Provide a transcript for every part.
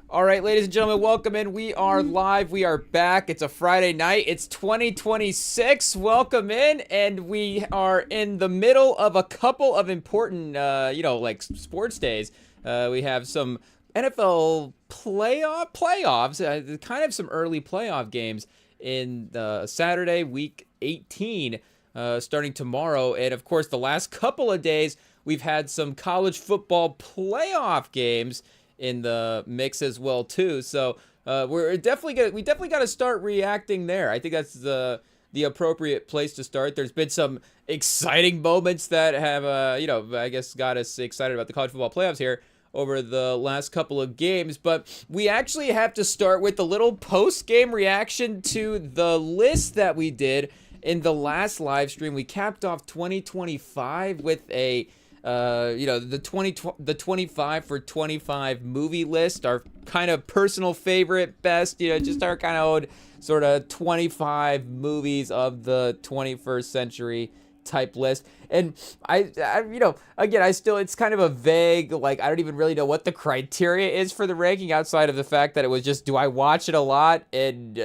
All right, ladies and gentlemen, welcome in. We are live. We are back. It's a Friday night. It's 2026. Welcome in, and we are in the middle of a couple of important, like sports days. We have some NFL playoffs, kind of some early playoff games in Saturday, week 18, starting tomorrow, and of course, the last couple of days we've had some college football playoff games in the mix as well too. So we definitely got to start reacting there. I think that's the appropriate place to start. There's been some exciting moments that have I guess got us excited about the college football playoffs here over the last couple of games, but we actually have to start with a little post-game reaction to the list that we did in the last live stream. We capped off 2025 with a the 25 for 25 movie list, our kind of personal favorite best, just our kind of old sort of 25 movies of the 21st century type list. And again, it's kind of a vague, like, I don't even really know what the criteria is for the ranking outside of the fact that it was just, do I watch it a lot? And,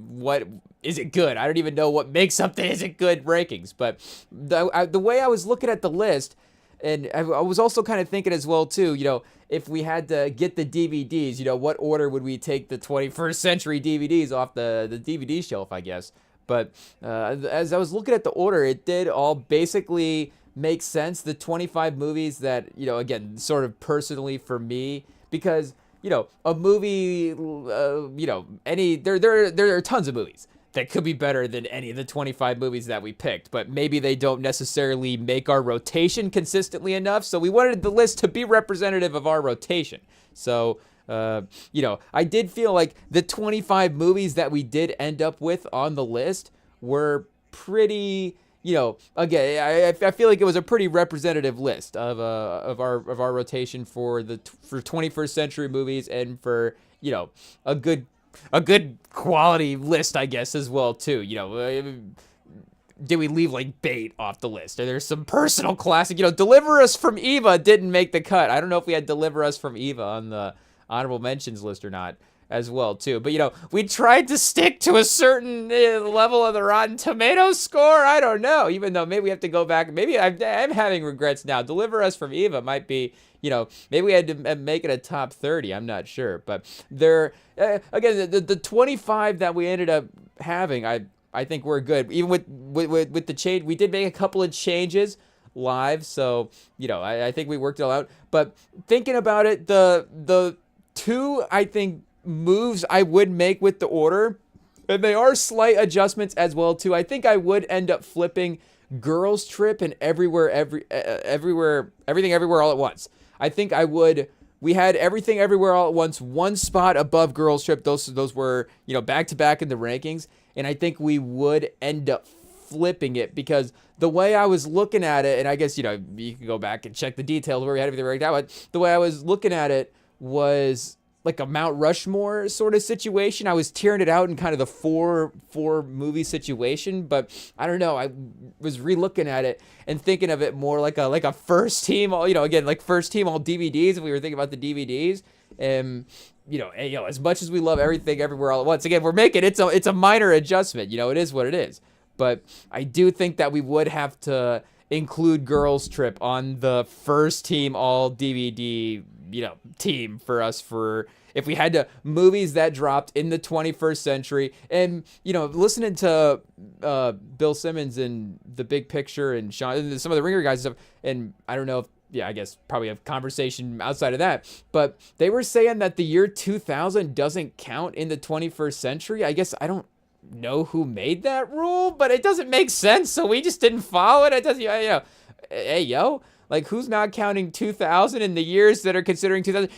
what is it good? I don't even know what makes something is it good rankings. But the way I was looking at the list, and I was also kind of thinking as well too, if we had to get the DVDs, what order would we take the 21st century DVDs off the DVD shelf, I guess. But as I was looking at the order, it did all basically make sense. The 25 movies that, again, sort of personally for me, because, a movie, there are tons of movies that could be better than any of the 25 movies that we picked, but maybe they don't necessarily make our rotation consistently enough. So we wanted the list to be representative of our rotation. So, I did feel like the 25 movies that we did end up with on the list were pretty, again, I feel like it was a pretty representative list of our rotation for 21st century movies, and for, a good quality list, I guess, as well too. Did we leave like Bait off the list? Or there's some personal classic, Deliver Us from Eva didn't make the cut. I don't know if we had Deliver Us from Eva on the honorable mentions list or not as well too. But we tried to stick to a certain level of the Rotten Tomatoes score. I don't know, even though maybe we have to go back. Maybe I'm having regrets now. Deliver Us from Eva might be, maybe we had to make it a top 30. I'm not sure. But there, again, the 25 that we ended up having, I think we're good. Even with the change, we did make a couple of changes live. So, I think we worked it all out. But thinking about it, the two, I think, moves I would make with the order, and they are slight adjustments as well too. I think I would end up flipping Girls Trip and Everything Everywhere All at Once. I think I would. We had Everything Everywhere All at Once one spot above Girls Trip. Those were, back to back in the rankings, and I think we would end up flipping it, because the way I was looking at it, and I guess, you can go back and check the details where we had everything ranked out, but the way I was looking at it was like a Mount Rushmore sort of situation. I was tearing it out in kind of the four movie situation, but I don't know. I was re-looking at it and thinking of it more like a first team, all, again, like first team all DVDs. If we were thinking about the DVDs, and as much as we love Everything Everywhere All at Once, again, we're making it's a minor adjustment. It is what it is. But I do think that we would have to include Girls Trip on the first team all DVD, team for us, for if we had to movies that dropped in the 21st century. And listening to Bill Simmons and The Big Picture and Sean, some of the Ringer guys and stuff, and I don't know if, I guess probably a conversation outside of that, but they were saying that the year 2000 doesn't count in the 21st century. I guess I don't know who made that rule, but it doesn't make sense, so we just didn't follow it. It doesn't, hey, like, who's not counting 2000 in the years that are considering 2000?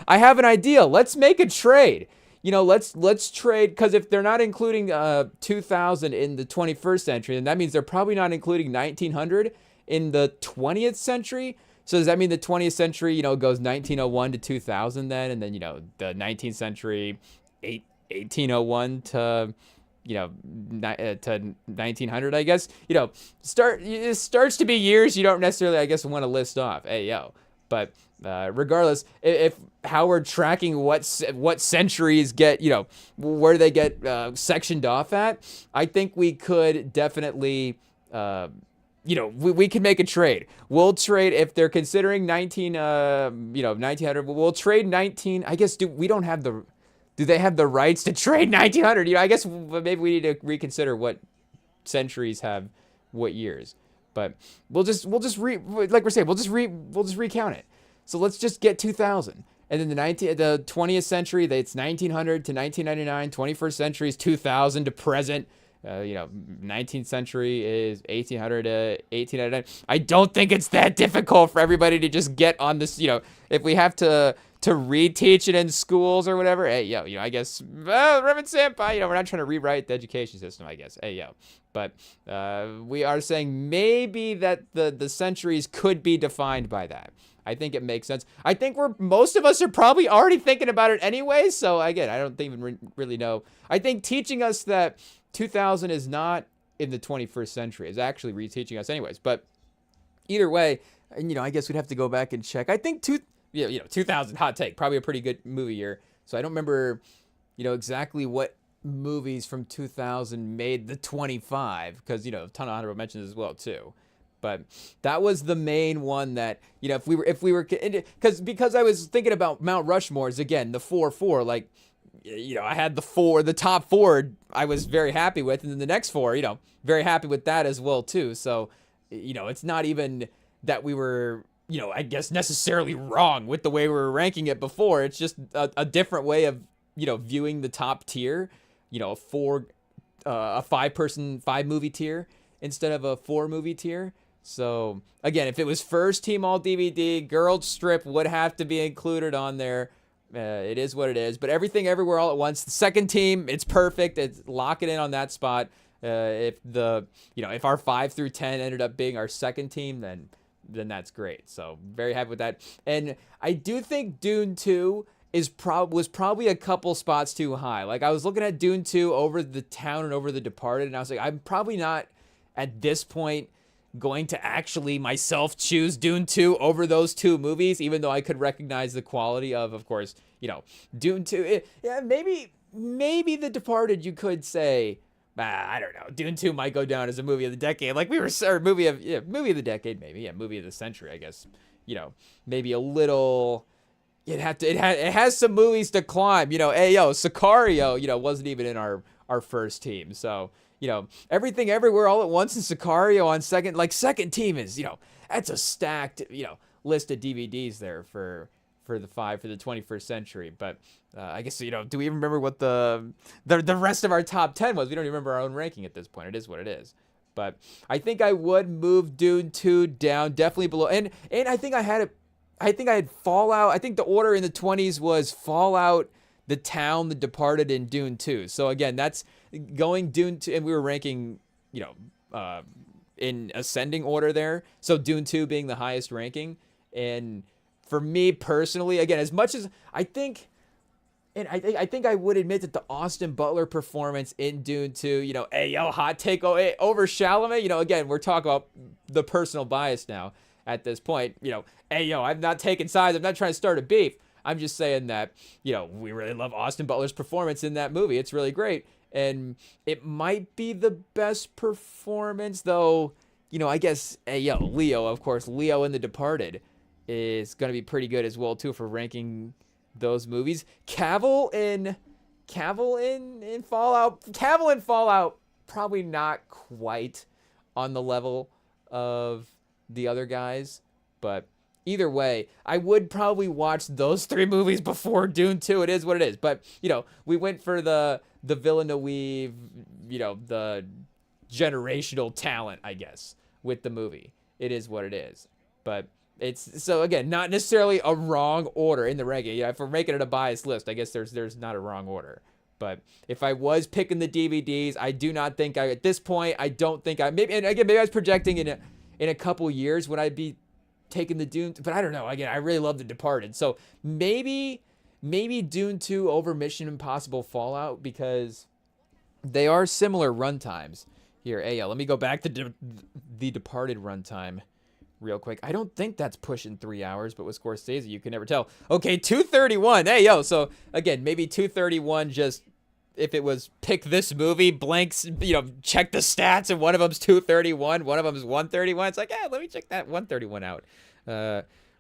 I have an idea. Let's make a trade. Let's trade, because if they're not including 2000 in the 21st century, then that means they're probably not including 1900 in the 20th century. So does that mean the 20th century, goes 1901 to 2000 then, and then, the 19th century, 1801 to, to 1900, I guess, it starts to be years you don't necessarily, I guess, want to list off. Hey, But regardless, if how we're tracking what centuries get, where they get sectioned off at, I think we could definitely, we can make a trade. We'll trade if they're considering 1900. We'll trade 19. I guess we don't have the. Do they have the rights to trade 1900? I guess maybe we need to reconsider what centuries have what years. But we'll just like we're saying, we'll just recount it. So let's just get 2000. And then the 20th century, it's 1900 to 1999. 21st century is 2000 to present. 19th century is 1800 to 1899. I don't think it's that difficult for everybody to just get on this. If we have to reteach it in schools or whatever, hey, I guess, REMINGTOM, we're not trying to rewrite the education system, I guess, hey, but we are saying maybe that the centuries could be defined by that. I think it makes sense. I think most of us are probably already thinking about it anyway, so again, I don't even really know. I think teaching us that 2000 is not in the 21st century is actually reteaching us anyways, but either way, I guess we'd have to go back and check. I think 2000, hot take, probably a pretty good movie year. So I don't remember, exactly what movies from 2000 made the 25, because, a ton of honorable mentions as well, too. But that was the main one that, if we were, because I was thinking about Mount Rushmore's, again, the 4-4, like, I had the top 4 I was very happy with, and then the next 4, very happy with that as well, too. So, it's not even that we were, I guess necessarily wrong with the way we were ranking it before. It's just a different way of, viewing the top tier, a 5 movie tier instead of a 4 movie tier. So again, if it was first team all DVD, girl strip would have to be included on there. It is what it is, but everything everywhere all at once. The second team, it's perfect. It's lock it in on that spot. If our 5 through 10 ended up being our second team, then that's great. So very happy with that. And I do think Dune 2 was probably a couple spots too high. Like, I was looking at Dune 2 over The Town and over The Departed, and I was like, I'm probably not at this point going to actually myself choose Dune 2 over those 2 movies, even though I could recognize the quality of course, Dune 2. Maybe The Departed, you could say, I don't know. Dune 2 might go down as a movie of the decade, like we were, or movie of the decade, maybe, movie of the century, I guess. Maybe a little. It has some movies to climb. Sicario, wasn't even in our first team. So, Everything Everywhere All at Once and Sicario on second. Like, second team is, that's a stacked, list of DVDs there for the 5 for the 21st century. But I guess, do we even remember what the rest of our top 10 was? We don't even remember our own ranking at this point. It is what it is. But I think I would move Dune 2 down, definitely below. And I think I had Fallout. I think the order in the 20s was Fallout, The Town, The Departed, and Dune 2. So again, that's going Dune 2, and we were ranking, in ascending order there. So Dune 2 being the highest ranking. And for me personally, again, as much as I think, and I think I would admit that the Austin Butler performance in Dune 2, hot take over Chalamet. Again, we're talking about the personal bias now at this point. I'm not taking sides. I'm not trying to start a beef. I'm just saying that, we really love Austin Butler's performance in that movie. It's really great. And it might be the best performance, though, I guess, Leo, of course, Leo in The Departed is going to be pretty good as well, too, for ranking those movies. Cavill in Fallout, probably not quite on the level of the other guys, but either way, I would probably watch those 3 movies before Dune 2. It is what it is. But, we went for the Villeneuve, the generational talent, I guess, with the movie. It is what it is. But it's, so again, not necessarily a wrong order in the ranking. If we're making it a biased list, I guess there's not a wrong order. But if I was picking the DVDs, I do not think at this point, I don't think maybe I was projecting in a couple years when I'd be taking the Dune, but I don't know. Again, I really love The Departed. So maybe Dune 2 over Mission Impossible Fallout, because they are similar runtimes. Here, let me go back to The Departed runtime real quick. I don't think that's pushing 3 hours, but with Scorsese, you can never tell. Okay, 231. Hey, yo. So, again, maybe 231 just, if it was pick this movie, blanks, check the stats, and one of them's 231, one of them's 131. It's like, let me check that 131 out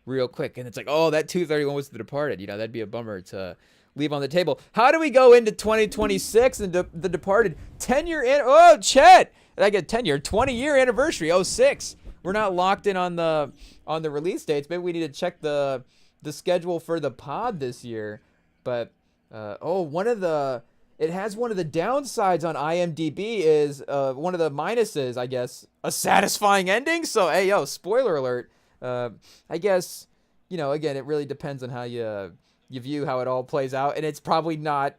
real quick. And it's like, oh, that 231 was The Departed. That'd be a bummer to leave on the table. How do we go into 2026 and The Departed? 10-year, Chet! I get 20-year anniversary, 06. We're not locked in on the release dates. Maybe we need to check the schedule for the pod this year. But it has one of the downsides on IMDb is one of the minuses, I guess, a satisfying ending. So spoiler alert. I guess again, it really depends on how you view how it all plays out, and it's probably not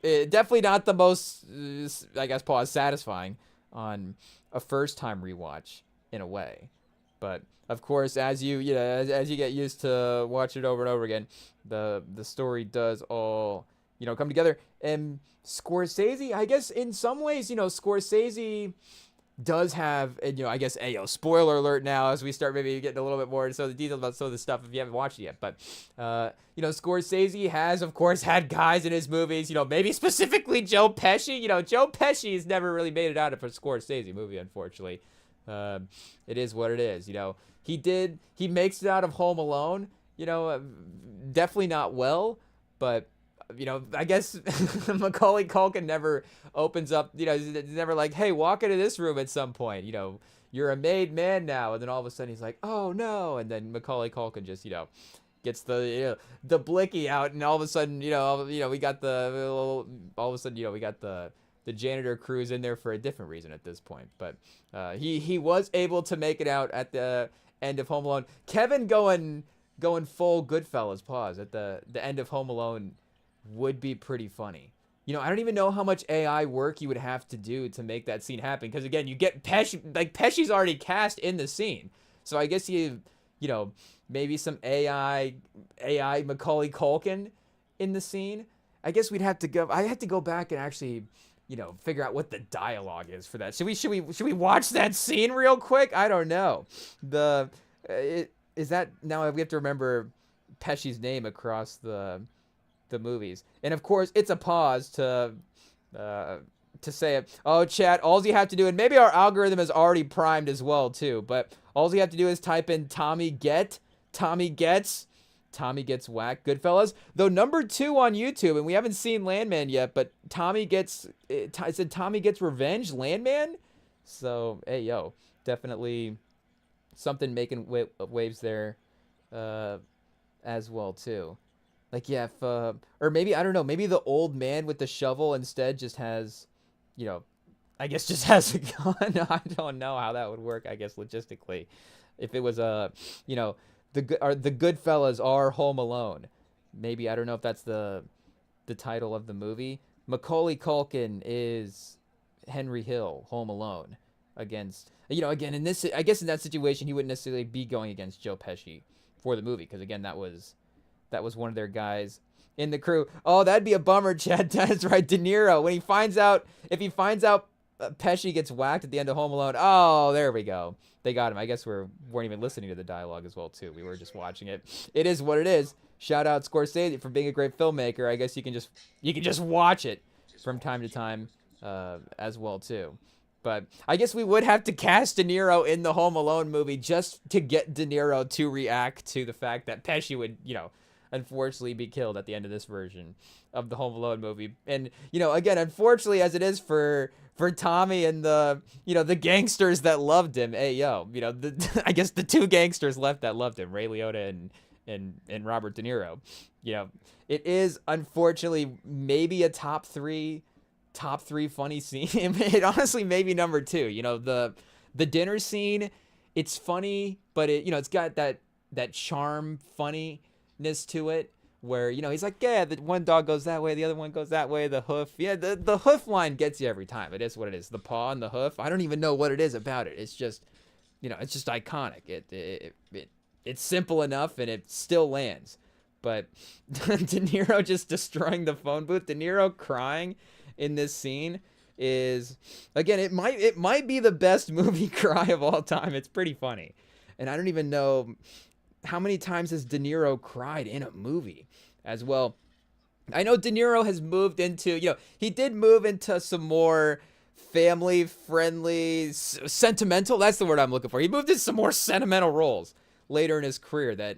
definitely not the most I guess satisfying on a first time rewatch. In a way, but of course, as you get used to watching it over and over again, the story does all come together. And Scorsese, I guess in some ways, Scorsese does have, I guess, spoiler alert now as we start maybe getting a little bit more into the details about some of the stuff if you haven't watched it yet. But Scorsese has, of course, had guys in his movies, maybe specifically Joe Pesci. Joe Pesci has never really made it out of a Scorsese movie, unfortunately. It is what it is. He makes it out of Home Alone, definitely not well, but I guess Macaulay Culkin never opens up, he's never like, hey, walk into this room at some point, you're a made man now. And then all of a sudden he's like, oh no. And then Macaulay Culkin just, gets the blicky out, and all of a sudden, we got we got the janitor crew's in there for a different reason at this point. But he was able to make it out at the end of Home Alone. Kevin going full Goodfellas pause at the end of Home Alone would be pretty funny. I don't even know how much AI work you would have to do to make that scene happen. Because again, you get Pesci, like Pesci's already cast in the scene. So I guess maybe some AI Macaulay Culkin in the scene. I guess I have to go back and actually figure out what the dialogue is for that. Should we watch that scene real quick? I don't know. Is that now we have to remember Pesci's name across the movies, and of course it's a pause to say it. Oh, chat, all you have to do, and maybe our algorithm is already primed as well too, but all you have to do is type in Tommy Gets whacked, Goodfellas. Though number 2 on YouTube, and we haven't seen Landman yet, but I said Tommy Gets Revenge, Landman. So, hey, definitely something making waves there as well, too. Like, yeah, or maybe, I don't know, maybe the old man with the shovel instead just has, I guess just has a gun. I don't know how that would work, I guess, logistically. If it was the Goodfellas are Home Alone. Maybe, I don't know if that's the title of the movie. Macaulay Culkin is Henry Hill, Home Alone, against, again, in this, I guess in that situation, he wouldn't necessarily be going against Joe Pesci for the movie, because again, that was one of their guys in the crew. Oh, that'd be a bummer, Chad. That's right, De Niro. If he finds out Pesci gets whacked at the end of Home Alone. Oh, there we go. They got him. I guess we weren't even listening to the dialogue as well, too. We were just watching it. It is what it is. Shout out Scorsese for being a great filmmaker. I guess you can just watch it from time to time as well, too. But I guess we would have to cast De Niro in the Home Alone movie just to get De Niro to react to the fact that Pesci would, unfortunately be killed at the end of this version of the Home Alone movie. And, again, unfortunately, as it is for Tommy and the gangsters that loved him. Hey, I guess the 2 gangsters left that loved him, Ray Liotta and Robert De Niro. It is unfortunately maybe a top three funny scene. It honestly maybe number 2. The dinner scene, it's funny, but it's got that charm funniness to it. Where, he's like, yeah, the one dog goes that way, the other one goes that way, the hoof. Yeah, the hoof line gets you every time. It is what it is. The paw and the hoof. I don't even know what it is about it. It's just, it's just iconic. It's simple enough, and it still lands. But De Niro just destroying the phone booth, De Niro crying in this scene is, again, it might be the best movie cry of all time. It's pretty funny. And I don't even know how many times has De Niro cried in a movie as well. I know De Niro has moved into, he did move into some more family friendly, sentimental. That's the word I'm looking for. He moved into some more sentimental roles later in his career that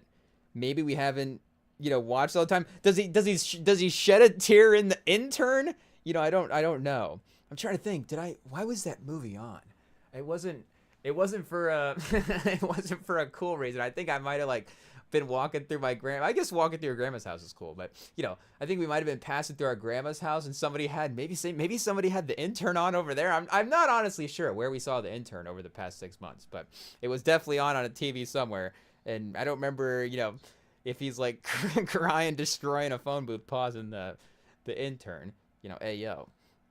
maybe we haven't, watched all the time. Does he shed a tear in The Intern? I don't know. I'm trying to think. Why was that movie on? It wasn't for a it wasn't for a cool reason. I think I might have been walking through my grandma. I guess walking through your grandma's house is cool, but I think we might have been passing through our grandma's house and somebody had maybe somebody had The Intern on over there. I'm not honestly sure where we saw The Intern over the past 6 months, but it was definitely on a TV somewhere, and I don't remember if he's crying, destroying a phone booth, pausing The Intern, ayo,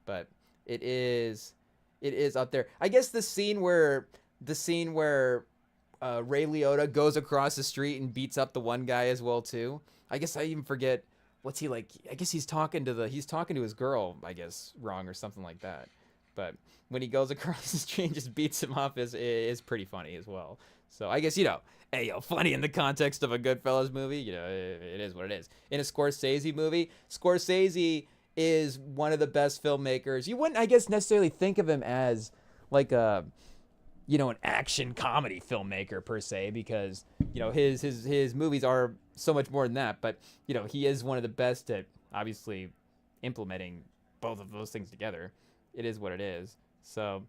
but it is up there. I guess the scene where Ray Liotta goes across the street and beats up the one guy as well too. I guess I even forget what's he like. I guess he's talking to his girl, I guess, wrong or something like that. But when he goes across the street and just beats him up is pretty funny as well. So I guess funny in the context of a Goodfellas movie. It is what it is. In a Scorsese movie, Scorsese is one of the best filmmakers. You wouldn't, I guess, necessarily think of him as like a an action comedy filmmaker per se, because his movies are so much more than that, but he is one of the best at obviously implementing both of those things together. It is what it is. So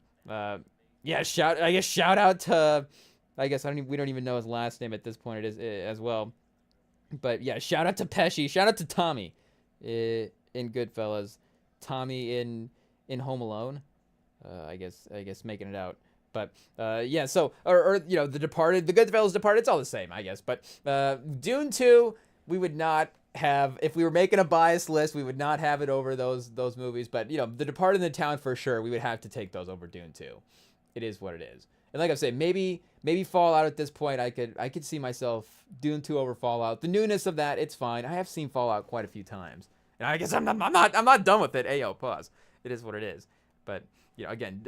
shout out to, we don't even know his last name at this point. It is as well, but yeah, shout out to Pesci, shout out to Tommy in Goodfellas, Tommy in Home Alone, I guess making it out. But so The Departed, The Goodfellas, Departed, it's all the same, I guess. But Dune 2, we would not have, if we were making a biased list, we would not have it over those movies. But The Departed and The Town, for sure, we would have to take those over Dune 2. It is what it is. And like I say, maybe Fallout at this point, I could see myself Dune 2 over Fallout. The newness of that, it's fine. I have seen Fallout quite a few times, and I guess I'm not done with it. Ayo, pause. It is what it is. But again,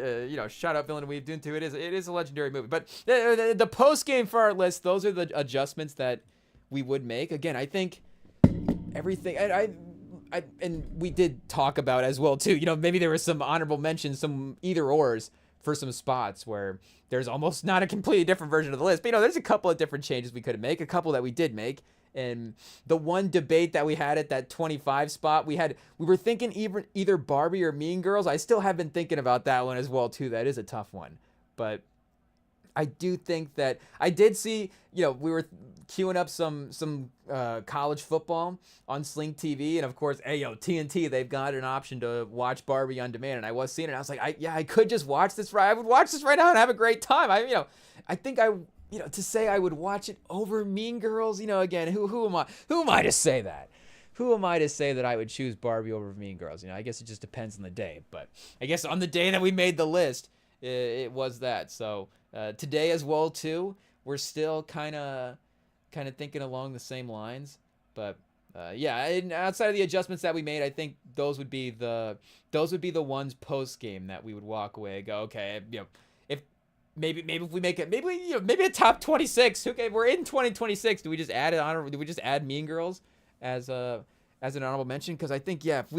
shout out Villeneuve, Dune 2. It is a legendary movie. But the post game for our list, those are the adjustments that we would make. Again, I think everything, and we did talk about as well too. Maybe there were some honorable mentions, some either ors for some spots where there's almost not a completely different version of the list. But there's a couple of different changes we could make, a couple that we did make. And the one debate that we had at that 25 spot, we were thinking either Barbie or Mean Girls. I still have been thinking about that one as well too. That is a tough one, but I do think that I did see, we were queuing up some college football on Sling TV, and of course, TNT, they've got an option to watch Barbie on demand, and I was seeing it. And I was like, I could just watch this. I would watch this right now and have a great time. I think to say I would watch it over Mean Girls, again, who am I? Who am I to say that? Who am I to say that I would choose Barbie over Mean Girls? I guess it just depends on the day. But I guess on the day that we made the list, it was that. So today as well too, we're still kind of thinking along the same lines. But and outside of the adjustments that we made, I think those would be the ones post game that we would walk away and go, okay, Maybe if we make it, maybe a top 26. Okay, we're in 2026. Do we just add Mean Girls as an honorable mention? Because I think if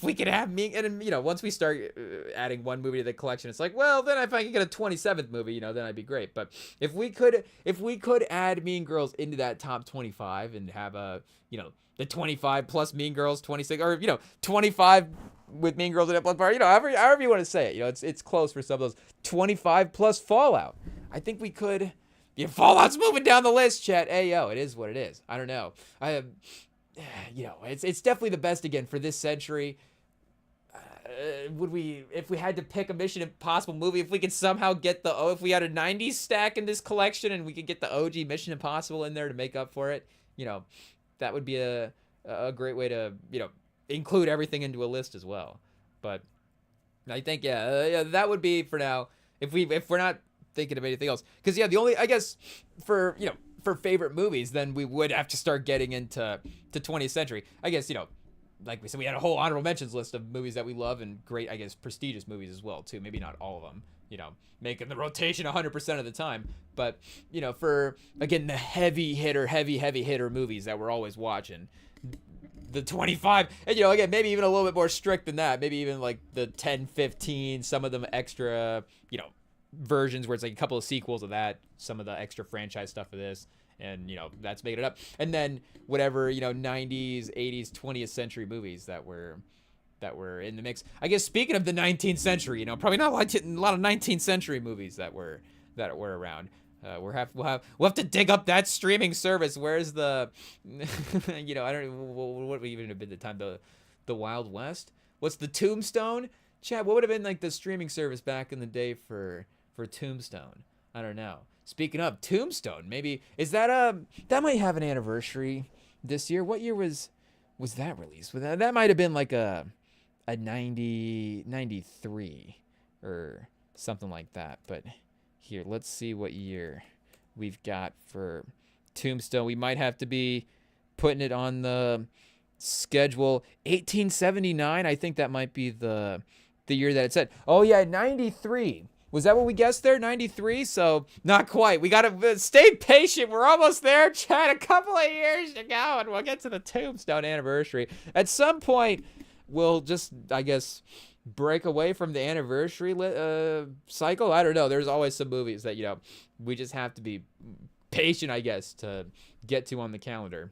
we could have Mean, and once we start adding one movie to the collection, it's like, well, then if I could get a 27th movie, then I'd be great. But if we could add Mean Girls into that top 25 and have the 25 plus Mean Girls 26, or 25 with Mean Girls in it plus Bar, however you want to say it, it's close for some of those. 25 plus Fallout. I think we could. Fallout's moving down the list, chat. It is what it is. I don't know. It's definitely the best again for this century. If we had to pick a Mission Impossible movie, if we could somehow get if we had a 90s stack in this collection and we could get the OG Mission Impossible in there to make up for it, that would be a great way to, include everything into a list as well. But I think, that would be for now. If we're not thinking of anything else, because the only, I guess, for favorite movies, then we would have to start getting into 20th century. I guess, like we said, we had a whole honorable mentions list of movies that we love and great, I guess, prestigious movies as well too. Maybe not all of them, making the rotation 100% of the time. But, for, again, the heavy hitter movies that we're always watching, the 25, and, again, maybe even a little bit more strict than that. Maybe even like the 10, 15, some of them extra, versions where it's like a couple of sequels of that, some of the extra franchise stuff of this. And, that's making it up. And then whatever, 90s, 80s, 20th century movies that were in the mix. I guess speaking of the 19th century, probably not a lot of 19th century movies that were around. We'll have to dig up that streaming service. Where's the, I don't know, what would even have been the time, the Wild West? What's the Tombstone? Chad, what would have been like the streaming service back in the day for Tombstone? I don't know. Speaking of Tombstone, maybe is that that might have an anniversary this year. What year was that released? That might have been like a 93 or something like that. But here, let's see what year we've got for Tombstone. We might have to be putting it on the schedule. 1879, I think that might be the year that it said. Oh yeah, 93. Was that what we guessed there? 93? So not quite. We got to stay patient. We're almost there, Chad. A couple of years to go, and we'll get to the Tombstone anniversary. At some point, we'll just, I guess, break away from the anniversary cycle. I don't know. There's always some movies that, we just have to be patient, I guess, to get to on the calendar.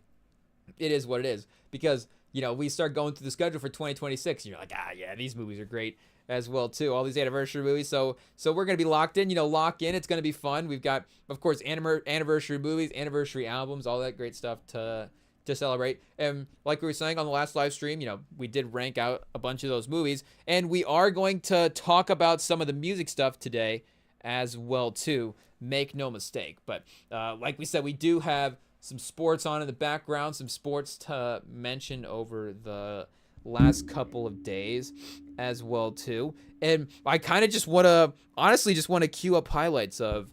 It is what it is. Because, we start going through the schedule for 2026, and you're like, yeah, these movies are great as well too, all these anniversary movies. So we're gonna be locked in. Lock in. It's gonna be fun. We've got, of course, anniversary movies, anniversary albums, all that great stuff to celebrate. And like we were saying on the last live stream, we did rank out a bunch of those movies, and we are going to talk about some of the music stuff today as well too. Make no mistake. But like we said, we do have some sports on in the background, some sports to mention over the last couple of days as well too. And I kind of just want to queue up highlights of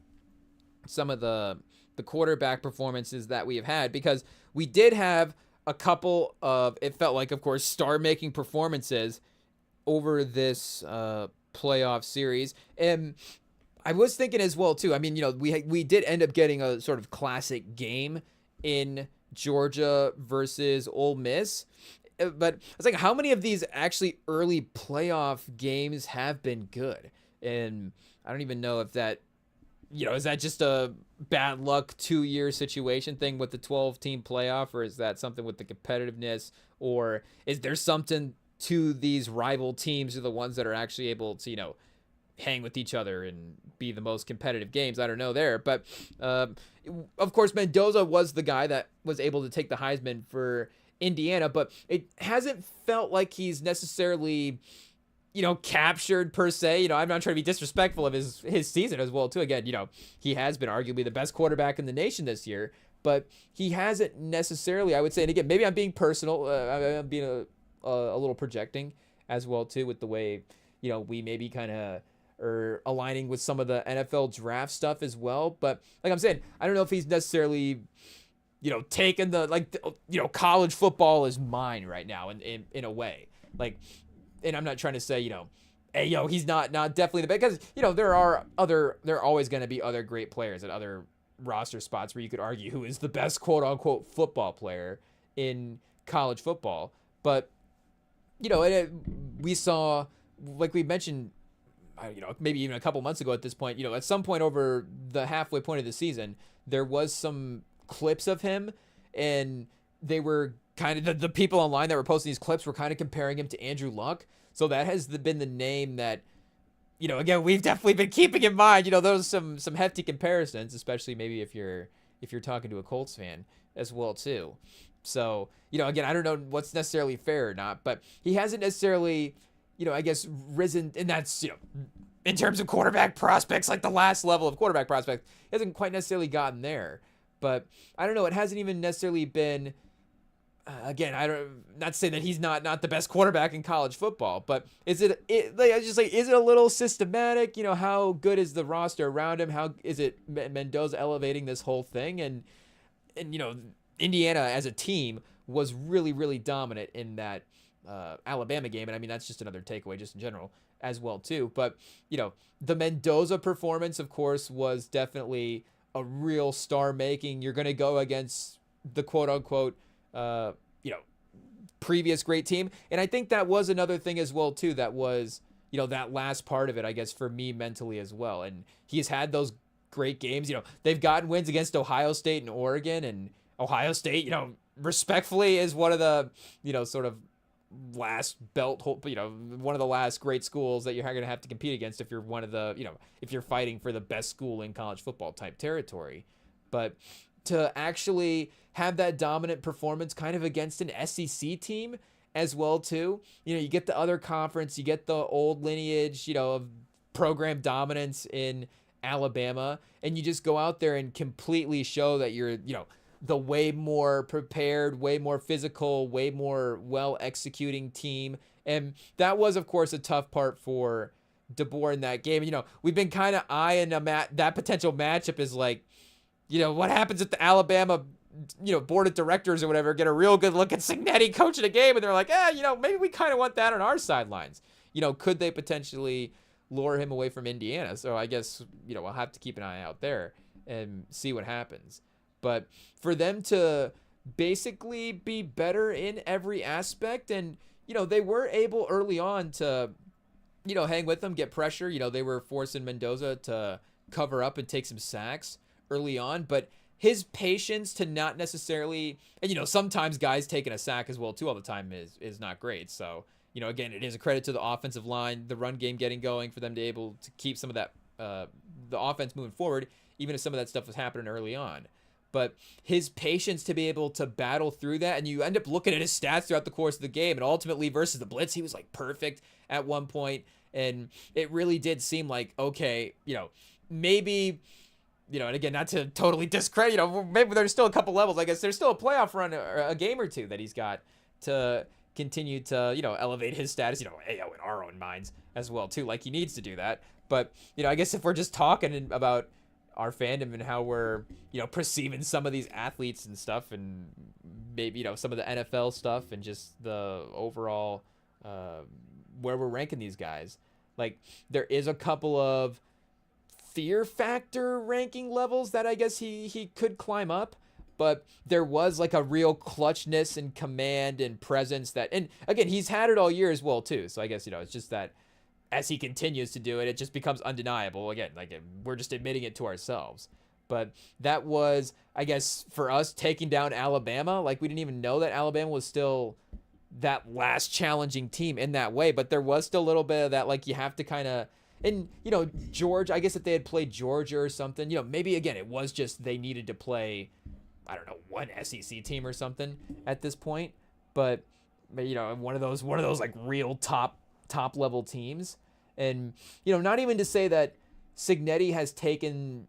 some of the quarterback performances that we have had, because we did have a couple of, it felt like, of course, star-making performances over this playoff series. And I was thinking as well too, I mean, we did end up getting a sort of classic game in Georgia versus Ole Miss. But it's like, how many of these actually early playoff games have been good? And I don't even know if that, is that just a bad luck 2-year situation thing with the 12-team playoff, or is that something with the competitiveness, or is there something to these rival teams are the ones that are actually able to, hang with each other and be the most competitive games? I don't know there. But, of course, Mendoza was the guy that was able to take the Heisman for Indiana, but it hasn't felt like he's necessarily, captured per se. I'm not trying to be disrespectful of his season as well too. Again, he has been arguably the best quarterback in the nation this year, but he hasn't necessarily, I would say, and again, maybe I'm being personal, I'm being a little projecting as well too, with the way, we maybe kind of are aligning with some of the NFL draft stuff as well. But like I'm saying, I don't know if he's necessarily, taking college football is mine right now in a way. Like, and I'm not trying to say, hey, he's not definitely the best, because, there are always going to be other great players at other roster spots where you could argue who is the best quote unquote football player in college football. But, we saw, like we mentioned, maybe even a couple months ago at this point, at some point over the halfway point of the season, there was some clips of him, and they were kind of, the people online that were posting these clips were kind of comparing him to Andrew Luck. So that has been the name that, again, we've definitely been keeping in mind. Those some hefty comparisons, especially maybe if you're talking to a Colts fan as well too. So, again, I don't know what's necessarily fair or not, but he hasn't necessarily, I guess, risen, and that's, in terms of quarterback prospects, like the last level of quarterback prospects, he hasn't quite necessarily gotten there. But I don't know. It hasn't even necessarily been. Again, not to say that he's not the best quarterback in college football, but is it is it a little systematic? How good is the roster around him? How is it Mendoza elevating this whole thing? And Indiana as a team was really, really dominant in that Alabama game, and I mean that's just another takeaway just in general as well too. But the Mendoza performance, of course, was definitely a real star making. You're going to go against the quote unquote previous great team, and I think that was another thing as well too. That was that last part of it, I guess, for me mentally as well. And he's had those great games. They've gotten wins against Ohio State and Oregon, and Ohio State, respectfully is one of the sort of last belt, one of the last great schools that you're going to have to compete against if you're one of the, if you're fighting for the best school in college football type territory. But to actually have that dominant performance kind of against an SEC team as well too, you get the other conference, you get the old lineage, of program dominance in Alabama, and you just go out there and completely show that you're, the way more prepared, way more physical, way more well executing team. And that was, of course, a tough part for DeBoer in that game. We've been kind of eyeing that potential matchup is like, what happens if the Alabama, board of directors or whatever get a real good look at Cignetti coaching a game, and they're like, maybe we kind of want that on our sidelines. Could they potentially lure him away from Indiana? So I guess, we'll have to keep an eye out there and see what happens. But for them to basically be better in every aspect, and, they were able early on to, hang with them, get pressure. They were forcing Mendoza to cover up and take some sacks early on, but his patience to not necessarily, and, sometimes guys taking a sack as well too all the time is not great. So, again, it is a credit to the offensive line, the run game getting going for them to be able to keep some of that, the offense moving forward, even if some of that stuff was happening early on. But his patience to be able to battle through that, and you end up looking at his stats throughout the course of the game, and ultimately versus the blitz, he was like perfect at one point, and it really did seem like, okay, maybe, and again, not to totally discredit, maybe there's still a couple levels. I guess there's still a playoff run, a game or two that he's got to continue to, elevate his status, in our own minds as well too, like he needs to do that. But, I guess if we're just talking about our fandom and how we're, perceiving some of these athletes and stuff, and maybe, some of the NFL stuff and just the overall, where we're ranking these guys, like there is a couple of fear factor ranking levels that I guess he could climb up, but there was like a real clutchness and command and presence that, and again, he's had it all year as well too. So I guess, it's just that as he continues to do it, it just becomes undeniable. Again, like we're just admitting it to ourselves. But that was, I guess, for us taking down Alabama. Like we didn't even know that Alabama was still that last challenging team in that way. But there was still a little bit of that, like you have to kind of, and, Georgia, I guess if they had played Georgia or something, maybe again, it was just they needed to play, I don't know, one SEC team or something at this point. But, one of those like real top level teams. And, not even to say that Cignetti has taken,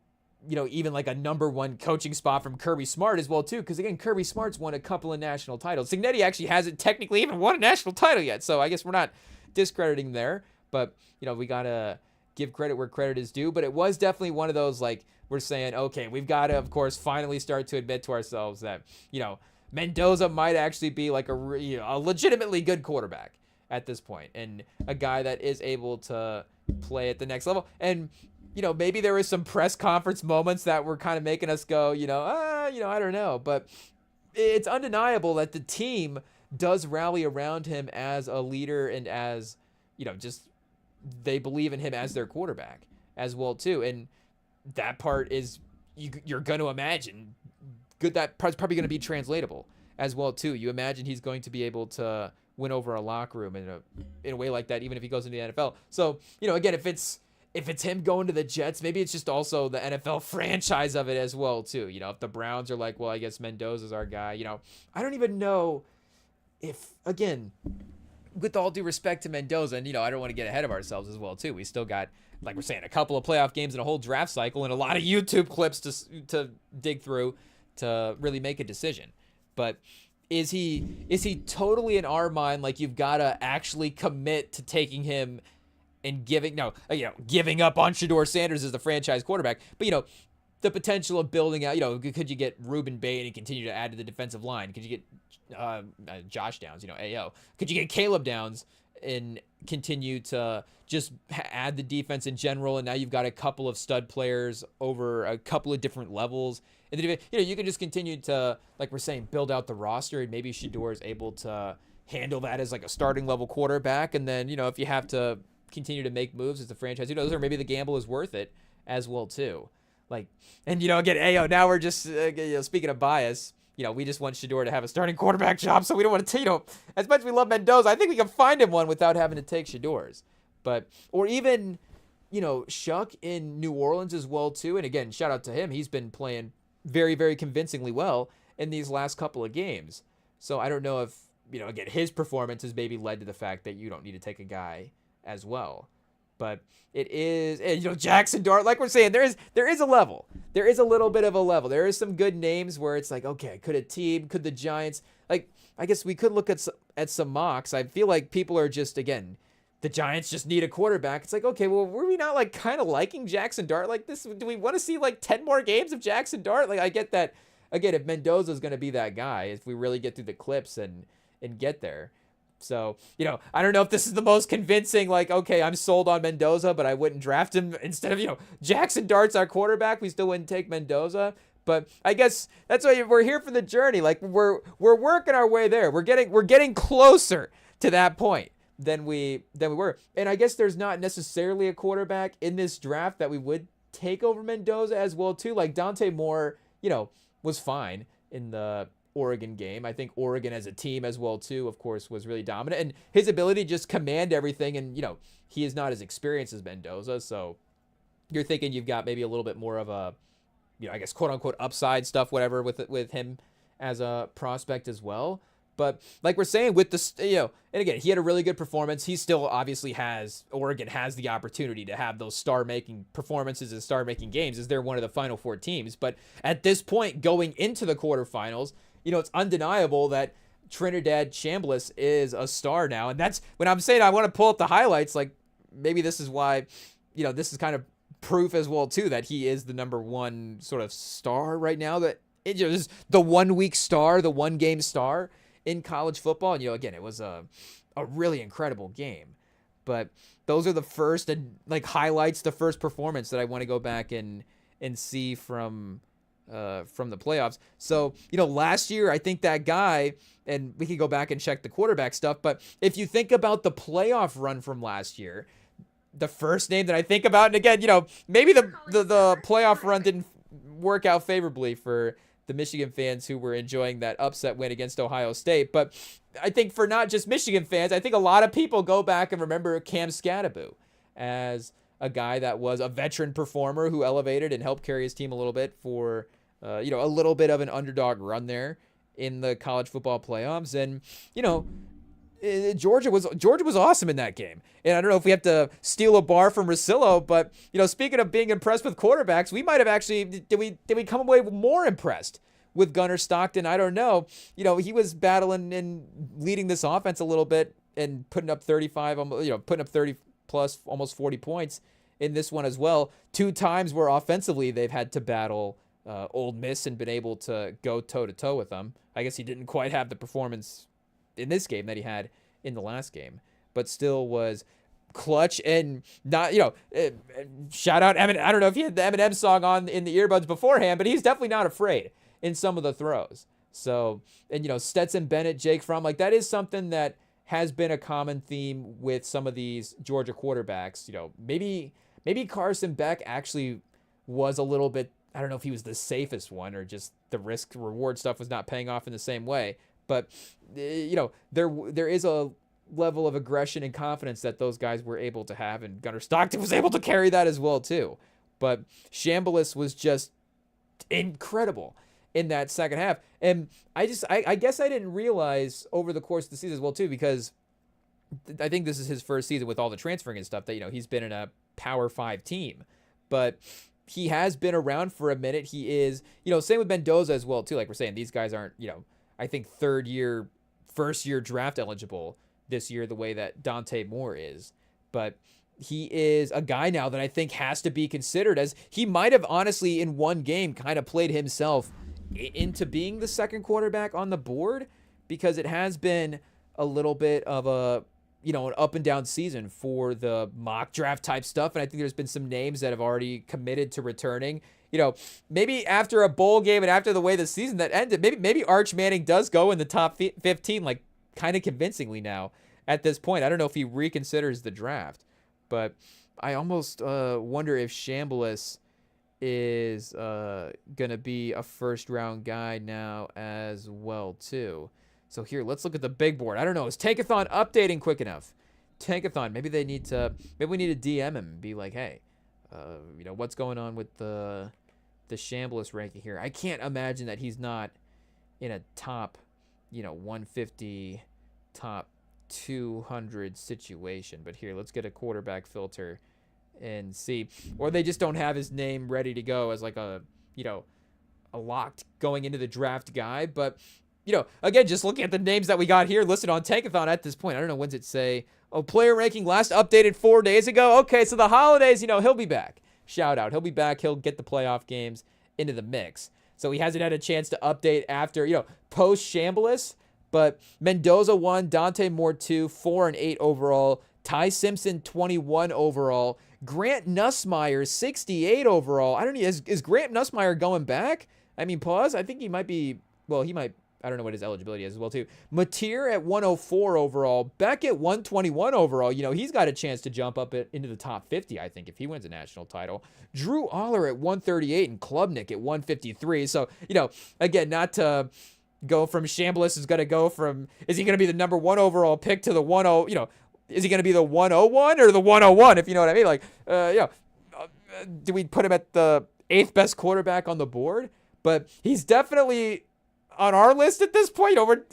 even like a number one coaching spot from Kirby Smart as well too. Because again, Kirby Smart's won a couple of national titles. Cignetti actually hasn't technically even won a national title yet. So I guess we're not discrediting there, but we got to give credit where credit is due. But it was definitely one of those, like, we're saying, okay, we've got to, of course, finally start to admit to ourselves that, Mendoza might actually be like a legitimately good quarterback at this point, and a guy that is able to play at the next level. And, maybe there was some press conference moments that were kind of making us go, I don't know. But it's undeniable that the team does rally around him as a leader and as, just they believe in him as their quarterback as well too. And that part is, you're going to imagine good, that part's probably going to be translatable as well too. You imagine he's going to be able to win over a locker room in a way like that, even if he goes into the NFL. So, again, if it's him going to the Jets, maybe it's just also the NFL franchise of it as well too. If the Browns are like, well, I guess Mendoza's our guy, I don't even know if, again, with all due respect to Mendoza, and, I don't want to get ahead of ourselves as well too. We still got, like we're saying, a couple of playoff games and a whole draft cycle and a lot of YouTube clips to dig through to really make a decision. But is he totally, in our mind, like you've got to actually commit to taking him and giving up on Shedeur Sanders as the franchise quarterback? But, the potential of building out, could you get Ruben Bain and continue to add to the defensive line? Could you get Josh Downs, AO? Could you get Caleb Downs and continue to just add the defense in general? And now you've got a couple of stud players over a couple of different levels. And then, you can just continue to, like we're saying, build out the roster, and maybe Shedeur is able to handle that as like a starting level quarterback. And then, if you have to continue to make moves as a franchise, or maybe the gamble is worth it as well too. Like, and again, AO, now we're just speaking of bias, we just want Shedeur to have a starting quarterback job, so we don't want to, as much as we love Mendoza, I think we can find him one without having to take Shedeur's. But, or even, Shuck in New Orleans as well too. And again, shout out to him. He's been playing very, very convincingly well in these last couple of games. So I don't know if, again, his performance has maybe led to the fact that you don't need to take a guy as well. But it is, and, Jackson Dart, like we're saying, there is a level. There is a little bit of a level. There is some good names where it's like, okay, could the Giants, like, I guess we could look at some mocks. I feel like people are just, again, the Giants just need a quarterback. It's like, okay, well, were we not like kind of liking Jackson Dart like this? Do we want to see like 10 more games of Jackson Dart? Like, I get that. Again, if Mendoza is going to be that guy, if we really get through the clips and get there. So, I don't know if this is the most convincing, like, okay, I'm sold on Mendoza, but I wouldn't draft him instead of, Jackson Dart's our quarterback. We still wouldn't take Mendoza. But I guess that's why we're here for the journey. Like, we're working our way there. We're getting closer to that point than we were. And I guess there's not necessarily a quarterback in this draft that we would take over Mendoza as well too. Like Dante Moore, was fine in the Oregon game. I think Oregon as a team as well too, of course, was really dominant, and his ability to just command everything. And he is not as experienced as Mendoza, so you're thinking you've got maybe a little bit more of a, I guess, quote unquote upside stuff, whatever, with him as a prospect as well. But like we're saying with this, and again, he had a really good performance. He still obviously Oregon has the opportunity to have those star-making performances and star-making games as they're one of the Final Four teams. But at this point, going into the quarterfinals, it's undeniable that Trinidad Chambliss is a star now. And that's when I'm saying I want to pull up the highlights. Like, maybe this is why, this is kind of proof as well too that he is the number one sort of star right now. That this is the 1 week star, the 1 game star in college football. And again, it was a really incredible game. But those are the first and like highlights, the first performance that I want to go back and see from the playoffs. So, last year, I think that guy, and we can go back and check the quarterback stuff, but if you think about the playoff run from last year, the first name that I think about, and again, maybe the playoff run didn't work out favorably for the Michigan fans who were enjoying that upset win against Ohio State, but I think for not just Michigan fans, I think a lot of people go back and remember Cam Scadaboo as a guy that was a veteran performer who elevated and helped carry his team a little bit for, a little bit of an underdog run there in the college football playoffs. And, Georgia was awesome in that game. And I don't know if we have to steal a bar from Russillo, but, speaking of being impressed with quarterbacks, we might have actually, did we come away more impressed with Gunnar Stockton? I don't know. He was battling and leading this offense a little bit and putting up 30 plus almost 40 points in this one as well. 2 times where offensively they've had to battle Ole Miss and been able to go toe-to-toe with them. I guess he didn't quite have the performance in this game that he had in the last game, but still was clutch and not, shout out Eminem. I don't know if he had the Eminem song on in the earbuds beforehand, but he's definitely not afraid in some of the throws. So, and, Stetson Bennett, Jake Fromm, like that is something that has been a common theme with some of these Georgia quarterbacks. Maybe Carson Beck actually was a little bit, I don't know if he was the safest one or just the risk reward stuff was not paying off in the same way. But, there is a level of aggression and confidence that those guys were able to have. And Gunnar Stockton was able to carry that as well, too. But Chambliss was just incredible in that second half. And I guess I didn't realize over the course of the season as well, too, because I think this is his first season with all the transferring and stuff that, he's been in a Power 5 team. But he has been around for a minute. He is, same with Mendoza as well, too. Like we're saying, these guys aren't, I think first year draft eligible this year the way that Dante Moore is. But he is a guy now that I think has to be considered, as he might have honestly in one game kind of played himself into being the second quarterback on the board, because it has been a little bit of a, an up and down season for the mock draft type stuff. And I think there's been some names that have already committed to returning. Maybe after a bowl game and after the way the season that ended, maybe Arch Manning does go in the top 15, like kind of convincingly now at this point. I don't know if he reconsiders the draft, but I almost wonder if Chambliss is going to be a first round guy now as well too. So here, let's look at the big board. I don't know. Is Tankathon updating quick enough? Tankathon, maybe we need to DM him and be like, hey, what's going on with the Chambliss ranking here? I can't imagine that he's not in a top, 150, top 200 situation. But here, let's get a quarterback filter and see. Or they just don't have his name ready to go as like a locked going into the draft guy. But again, just looking at the names that we got here listed on Tankathon at this point, I don't know, when's it say? Oh, player ranking last updated 4 days ago. Okay, so the holidays, he'll be back. Shout out. He'll be back. He'll get the playoff games into the mix. So he hasn't had a chance to update after, post Chambliss. But Mendoza 1, Dante Moore 2, 4 and 8 overall. Ty Simpson 21 overall. Grant Nussmeier 68 overall. I don't know. Is Grant Nussmeier going back? I mean, pause. I think he might be. Well, he might. I don't know what his eligibility is as well, too. Mateer at 104 overall. Beck at 121 overall. He's got a chance to jump up into the top 50, I think, if he wins a national title. Drew Aller at 138 and Klubnik at 153. So, again, not to go from Chambliss is going to go from, is he going to be the number 1 overall pick to the 10, is he going to be the 101 or the 101, if you know what I mean? Like, do we put him at the 8th best quarterback on the board? But he's definitely on our list at this point over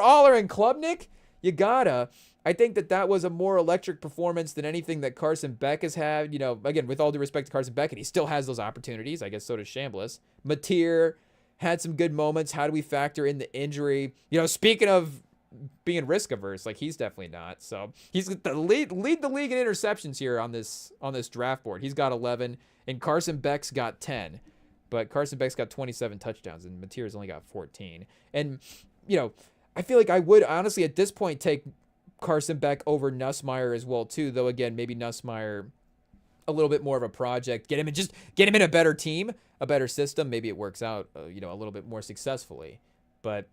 Aller and Klubnik. You gotta. I think that was a more electric performance than anything that Carson Beck has had. Again, with all due respect to Carson Beck, and he still has those opportunities. I guess so does Chambliss. Mateer had some good moments. How do we factor in the injury? Speaking of being risk averse, like he's definitely not. So he's the lead the league in interceptions here on this draft board. He's got 11, and Carson Beck's got 10. But Carson Beck's got 27 touchdowns, and Mateer's only got 14. And, I feel like I would honestly at this point take Carson Beck over Nussmeier as well, too. Though, again, maybe Nussmeier a little bit more of a project. Get him in a better team, a better system. Maybe it works out, a little bit more successfully. But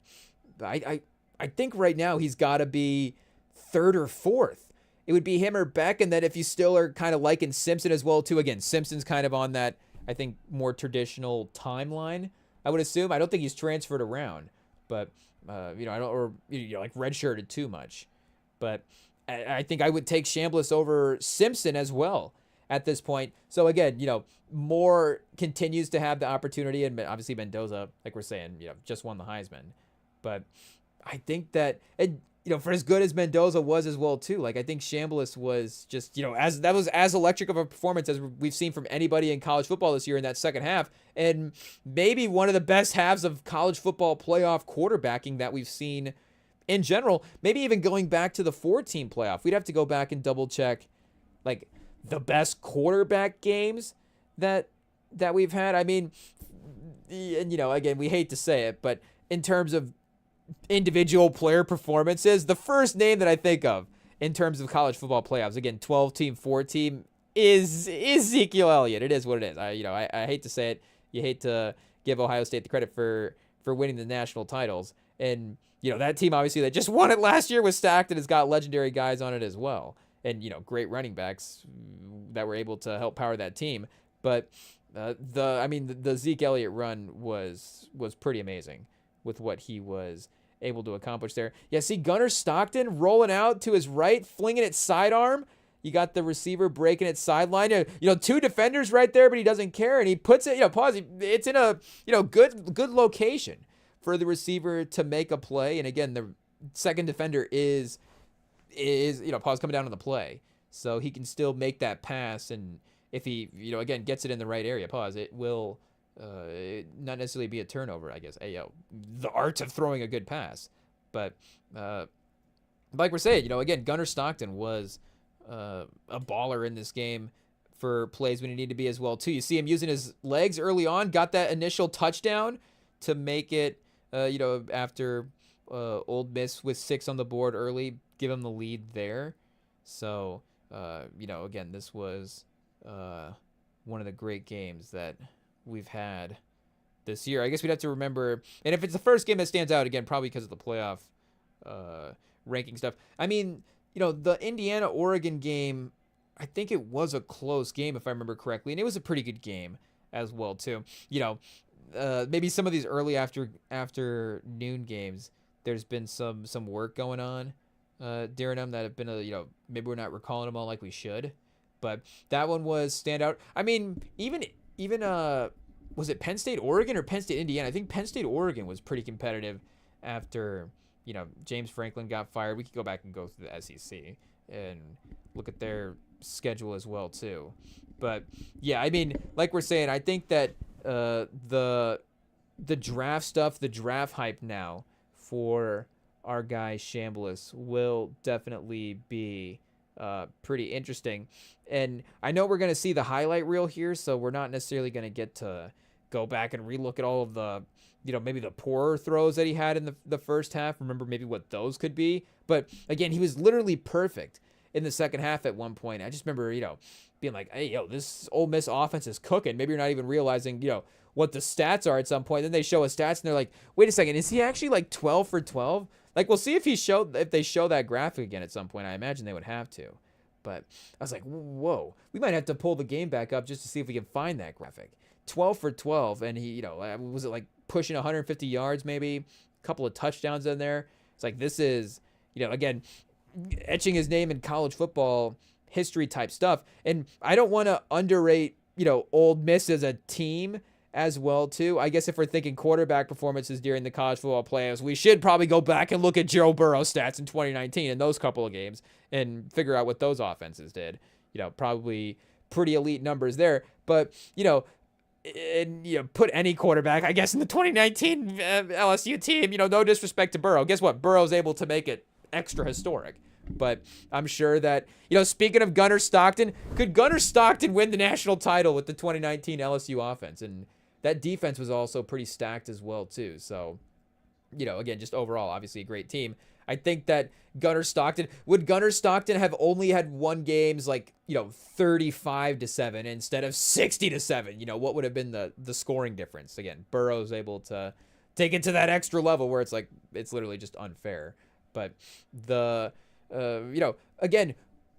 I think right now he's got to be 3rd or 4th. It would be him or Beck, and then if you still are kind of liking Simpson as well, too. Again, Simpson's kind of on that, I think, more traditional timeline, I would assume. I don't think he's transferred around, but, I don't, or, like redshirted too much. But I think I would take Chambliss over Simpson as well at this point. So again, Moore continues to have the opportunity, and obviously Mendoza, like we're saying, just won the Heisman. But I think that, and, for as good as Mendoza was as well too, like I think Chambliss was just, as electric of a performance as we've seen from anybody in college football this year in that second half, and maybe one of the best halves of college football playoff quarterbacking that we've seen in general. Maybe even going back to the 4-team playoff, we'd have to go back and double check, like the best quarterback games that we've had. I mean, and again, we hate to say it, but in terms of individual player performances, the first name that I think of in terms of college football playoffs, again, 12-team, 4-team, is Ezekiel Elliott. It is what it is. I hate to say it. You hate to give Ohio State the credit for winning the national titles. And, that team, obviously, that just won it last year was stacked and has got legendary guys on it as well. And, great running backs that were able to help power that team. But the Zeke Elliott run was pretty amazing with what he was able to accomplish there. Yeah, see Gunnar Stockton rolling out to his right, flinging it sidearm. You got the receiver breaking it sideline. 2 defenders right there, but he doesn't care, and he puts it. Pause. It's in a good location for the receiver to make a play. And again, the second defender is pause coming down on the play, so he can still make that pass. And if he again gets it in the right area, pause, it will not necessarily be a turnover, I guess. The art of throwing a good pass. But like we're saying, again, Gunnar Stockton was a baller in this game for plays when he needed to be as well too. You see him using his legs early on, got that initial touchdown to make it, after Ole Miss with 6 on the board early, give him the lead there. So, again, this was one of the great games that we've had this year. I guess we'd have to remember, and if it's the first game that stands out, again, probably because of the playoff ranking stuff. I mean, the Indiana-Oregon game, I think it was a close game if I remember correctly, and it was a pretty good game as well too. Maybe some of these early afternoon games, there's been some work going on during them that have been maybe we're not recalling them all like we should, but that one was standout. I mean, even was it Penn State Oregon or Penn State Indiana? I think Penn State Oregon was pretty competitive after James Franklin got fired. We could go back and go through the SEC and look at their schedule as well too. But yeah, I mean, like we're saying, I think that the draft stuff, the draft hype now for our guy Chambliss will definitely be pretty interesting. And I know we're going to see the highlight reel here, so we're not necessarily going to get to go back and relook at all of the, maybe the poorer throws that he had in the first half. Remember maybe what those could be. But again, he was literally perfect in the second half at one point. I just remember, being like, hey, this Ole Miss offense is cooking. Maybe you're not even realizing, what the stats are at some point. Then they show us stats and they're like, wait a second, is he actually like 12 for 12? Like, we'll see if they show that graphic again at some point. I imagine they would have to. But I was like, whoa, we might have to pull the game back up just to see if we can find that graphic. 12 for 12, and he, was it like pushing 150 yards maybe? A couple of touchdowns in there. It's like, this is, again, etching his name in college football history type stuff. And I don't want to underrate, Ole Miss as a team as well too. I guess if we're thinking quarterback performances during the college football playoffs, we should probably go back and look at Joe Burrow's stats in 2019 in those couple of games and figure out what those offenses did. Probably pretty elite numbers there. But, and put any quarterback, I guess, in the 2019 LSU team, no disrespect to Burrow. Guess what? Burrow's able to make it extra historic. But I'm sure that, speaking of Gunnar Stockton, could Gunnar Stockton win the national title with the 2019 LSU offense? And that defense was also pretty stacked as well, too. So, again, just overall, obviously a great team. I think that would Gunnar Stockton have only had won games like, 35-7 instead of 60-7? What would have been the scoring difference? Again, Burrow's able to take it to that extra level where it's like, it's literally just unfair. But again,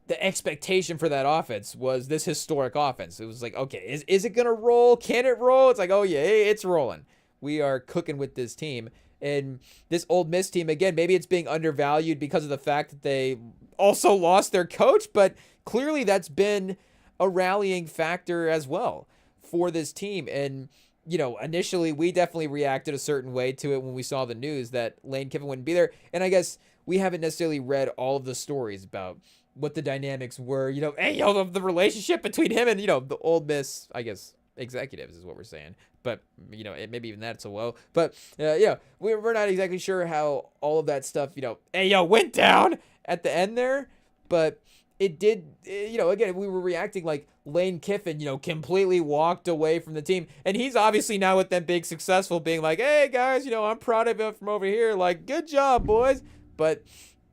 the expectation for that offense was this historic offense. It was like, okay, is it going to roll? Can it roll? It's like, oh yeah, it's rolling. We are cooking with this team. And this Ole Miss team, again, maybe it's being undervalued because of the fact that they also lost their coach, but clearly that's been a rallying factor as well for this team. And, initially we definitely reacted a certain way to it when we saw the news that Lane Kiffin wouldn't be there. And I guess we haven't necessarily read all of the stories about what the dynamics were, of the relationship between him and, the Ole Miss, I guess, executives is what we're saying. But, maybe even that's a low. But, we're not exactly sure how all of that stuff, went down at the end there. But it did, again, we were reacting like Lane Kiffin, completely walked away from the team. And he's obviously now with them being successful, being like, hey, guys, I'm proud of him from over here. Like, good job, boys. But,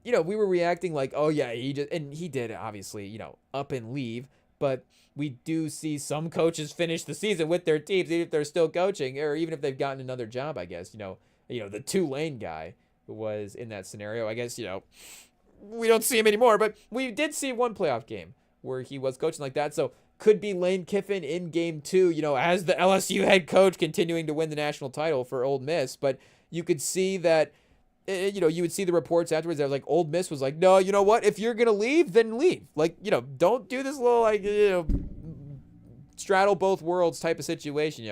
we were reacting like, oh, yeah, he did, obviously, up and leave. But we do see some coaches finish the season with their teams, even if they're still coaching, or even if they've gotten another job, I guess. The Tulane guy who was in that scenario, I guess, we don't see him anymore. But we did see one playoff game where he was coaching like that. So could be Lane Kiffin in game 2, as the LSU head coach continuing to win the national title for Ole Miss. But you could see that, you would see the reports afterwards that was like, Ole Miss was like, no, you know what? If you're going to leave, then leave. Like, don't do this little, like, straddle both worlds type of situation,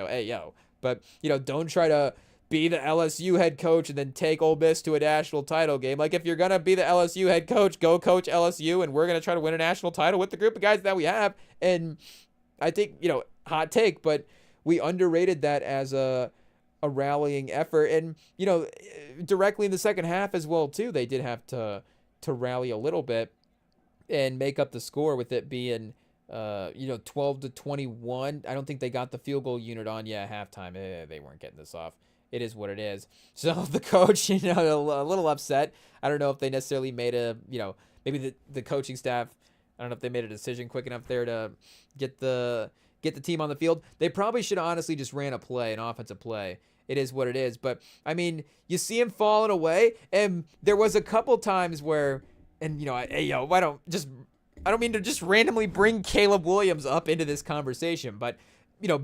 But, don't try to be the LSU head coach and then take Ole Miss to a national title game. Like, if you're going to be the LSU head coach, go coach LSU, and we're going to try to win a national title with the group of guys that we have. And I think, hot take, but we underrated that as a rallying effort. And, directly in the second half as well, too, they did have to rally a little bit. and make up the score with it being 12-21. I don't think they got the field goal unit on yet at halftime. They weren't getting this off. It is what it is. So the coach, a little upset. I don't know if they necessarily made maybe the coaching staff, I don't know if they made a decision quick enough there to get the team on the field. They probably should have honestly just ran an offensive play. It is what it is. But, I mean, you see him falling away, and there was a couple times where, and, I don't mean to just randomly bring Caleb Williams up into this conversation, but,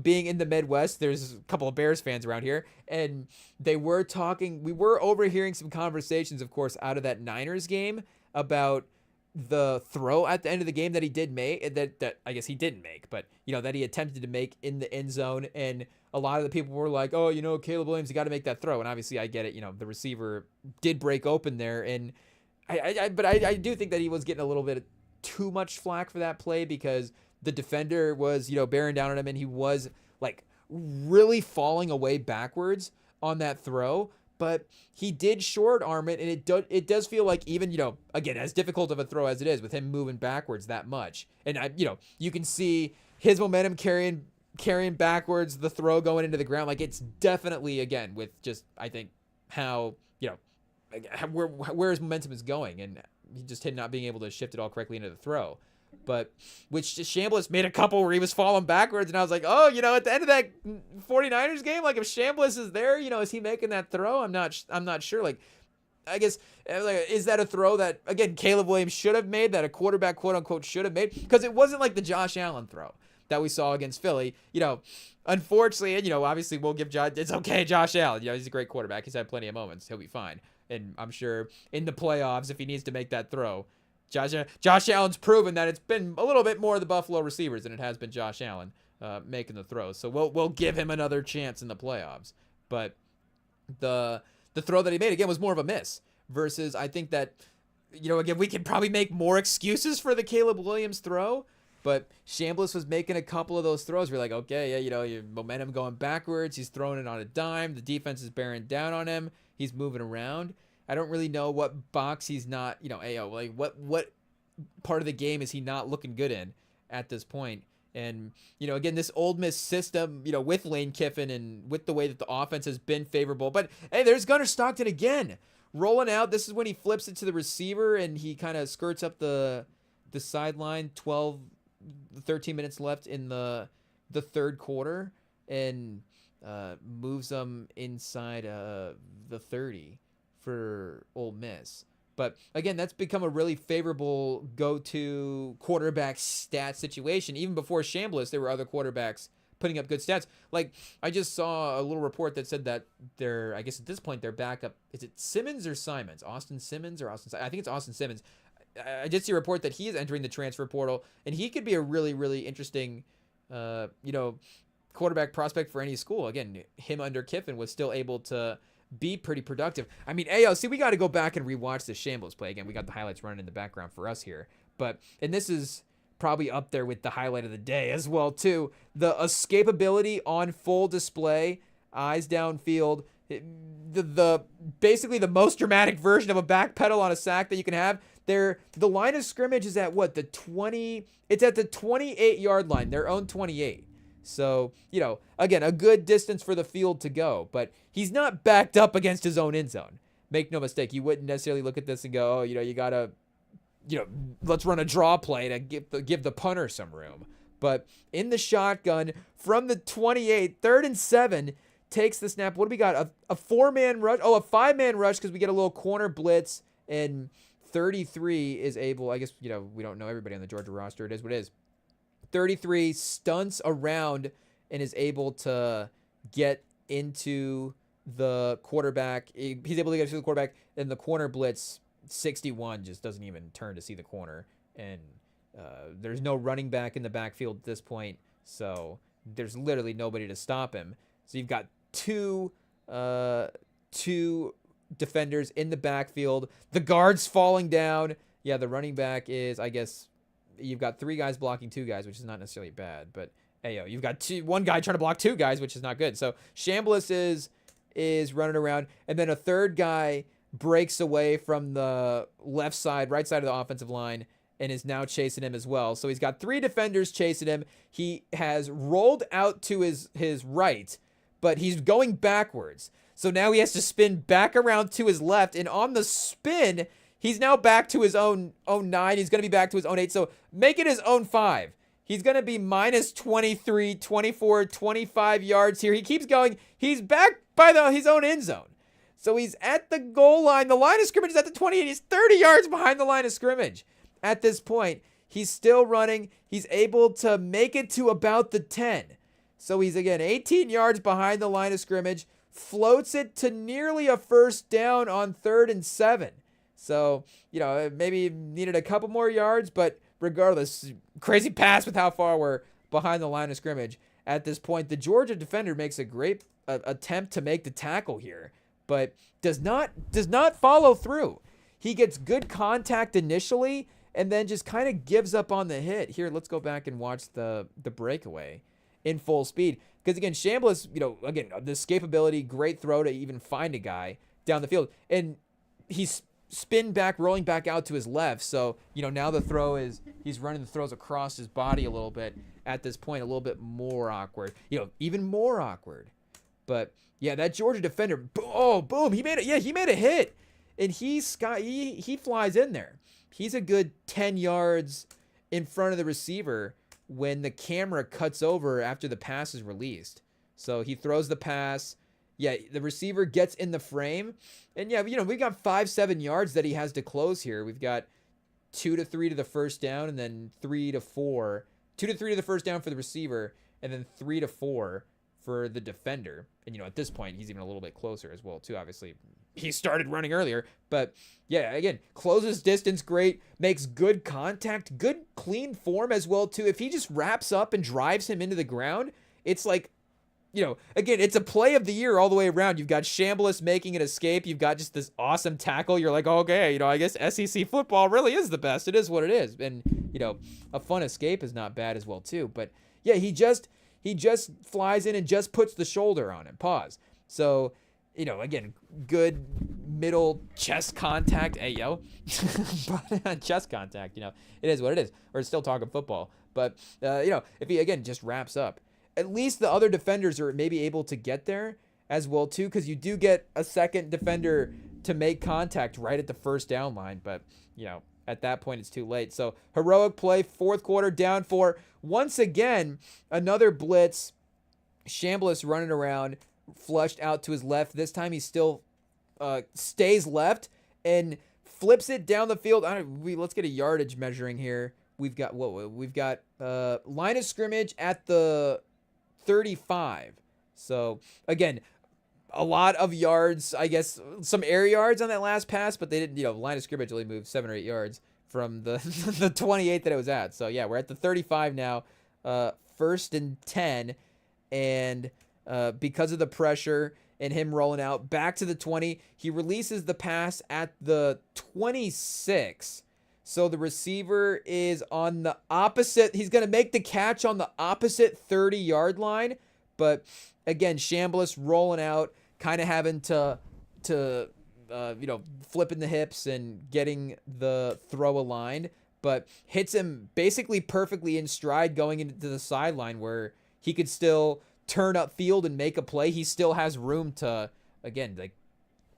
being in the Midwest, there's a couple of Bears fans around here, and we were overhearing some conversations, of course, out of that Niners game about the throw at the end of the game that he did make, that I guess he didn't make, but, that he attempted to make in the end zone, and a lot of the people were like, oh, Caleb Williams, you got to make that throw, and obviously I get it, the receiver did break open there, and I do think that he was getting a little bit too much flack for that play because the defender was, bearing down on him, and he was like really falling away backwards on that throw. But he did short arm it, and it does feel like even, again, as difficult of a throw as it is with him moving backwards that much. And you can see his momentum carrying backwards, the throw going into the ground. Like, it's definitely, again, with just, I think, how, where his momentum is going, and he just him not being able to shift it all correctly into the throw. But which Chambliss made a couple where he was falling backwards, and I was like, oh, at the end of that 49ers game, like, if Chambliss is there, is he making that throw? I'm not sure. Like, I guess, is that a throw that, again, Caleb Williams should have made, that a quarterback, quote unquote, should have made? Because it wasn't like the Josh Allen throw that we saw against Philly. Unfortunately, and obviously we'll give it's okay, Josh Allen. He's a great quarterback. He's had plenty of moments. He'll be fine. And I'm sure in the playoffs, if he needs to make that throw, Josh Allen's proven that it's been a little bit more of the Buffalo receivers than it has been Josh Allen making the throws. So we'll give him another chance in the playoffs. But the throw that he made, again, was more of a miss. Versus, I think that, again, we can probably make more excuses for the Caleb Williams throw. But Chambliss was making a couple of those throws. We're like, okay, yeah, your momentum going backwards. He's throwing it on a dime. The defense is bearing down on him. He's moving around. I don't really know what box he's not, like what part of the game is he not looking good in at this point. And, again, this Ole Miss system, with Lane Kiffin and with the way that the offense has been favorable. But, hey, there's Gunnar Stockton again. Rolling out. This is when he flips it to the receiver and he kind of skirts up the sideline. 13 minutes left in the third quarter and moves them inside the 30 for Ole Miss. But again, that's become a really favorable go-to quarterback stat situation. Even before Chambliss, there were other quarterbacks putting up good stats. Like, I just saw a little report that said that I guess at this point, their backup, is it Simmons or Simons? Austin Simmons or Austin? I think it's Austin Simmons. I did see a report that he is entering the transfer portal, and he could be a really, really interesting, quarterback prospect for any school. Again, him under Kiffin was still able to be pretty productive. I mean, we got to go back and rewatch the Chambliss play again. We got the highlights running in the background for us here, and this is probably up there with the highlight of the day as well too. The escapability on full display, eyes downfield. The basically the most dramatic version of a back pedal on a sack that you can have. The line of scrimmage is at what, the 20? It's at the 28-yard line, their own 28. So, again, a good distance for the field to go, but he's not backed up against his own end zone. Make no mistake, you wouldn't necessarily look at this and go, oh, you gotta, let's run a draw play to give the punter some room. But in the shotgun from the 28, 3rd and 7, takes the snap. What do we got? A 4-man rush. Oh, a 5-man rush because we get a little corner blitz, and 33 is able, I guess, we don't know everybody on the Georgia roster. It is what it is. 33 stunts around and is able to get into the quarterback. He's able to get to the quarterback, and the corner blitz, 61, just doesn't even turn to see the corner. And there's no running back in the backfield at this point, so there's literally nobody to stop him. So you've got two defenders in the backfield. The guard's falling down. Yeah, the running back is, I guess, you've got 3 guys blocking 2 guys, which is not necessarily bad. But, you've got one guy trying to block 2 guys, which is not good. So Chambliss is running around, and then a 3rd guy breaks away from the right side of the offensive line and is now chasing him as well. So he's got 3 defenders chasing him. He has rolled out to his right, but he's going backwards. So now he has to spin back around to his left, and on the spin, he's now back to his own 9. He's going to be back to his own 8. So make it his own 5. He's going to be minus 23, 24, 25 yards here. He keeps going. He's back by his own end zone. So he's at the goal line. The line of scrimmage is at the 28. He's 30 yards behind the line of scrimmage. At this point, he's still running. He's able to make it to about the 10. So he's, again, 18 yards behind the line of scrimmage. Floats it to nearly a first down on 3rd and 7. So, maybe needed a couple more yards, but regardless, crazy pass with how far we're behind the line of scrimmage. At this point, the Georgia defender makes a great attempt to make the tackle here, but does not follow through. He gets good contact initially and then just kind of gives up on the hit. Here, let's go back and watch the breakaway in full speed. Because, again, Chambliss, again, the escapability, great throw to even find a guy down the field. And he's rolling back out to his left. So, now the throw is, he's running the throws across his body a little bit at this point, a little bit more awkward. Even more awkward. But, yeah, that Georgia defender, boom, he made it. Yeah, he made a hit. And he flies in there. He's a good 10 yards in front of the receiver when the camera cuts over after the pass is released. So he throws the pass. Yeah, the receiver gets in the frame. And yeah, we've got 5-7 yards that he has to close here. We've got 2 to 3 to the first down, and then 3 to 4. 2 to 3 to the first down for the receiver, and then 3 to 4 for the defender. And, at this point, he's even a little bit closer as well, too. Obviously, he started running earlier. But, yeah, again, closes distance great, makes good contact, good clean form as well, too. If he just wraps up and drives him into the ground, it's like, again, it's a play of the year all the way around. You've got Chambliss making an escape. You've got just this awesome tackle. You're like, okay, I guess SEC football really is the best. It is what it is. And, a fun escape is not bad as well, too. But, yeah, he just flies in and just puts the shoulder on him. Pause. So, again, good middle chest contact. Hey, yo. Chest contact, it is what it is. We're still talking football. But, if he, again, just wraps up, at least the other defenders are maybe able to get there as well, too, because you do get a second defender to make contact right at the first down line. But, at that point, it's too late. So, heroic play, 4th quarter, down 4. Once again, another blitz. Chambliss running around, flushed out to his left. This time he still stays left and flips it down the field. Let's get a yardage measuring here. We've got line of scrimmage at the 35. So, again, a lot of yards, I guess, some air yards on that last pass, but they didn't, line of scrimmage only moved 7 or 8 yards from the the 28 that it was at. So, yeah, we're at the 35 now, 1st and 10, and because of the pressure and him rolling out back to the 20, he releases the pass at the 26. So the receiver is on the opposite. He's going to make the catch on the opposite 30-yard line. But, again, Chambliss rolling out, kind of having to flipping the hips and getting the throw aligned. But hits him basically perfectly in stride going into the sideline where he could still turn upfield and make a play. He still has room to, again,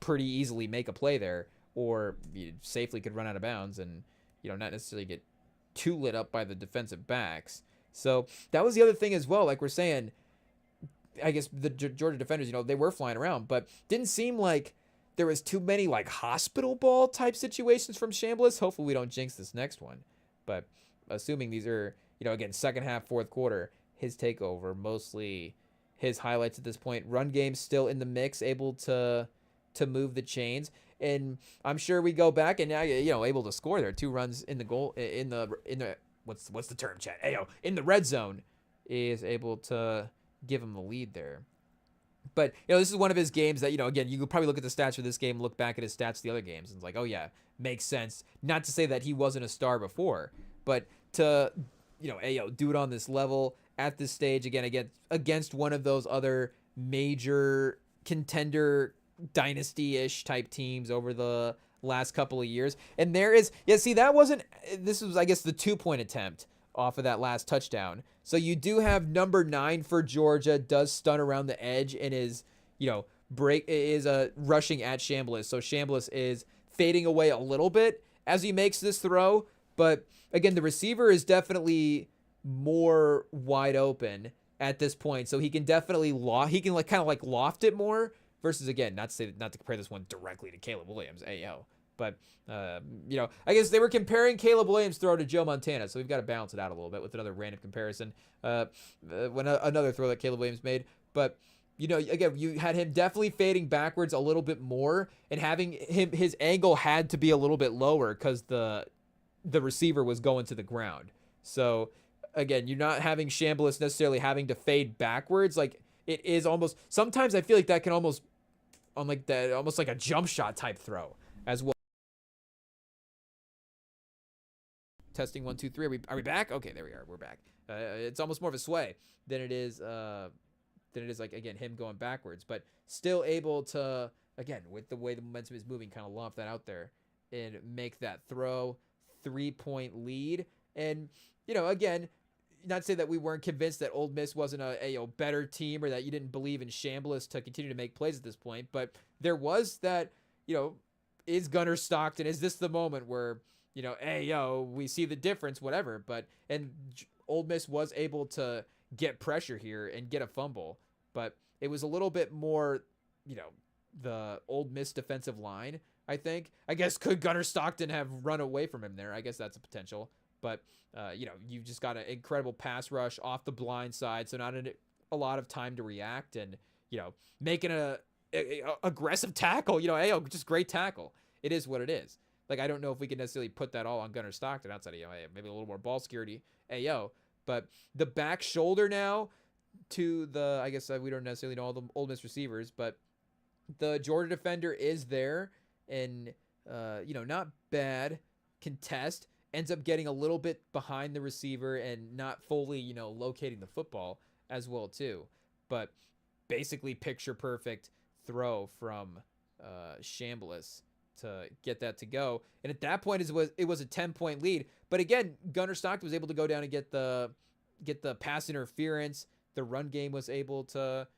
pretty easily make a play there. Or safely could run out of bounds and, not necessarily get too lit up by the defensive backs. So that was the other thing as well. Like we're saying, I guess the Georgia defenders, they were flying around, but didn't seem like there was too many hospital ball type situations from Chambliss. Hopefully we don't jinx this next one. But assuming these are, again, second half, 4th quarter, his takeover, mostly his highlights at this point. Run game still in the mix, able to move the chains. And I'm sure we go back and now, able to score there. 2 runs in the goal, in the what's the term, chat? In the red zone, is able to give him the lead there. But, this is one of his games that, again, you could probably look at the stats for this game, look back at his stats the other games, and it's like, oh, yeah, makes sense. Not to say that he wasn't a star before, but to, do it on this level at this stage, again, against one of those other major contender dynasty-ish type teams over the last couple of years. And there is, yeah, see, that wasn't, this was, I guess, the 2-point attempt off of that last touchdown. So you do have number 9 for Georgia, does stun around the edge and is, rushing at Chambliss. So Chambliss is fading away a little bit as he makes this throw. But again, the receiver is definitely more wide open at this point. So he can definitely kind of loft it more versus, again, not to compare this one directly to Caleb Williams. But, I guess they were comparing Caleb Williams' throw to Joe Montana, so we've got to balance it out a little bit with another random comparison. Another throw that Caleb Williams made. But, again, you had him definitely fading backwards a little bit more, and having his angle had to be a little bit lower because the receiver was going to the ground. So, again, you're not having Chambliss necessarily having to fade backwards. Like, it is almost, sometimes I feel like that can almost, almost like a jump shot type throw as well. Testing 1 2 3. Are we back? Okay, there we are. We're back. It's almost more of a sway than it is like, again, him going backwards, but still able to, again, with the way the momentum is moving, kind of loft that out there and make that throw. 3-point lead. And again, not to say that we weren't convinced that Ole Miss wasn't a better team, or that you didn't believe in Chambliss to continue to make plays at this point, but there was that, is Gunnar Stockton, is this the moment where, we see the difference, whatever. And Ole Miss was able to get pressure here and get a fumble, but it was a little bit more, the Ole Miss defensive line, I think. I guess, could Gunnar Stockton have run away from him there? I guess that's a potential. But, you've just got an incredible pass rush off the blind side, so not a lot of time to react, and, making a aggressive tackle, just great tackle. It is what it is. Like, I don't know if we can necessarily put that all on Gunnar Stockton outside of, maybe a little more ball security, but the back shoulder now to the, I guess we don't necessarily know all the Ole Miss receivers, but the Georgia defender is there, and, not bad contest, ends up getting a little bit behind the receiver and not fully, locating the football as well too. But basically picture perfect throw from Chambliss to get that to go. And at that point, it was a 10-point lead. But again, Gunnar Stockton was able to go down and get the pass interference. The run game was able to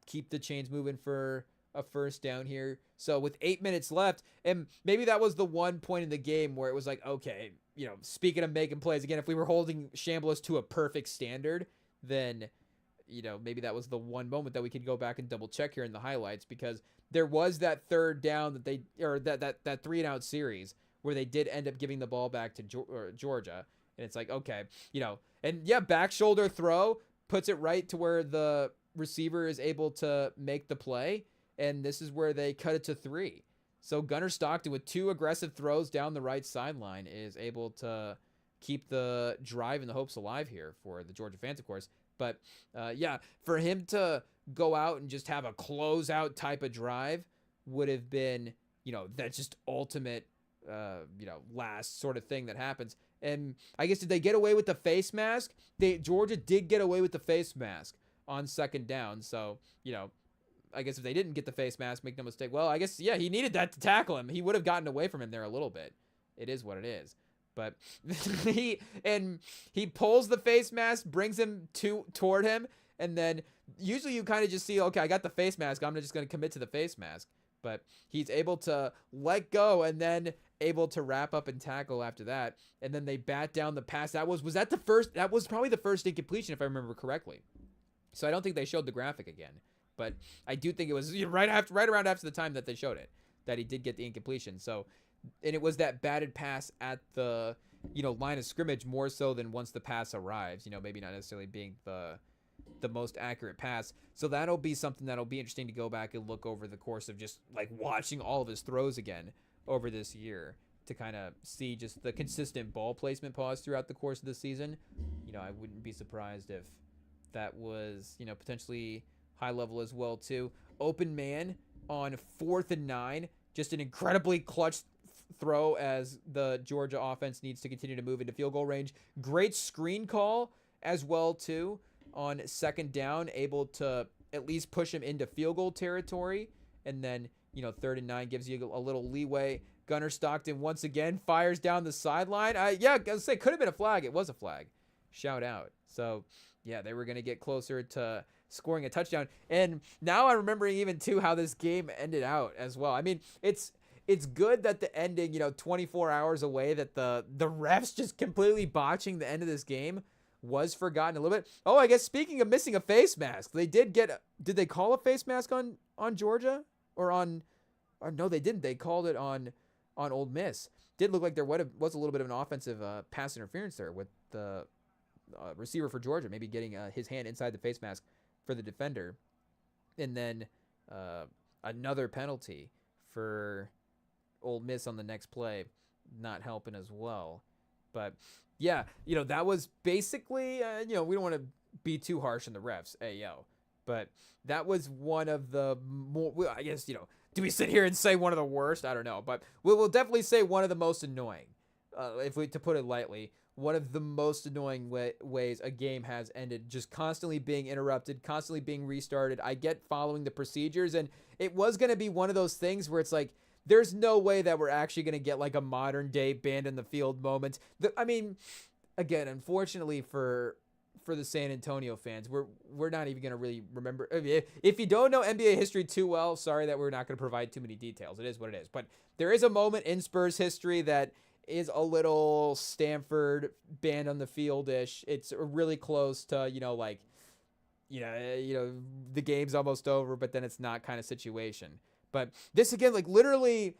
keep the chains moving for a first down here. So with 8 minutes left, and maybe that was the one point in the game where it was like, okay, speaking of making plays, again, if we were holding Chambliss to a perfect standard, then, maybe that was the one moment that we could go back and double check here in the highlights, because there was that third down that 3-and-out series where they did end up giving the ball back to Georgia. And it's like, okay, and yeah, back shoulder throw puts it right to where the receiver is able to make the play. And this is where they cut it to 3. So Gunnar Stockton, with 2 aggressive throws down the right sideline, is able to keep the drive and the hopes alive here for the Georgia fans, of course. But, for him to go out and just have a closeout type of drive would have been, that just ultimate, last sort of thing that happens. And I guess, did they get away with the face mask? Georgia did get away with the face mask on second down. So, I guess if they didn't get the face mask, make no mistake. Well, I guess, he needed that to tackle him. He would have gotten away from him there a little bit. It is what it is. But he pulls the face mask, brings him toward him, and then usually you kind of just see, okay, I got the face mask, I'm just going to commit to the face mask. But he's able to let go and then able to wrap up and tackle after that. And then they bat down the pass. That was probably the first incompletion, if I remember correctly. So I don't think they showed the graphic again. But I do think it was right around after the time that they showed it that he did get the incompletion. So, and it was that batted pass at the, line of scrimmage more so than once the pass arrives, maybe not necessarily being the most accurate pass. So that'll be something that'll be interesting to go back and look over the course of just like watching all of his throws again over this year to kind of see just the consistent ball placement pause throughout the course of the season. I wouldn't be surprised if that was, potentially high level as well too. Open man on 4th and 9, just an incredibly clutch throw as the Georgia offense needs to continue to move into field goal range. Great screen call as well too on second down, able to at least push him into field goal territory, and then 3rd and 9 gives you a little leeway. Gunnar Stockton once again fires down the sideline. Yeah, I was gonna say, could have been a flag. It was a flag. Shout out. So, yeah, they were going to get closer to scoring a touchdown. And now I'm remembering even, too, how this game ended out as well. I mean, it's good that the ending, 24 hours away, that the refs just completely botching the end of this game was forgotten a little bit. Oh, I guess speaking of missing a face mask, they did they call a face mask on Georgia? Or no, they didn't. They called it on Ole Miss. Did look like there was a little bit of an offensive pass interference there with the receiver for Georgia, maybe getting his hand inside the face mask for the defender. And then another penalty for Ole Miss on the next play, not helping as well. But yeah, that was basically, we don't want to be too harsh on the refs, but that was one of the more, I guess, do we sit here and say one of the worst? I don't know, but we'll definitely say one of the most annoying, to put it lightly, one of the most annoying ways a game has ended, just constantly being interrupted, constantly being restarted. I get following the procedures, and it was going to be one of those things where it's like, there's no way that we're actually going to get like a modern day band in the field moment. I mean, again, unfortunately for the San Antonio fans, we're not even going to really remember. If you don't know NBA history too well, sorry that we're not going to provide too many details. It is what it is. But there is a moment in Spurs history that is a little Stanford band on the field-ish. It's really close to, the game's almost over, but then it's not kind of situation. But this, again, like literally,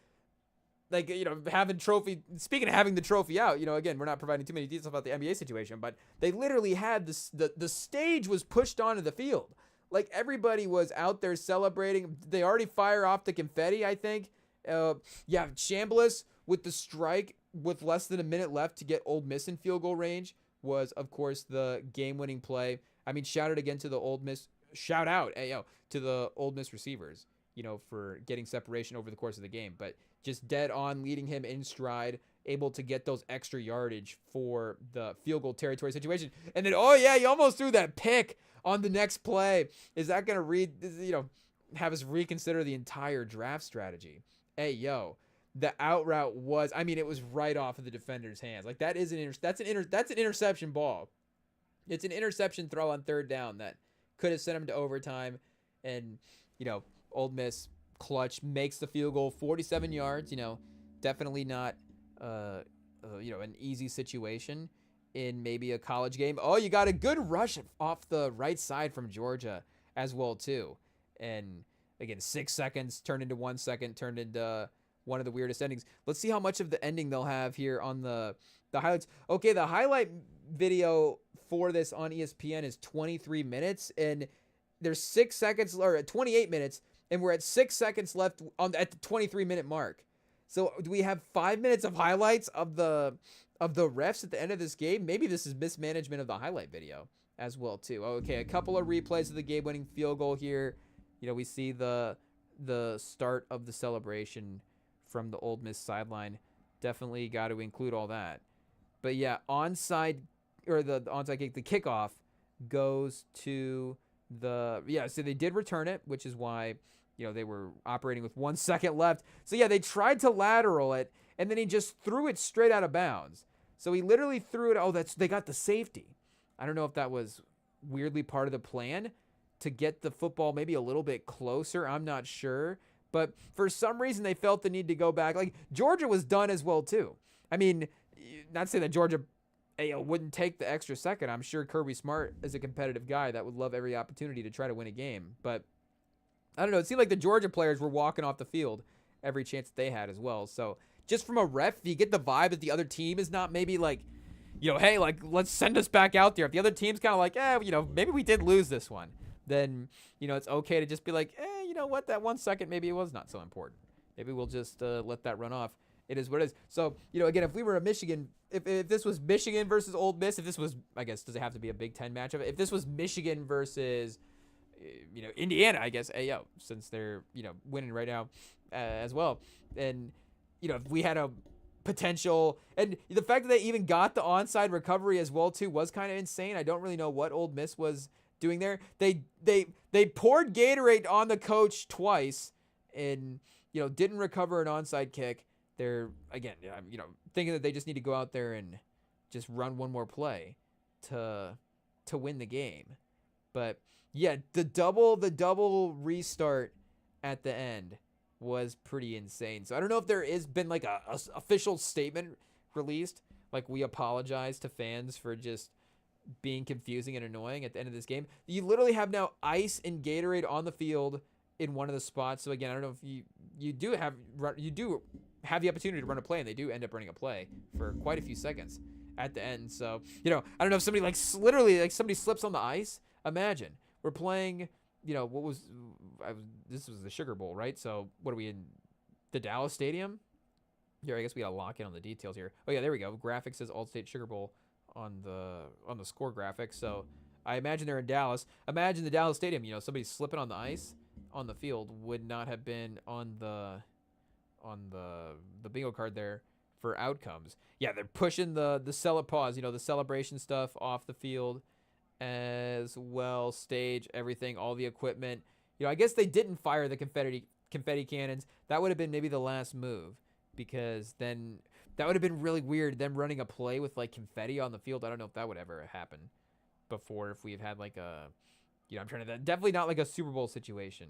like, having trophy, speaking of having the trophy out, again, we're not providing too many details about the NBA situation, but they literally had this, the stage was pushed onto the field. Like, everybody was out there celebrating. They already fire off the confetti, I think. Chambliss with the strike with less than a minute left to get Ole Miss in field goal range was, of course, the game-winning play. I mean, shout out again to the Ole Miss, to the Ole Miss receivers, for getting separation over the course of the game, but just dead on, leading him in stride, able to get those extra yardage for the field goal territory situation. And then, he almost threw that pick on the next play. Is that going to have us reconsider the entire draft strategy? The out route was, it was right off of the defender's hands. Like, that's an interception ball. It's an interception throw on 3rd down that could have sent him to overtime. And, Ole Miss clutch makes the field goal, 47 yards, definitely not, an easy situation in maybe a college game. Oh, you got a good rush off the right side from Georgia as well, too. And again, 6 seconds turned into 1 second, turned into one of the weirdest endings. Let's see how much of the ending they'll have here on the highlights. Okay, the highlight video for this on ESPN is 23 minutes, and there's 6 seconds, or 28 minutes, and we're at 6 seconds left at the 23-minute mark. So do we have 5 minutes of highlights of the refs at the end of this game? Maybe this is mismanagement of the highlight video as well, too. Okay, a couple of replays of the game-winning field goal here. We see the start of the celebration from the Ole Miss sideline. Definitely got to include all that. But yeah, the onside kick, the kickoff goes to so they did return it, which is why, they were operating with 1 second left. So yeah, they tried to lateral it, and then he just threw it straight out of bounds. So he literally threw it. They got the safety. I don't know if that was weirdly part of the plan to get the football maybe a little bit closer. I'm not sure. But for some reason, they felt the need to go back. Like, Georgia was done as well, too. I mean, not saying that Georgia wouldn't take the extra second. I'm sure Kirby Smart is a competitive guy that would love every opportunity to try to win a game. But I don't know. It seemed like the Georgia players were walking off the field every chance that they had as well. So just from a ref, you get the vibe that the other team is not maybe like, hey, like, let's send us back out there. If the other team's kind of like, maybe we did lose this one, then, it's okay to just be like, you know what, that 1 second, maybe it was not so important. Maybe we'll just let that run off. It is what it is. So, again, if we were a Michigan, if this was Michigan versus Ole Miss, if this was, I guess, does it have to be a Big Ten matchup? If this was Michigan versus, Indiana, I guess, since they're, winning right now as well. And, if we had a potential, and the fact that they even got the onside recovery as well, too, was kind of insane. I don't really know what Ole Miss was doing there. They poured Gatorade on the coach twice, and didn't recover an onside kick. They're, again, thinking that they just need to go out there and just run one more play to win the game. But yeah, the double restart at the end was pretty insane. So I don't know if there has been like a official statement released, like we apologize to fans for just being confusing and annoying at the end of this game. You literally have now ice and Gatorade on the field in one of the spots. So again, I don't know if you do have the opportunity to run a play, and they do end up running a play for quite a few seconds at the end. So I don't know if somebody somebody slips on the ice. Imagine we're playing. This was the Sugar Bowl, right? So what are we in? The Dallas Stadium? Here, I guess we gotta lock in on the details here. Oh yeah, there we go. Graphics says Allstate Sugar Bowl on the score graphic. So I imagine they're in Dallas. Imagine the Dallas Stadium. Somebody slipping on the ice on the field would not have been on the bingo card there for outcomes. Yeah, they're pushing the the celebration stuff off the field as well, stage, everything, all the equipment. I guess they didn't fire the confetti cannons. That would have been maybe the last move, because then that would have been really weird, them running a play with like confetti on the field. I don't know if that would ever happen before, if we've had like a, I'm trying to, definitely not like a Super Bowl situation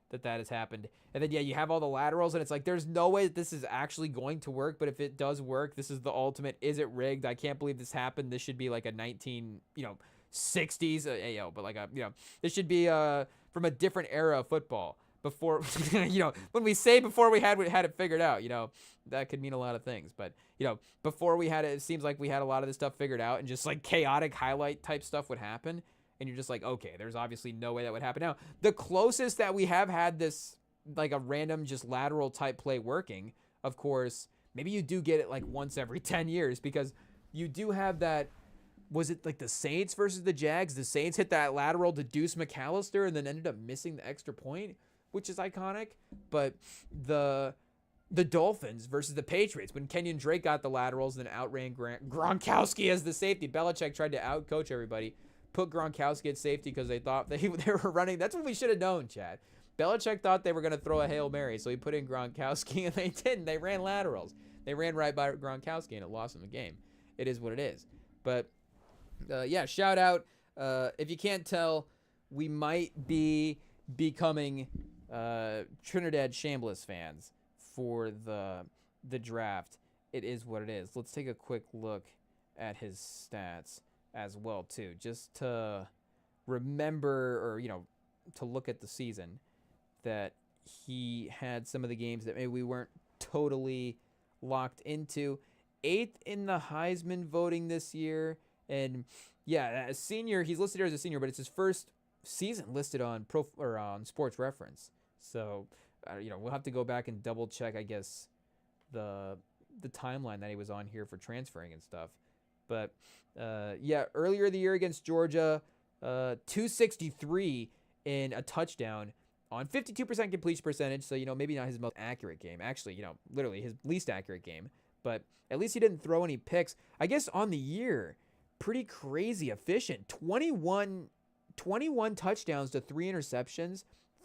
that has happened. And then, yeah, you have all the laterals, and it's like, there's no way that this is actually going to work, but if it does work, this is the ultimate, is it rigged? I can't believe this happened. This should be like a 60s, but like this should be from a different era of football. Before, when we say before we had it figured out, that could mean a lot of things. But, before we had it seems like we had a lot of this stuff figured out, and just like chaotic highlight type stuff would happen. And you're just like, okay, there's obviously no way that would happen. Now, the closest that we have had this, like a random just lateral type play working, of course, maybe you do get it like once every 10 years, because you do have that. Was it like the Saints versus the Jags? The Saints hit that lateral to Deuce McAllister and then ended up missing the extra point, which is iconic. But the Dolphins versus the Patriots, when Kenyon Drake got the laterals and then outran Gronkowski as the safety. Belichick tried to outcoach everybody, put Gronkowski at safety because they thought they were running. That's what we should have known, Chad. Belichick thought they were going to throw a Hail Mary, so he put in Gronkowski, and they didn't. They ran laterals. They ran right by Gronkowski, and it lost them the game. It is what it is. But yeah, shout out. If you can't tell, we might be becoming Trinidad Shambliss fans for the draft. It is what it is. Let's take a quick look at his stats as well too, just to remember, or to look at the season that he had some of the games that maybe we weren't totally locked into. 8th in the Heisman voting this year. And yeah, as senior, he's listed here as a senior, but it's his first season listed on on Sports Reference. So, we'll have to go back and double check, I guess, the timeline that he was on here for transferring and stuff. But yeah, earlier the year against Georgia, 263 in a touchdown on 52% completion percentage. So, maybe not his most accurate game. Actually, literally his least accurate game. But at least he didn't throw any picks. I guess on the year, pretty crazy efficient. 21 touchdowns to 3 interceptions,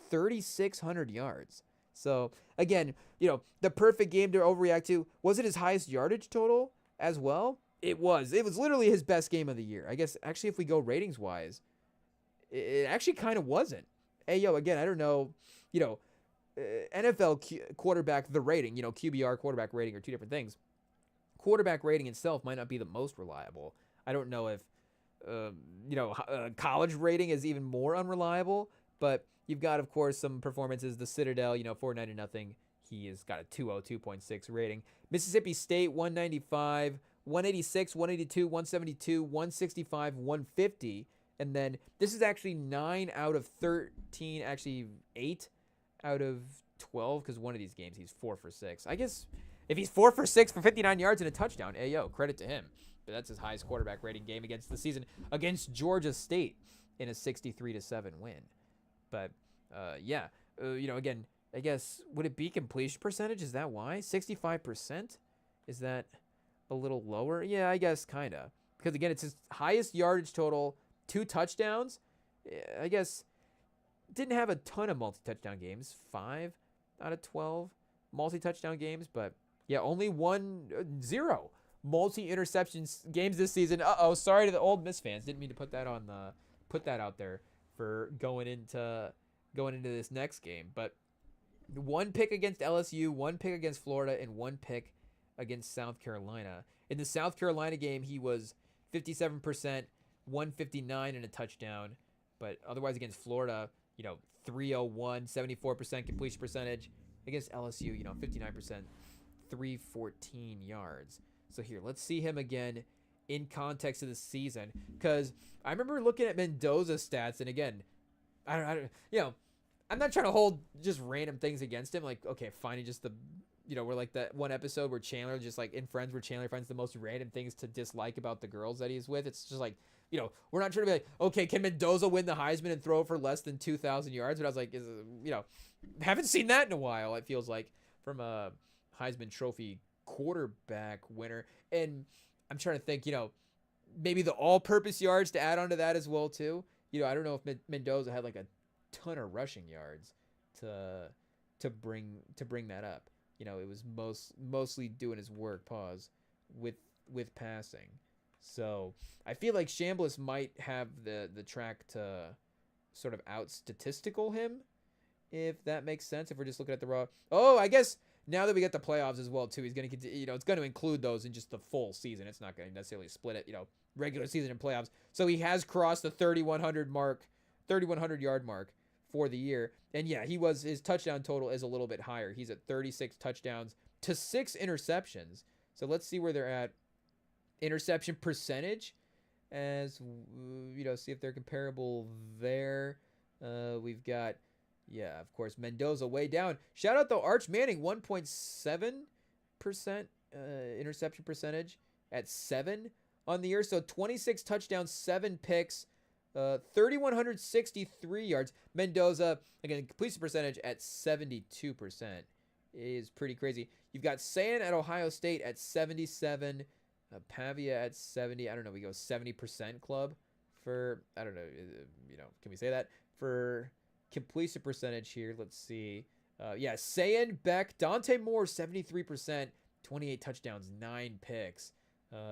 3,600 yards. So again, the perfect game to overreact to. Was it his highest yardage total as well? It was literally his best game of the year. I guess actually, if we go ratings wise, it actually kind of wasn't. Hey, again, I don't know, NFL quarterback, the rating, QBR quarterback rating are two different things. Quarterback rating itself might not be the most reliable. I don't know if, college rating is even more unreliable, but you've got, of course, some performances. The Citadel, 490-0. He has got a 202.6 rating. Mississippi State, 195, 186, 182, 172, 165, 150. And then this is actually 9 out of 13, actually 8 out of 12, because one of these games he's 4 for 6. I guess if he's 4 for 6 for 59 yards and a touchdown, credit to him. But that's his highest quarterback rating game against the season against Georgia State in a 63-7 win. But yeah, again, I guess, would it be completion percentage? Is that why? 65%? Is that a little lower? Yeah, I guess kind of. Because again, it's his highest yardage total, 2 touchdowns. I guess didn't have a ton of multi-touchdown games, 5 out of 12. multi-touchdown games, but yeah, only 0 multi-interceptions games this season. Sorry to the Ole Miss fans. Didn't mean to put that out there for going into this next game. But 1 pick against LSU, 1 pick against Florida, and 1 pick against South Carolina. In the South Carolina game, he was 57%, 159 and a touchdown. But otherwise against Florida, 301, 74% completion percentage. Against LSU, 59%, 314 yards. So here, let's see him again in context of the season. Because I remember looking at Mendoza's stats, and again, I'm not trying to hold just random things against him. Like, okay, finding just we're like that one episode where Chandler just like in Friends where Chandler finds the most random things to dislike about the girls that he's with. It's just like, we're not trying to be like, okay, can Mendoza win the Heisman and throw for less than 2,000 yards? But I was like, haven't seen that in a while. It feels like from a Heisman Trophy quarterback winner. And I'm trying to think, maybe the all-purpose yards to add on to that as well too. I don't know if Mendoza had like a ton of rushing yards to bring that up. It was mostly doing his work, with passing. So I feel like Chambliss might have the track to sort of out statistical him, if that makes sense. If we're just looking at the raw. Oh, I guess now that we get the playoffs as well too, he's going to continue. It's going to include those in just the full season. It's not going to necessarily split it. Regular season and playoffs. So he has crossed the 3,100 yard mark for the year. And yeah, his touchdown total is a little bit higher. He's at 36 touchdowns to 6 interceptions. So let's see where they're at. Interception percentage, as see if they're comparable there. We've got, of course, Mendoza way down. Shout out though, Arch Manning, 1.7% interception percentage at 7 on the year. So 26 touchdowns, 7 picks, 3,163 yards. Mendoza, again, completion percentage at 72% is pretty crazy. You've got Sayan at Ohio State at 77, Pavia at 70. I don't know. We go 70% club for, I don't know, can we say that? For completion percentage here, let's see. Sayan, Beck, Dante Moore, 73%, 28 touchdowns, 9 picks.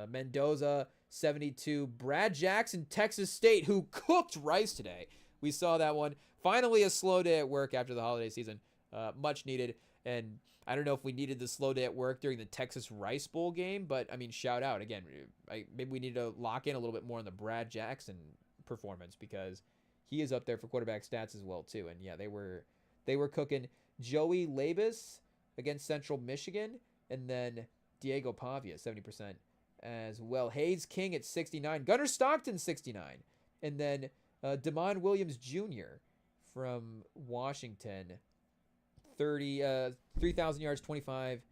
Mendoza, 72. Brad Jackson, Texas State, who cooked Rice today. We saw that one. Finally, a slow day at work after the holiday season. Much needed. And I don't know if we needed the slow day at work during the Texas Rice Bowl game, but I mean, shout out again. Maybe we need to lock in a little bit more on the Brad Jackson performance, because he is up there for quarterback stats as well too. And yeah, they were cooking. Joey Labus against Central Michigan, and then Diego Pavia 70% as well. Hayes King at 69. Gunnar Stockton 69, and then Damon Williams Jr. from Washington. 3,000 yards, 25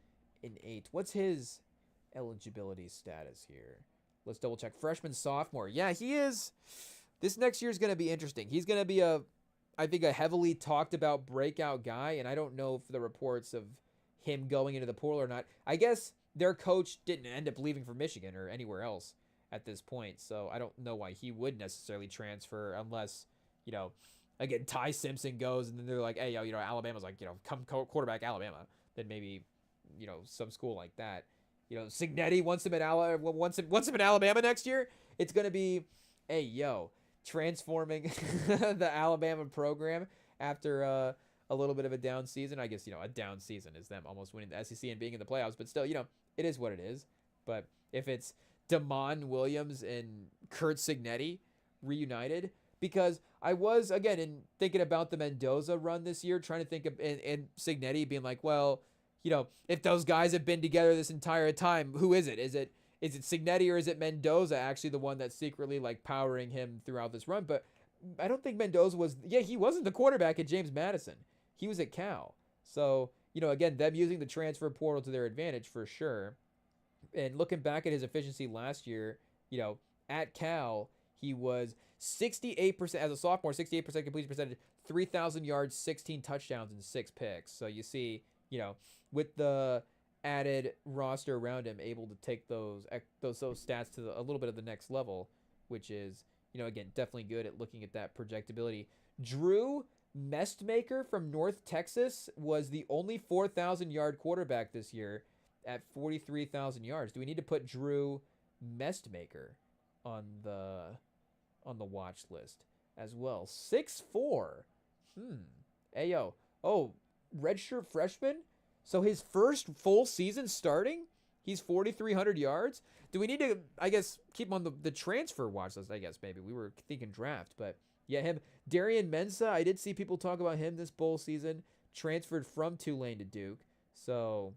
and 8. What's his eligibility status here? Let's double check. Freshman, sophomore. Yeah, he is. This next year is going to be interesting. He's going to be I think a heavily talked about breakout guy, and I don't know if the reports of him going into the portal or not. I guess their coach didn't end up leaving for Michigan or anywhere else at this point, so I don't know why he would necessarily transfer unless, again, Ty Simpson goes, and then they're like, hey, Alabama's like, come quarterback Alabama. Then maybe, some school like that. Signetti wants him at Alabama next year. It's going to be, hey, transforming the Alabama program after a little bit of a down season. I guess, a down season is them almost winning the SEC and being in the playoffs. But still, it is what it is. But if it's Damon Williams and Kurt Signetti reunited, because I was, again, in thinking about the Mendoza run this year, trying to think of, and Signetti being like, well, if those guys have been together this entire time, who is it? Is it Signetti or is it Mendoza actually the one that's secretly like powering him throughout this run? But I don't think Mendoza was, he wasn't the quarterback at James Madison. He was at Cal. So, again, them using the transfer portal to their advantage for sure. And looking back at his efficiency last year, at Cal, he was 68% as a sophomore, 68% completion percentage, 3,000 yards, 16 touchdowns, and 6 picks. So you see, with the added roster around him, able to take those stats to a little bit of the next level, which is, again, definitely good at looking at that projectability. Drew Mestmaker from North Texas was the only 4,000-yard quarterback this year at 43,000 yards. Do we need to put Drew Mestmaker on the watch list as well? 6'4". Hey, yo. Oh, redshirt freshman? So his first full season starting, he's 4,300 yards? Do we need to, I guess, keep him on the transfer watch list, I guess, maybe? We were thinking draft, but yeah, him. Darian Mensah, I did see people talk about him this bowl season, transferred from Tulane to Duke. So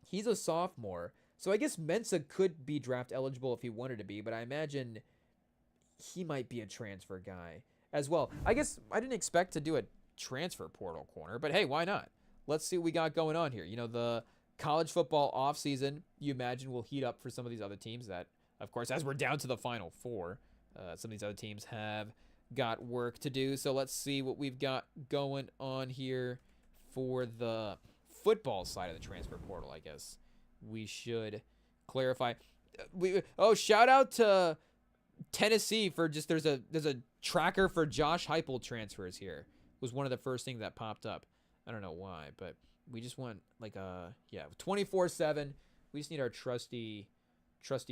he's a sophomore. So I guess Mensah could be draft eligible if he wanted to be, but I imagine he might be a transfer guy as well. I guess I didn't expect to do a transfer portal corner, but hey, why not? Let's see what we got going on here. You know, the college football offseason, you imagine, will heat up for some of these other teams that, of course, as we're down to the Final Four, some of these other teams have got work to do. So let's see what we've got going on here for the football side of the transfer portal, I guess we should clarify. Shout out to Tennessee for just there's a tracker for Josh Heupel transfers here. Was one of the first things that popped up. I don't know why, but we just want like 24/7. We just need our trusty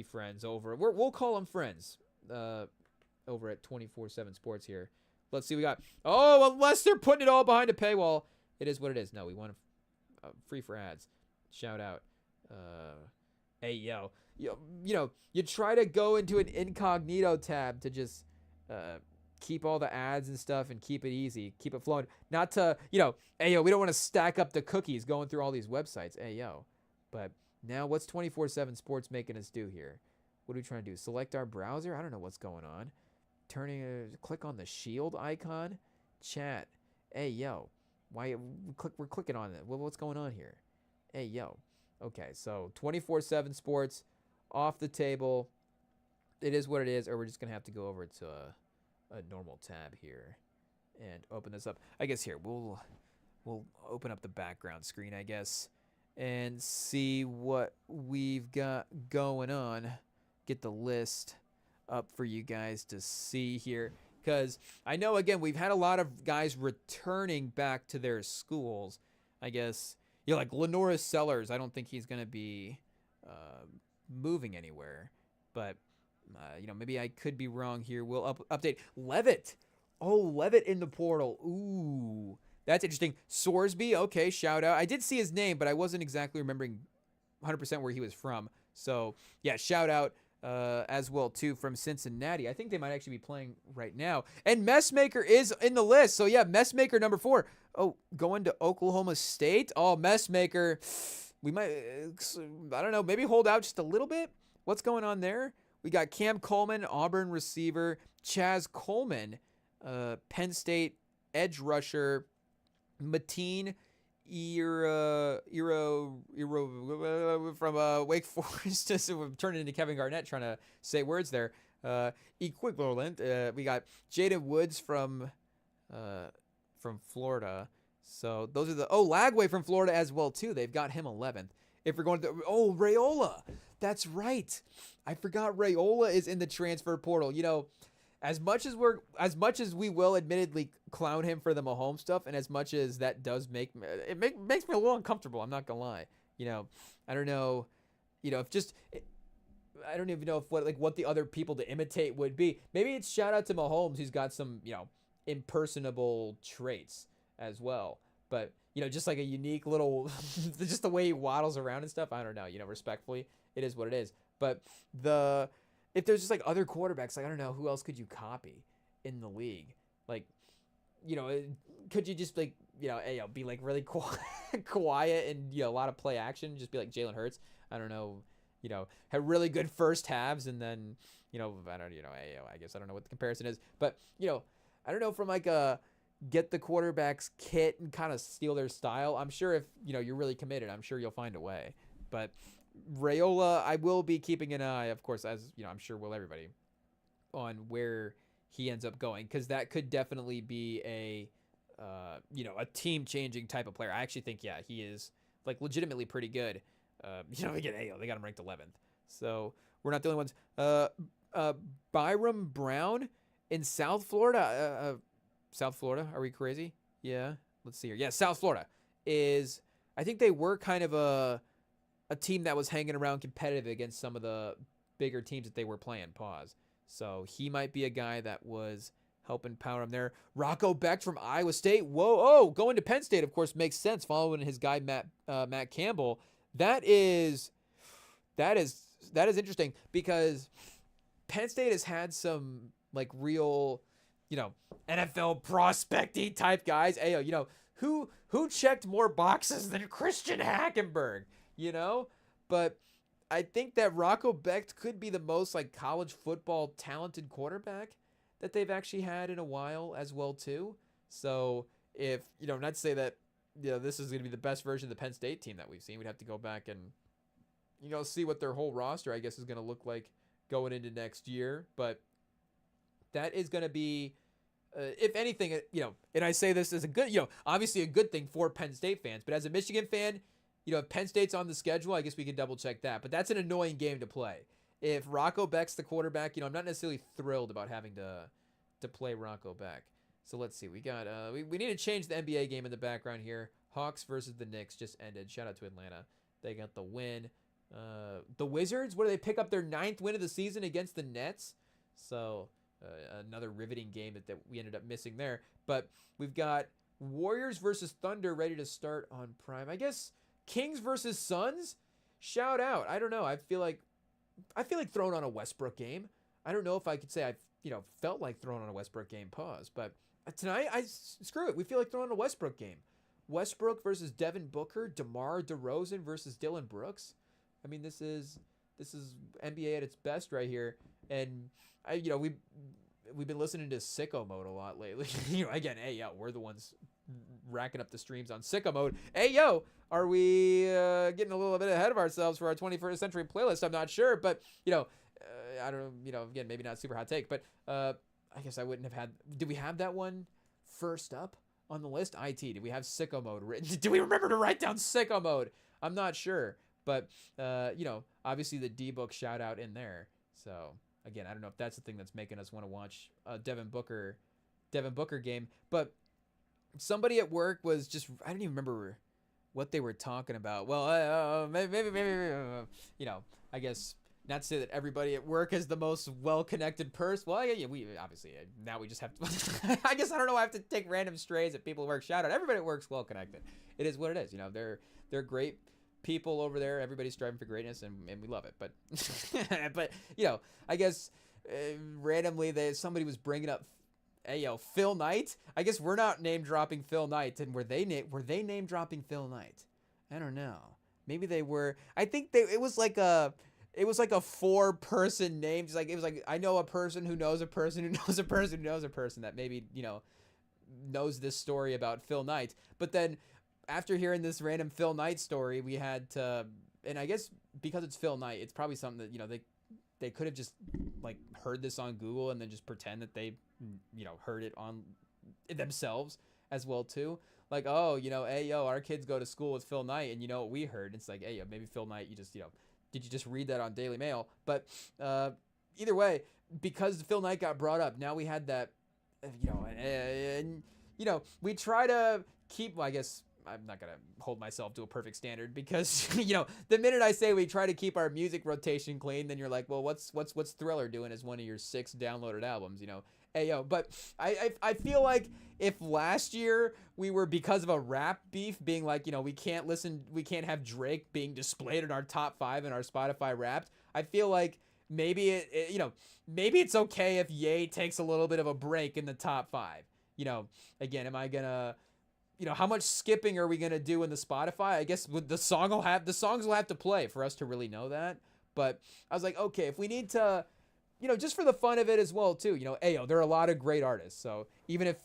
friends over. We'll call them friends. Over at 24/7 Sports here. Let's see what we got. Oh, unless they're putting it all behind a paywall. It is what it is. No, we want free for ads. Shout out. Hey, yo. You know, you try to go into an incognito tab to just keep all the ads and stuff and keep it easy. Keep it flowing. Not to, hey, yo, we don't want to stack up the cookies going through all these websites. Hey, yo. But now what's 24/7 Sports making us do here? What are we trying to do? Select our browser? I don't know what's going on. Click on the shield icon. Chat. Hey, yo. We're clicking on it. What's going on here? Hey, yo. Okay, so 24/7 Sports off the table. It is what it is, or we're just going to have to go over to a normal tab here and open this up. I guess here, we'll open up the background screen, I guess, and see what we've got going on. Get the list up for you guys to see here, because I know, again, we've had a lot of guys returning back to their schools. I guess, like Lenora Sellers, I don't think he's going to be moving anywhere, but maybe I could be wrong here. We'll update. Levitt. Oh, Levitt in the portal. Ooh, that's interesting. Sorsby, okay, shout out. I did see his name, but I wasn't exactly remembering 100% where he was from. So, yeah, shout out. As well, too, from Cincinnati. I think they might actually be playing right now. And Messmaker is in the list. So, yeah, Messmaker number 4. Oh, going to Oklahoma State. Oh, Messmaker. We might, I don't know, maybe hold out just a little bit. What's going on there? We got Cam Coleman, Auburn receiver. Chaz Coleman, Penn State edge rusher. Mateen from Wake Forest. Just turning into Kevin Garnett trying to say words there. Equivalent. We got Jaden Woods from Florida. So those are Lagway from Florida as well too. They've got him 11th. If we're going to Rayola. That's right. I forgot Rayola is in the transfer portal. As much as we will admittedly clown him for the Mahomes stuff, and as much as that does makes me a little uncomfortable, I'm not gonna lie. I don't know, I don't even know if what the other people to imitate would be. Maybe it's shout out to Mahomes, who's got some impersonable traits as well. But just like a unique little, just the way he waddles around and stuff. I don't know. Respectfully, it is what it is. But if there's just other quarterbacks, I don't know, who else could you copy in the league? Could you just be really quiet and a lot of play action, just be like Jalen Hurts? I don't know, have really good first halves and then I guess I don't know what the comparison is, but I don't know, from get the quarterback's kit and kind of steal their style. I'm sure if you're really committed, I'm sure you'll find a way. But Rayola, I will be keeping an eye, of course, as I'm sure will everybody, on where he ends up going, because that could definitely be a team-changing type of player. I actually think, he is legitimately pretty good. Again, they got him ranked 11th, so we're not the only ones. Byram Brown in South Florida. South Florida. Are we crazy? Yeah. Let's see here. Yeah, South Florida is. I think they were kind of a team that was hanging around competitive against some of the bigger teams that they were playing. Pause. So he might be a guy that was helping power him there. Rocco Becht from Iowa State. Whoa, oh, going to Penn State, of course, makes sense following his guy Matt Campbell. That is interesting because Penn State has had some like real, NFL prospecting type guys. Hey, who checked more boxes than Christian Hackenberg, But I think that Rocco Becht could be the most like college football talented quarterback that they've actually had in a while as well too. So if, not to say that, this is going to be the best version of the Penn State team that we've seen. We'd have to go back and, see what their whole roster, I guess, is going to look like going into next year. But that is going to be, if anything, and I say this as a good, obviously a good thing for Penn State fans. But as a Michigan fan, if Penn State's on the schedule, I guess we can double check that. But that's an annoying game to play. If Rocco Becht's the quarterback, I'm not necessarily thrilled about having to play Rocco Becht. So let's see. We got we need to change the NBA game in the background here. Hawks versus the Knicks just ended. Shout out to Atlanta. They got the win. The Wizards, what do they pick up their 9th win of the season against the Nets? So another riveting game that we ended up missing there. But we've got Warriors versus Thunder ready to start on Prime. I guess Kings versus Suns. Shout out. I don't know. I feel like throwing on a Westbrook game. I don't know if I could say I've felt like throwing on a Westbrook game. Pause. But tonight, screw it. We feel like throwing on a Westbrook game. Westbrook versus Devin Booker. DeMar DeRozan versus Dylan Brooks. I mean, this is NBA at its best right here. And we've been listening to Sicko Mode a lot lately. Again, hey yo, we're the ones racking up the streams on Sicko Mode. Hey yo, are we getting a little bit ahead of ourselves for our 21st century playlist? I'm not sure, but I don't know. Again, maybe not super hot take, but I guess I wouldn't have had. Did we have that one first up on the list? Did we have Sicko Mode written? Do we remember to write down Sicko Mode? I'm not sure, but obviously the D-Book shout out in there. So again, I don't know if that's the thing that's making us want to watch a Devin Booker game, but somebody at work was just, I don't even remember what they were talking about. Well, maybe, I guess not to say that everybody at work is the most well-connected person. Well, yeah, we obviously, now we just have to, I guess I don't know, I have to take random strays at people at work. Shout out, everybody at work's well-connected. It is what it is. They're great people over there. Everybody's striving for greatness, and we love it. But, but I guess randomly somebody was bringing up, hey yo, Phil Knight. I guess we're not name dropping Phil Knight, and were they name dropping Phil Knight? I don't know. Maybe they were. I think it was like a 4-person name. It was like I know a person who knows a person who knows a person who knows a person that maybe knows this story about Phil Knight. But then after hearing this random Phil Knight story, we had to, and I guess because it's Phil Knight, it's probably something that they could have just like heard this on Google and then just pretend that they heard it on themselves as well too. Like, oh, hey yo, our kids go to school with Phil Knight, and what we heard. It's like, hey yo, maybe Phil Knight, you just did you just read that on Daily Mail? But either way, because Phil Knight got brought up, now we had that, and we try to keep. Well, I guess I'm not gonna hold myself to a perfect standard because the minute I say we try to keep our music rotation clean, then you're like, well, what's Thriller doing as one of your 6 downloaded albums? Hey yo, but I feel like if last year we were, because of a rap beef, being like, we can't have Drake being displayed in our top 5 in our Spotify Wrapped, I feel like maybe maybe it's okay if Ye takes a little bit of a break in the top 5. Again, am I gonna, how much skipping are we gonna do in the Spotify? I guess the songs will have to play for us to really know that. But I was like, okay, if we need to, just for the fun of it as well too, ayo, there are a lot of great artists. So even if,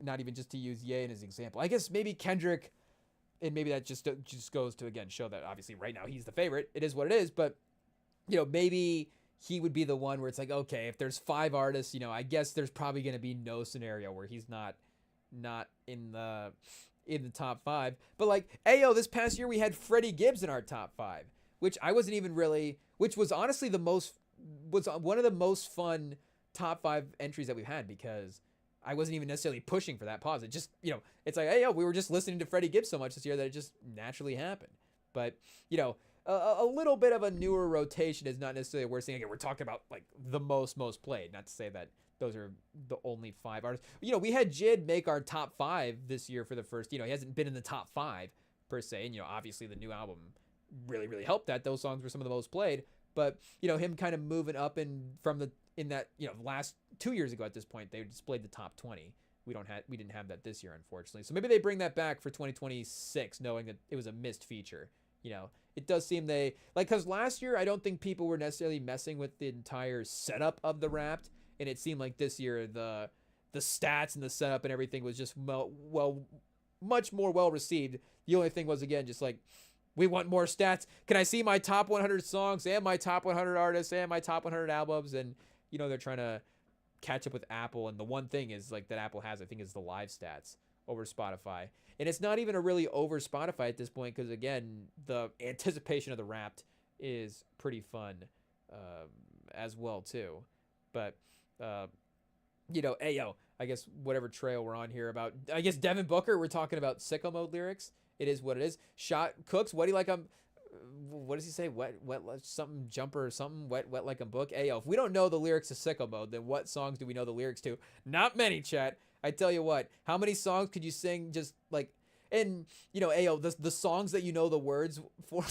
not even just to use Ye as an example, I guess maybe Kendrick, and maybe that just goes to, again, show that obviously right now he's the favorite. It is what it is. But, maybe he would be the one where it's like, okay, if there's 5 artists, I guess there's probably going to be no scenario where he's not in the top 5. But like, ayo, this past year we had Freddie Gibbs in our top 5, which I wasn't even really, which was honestly was one of the most fun top 5 entries that we've had, because I wasn't even necessarily pushing for that pause. It just, it's like, hey, yo, we were just listening to Freddie Gibbs so much this year that it just naturally happened. But, a little bit of a newer rotation is not necessarily a worst thing. Again, we're talking about like the most played. Not to say that those are the only 5 artists. We had Jid make our top 5 this year for the first. He hasn't been in the top 5 per se, and obviously the new album really helped that. Those songs were some of the most played. But him kind of moving up in that last 2 years ago at this point, they displayed the top 20. We didn't have that this year, unfortunately. So maybe they bring that back for 2026, knowing that it was a missed feature. It does seem because last year I don't think people were necessarily messing with the entire setup of the Wrapped, and it seemed like this year the stats and the setup and everything was just much more well received. The only thing was, again, just like, we want more stats. Can I see my top 100 songs and my top 100 artists and my top 100 albums? And they're trying to catch up with Apple, and the one thing is like that Apple has, I think, is the live stats over Spotify. And it's not even a really over Spotify at this point, because again, the anticipation of the Wrapped is pretty fun as well too. But I guess whatever trail we're on here about, I guess Devin Booker, we're talking about Sicko Mode lyrics. It is what it is. Shot Cooks, what do you like? What does he say? Wet something jumper or something. Wet like a book. Ayo, if we don't know the lyrics to Sicko Mode, then what songs do we know the lyrics to? Not many, chat. I tell you what. How many songs could you sing just like? And ayo, the songs that you know the words for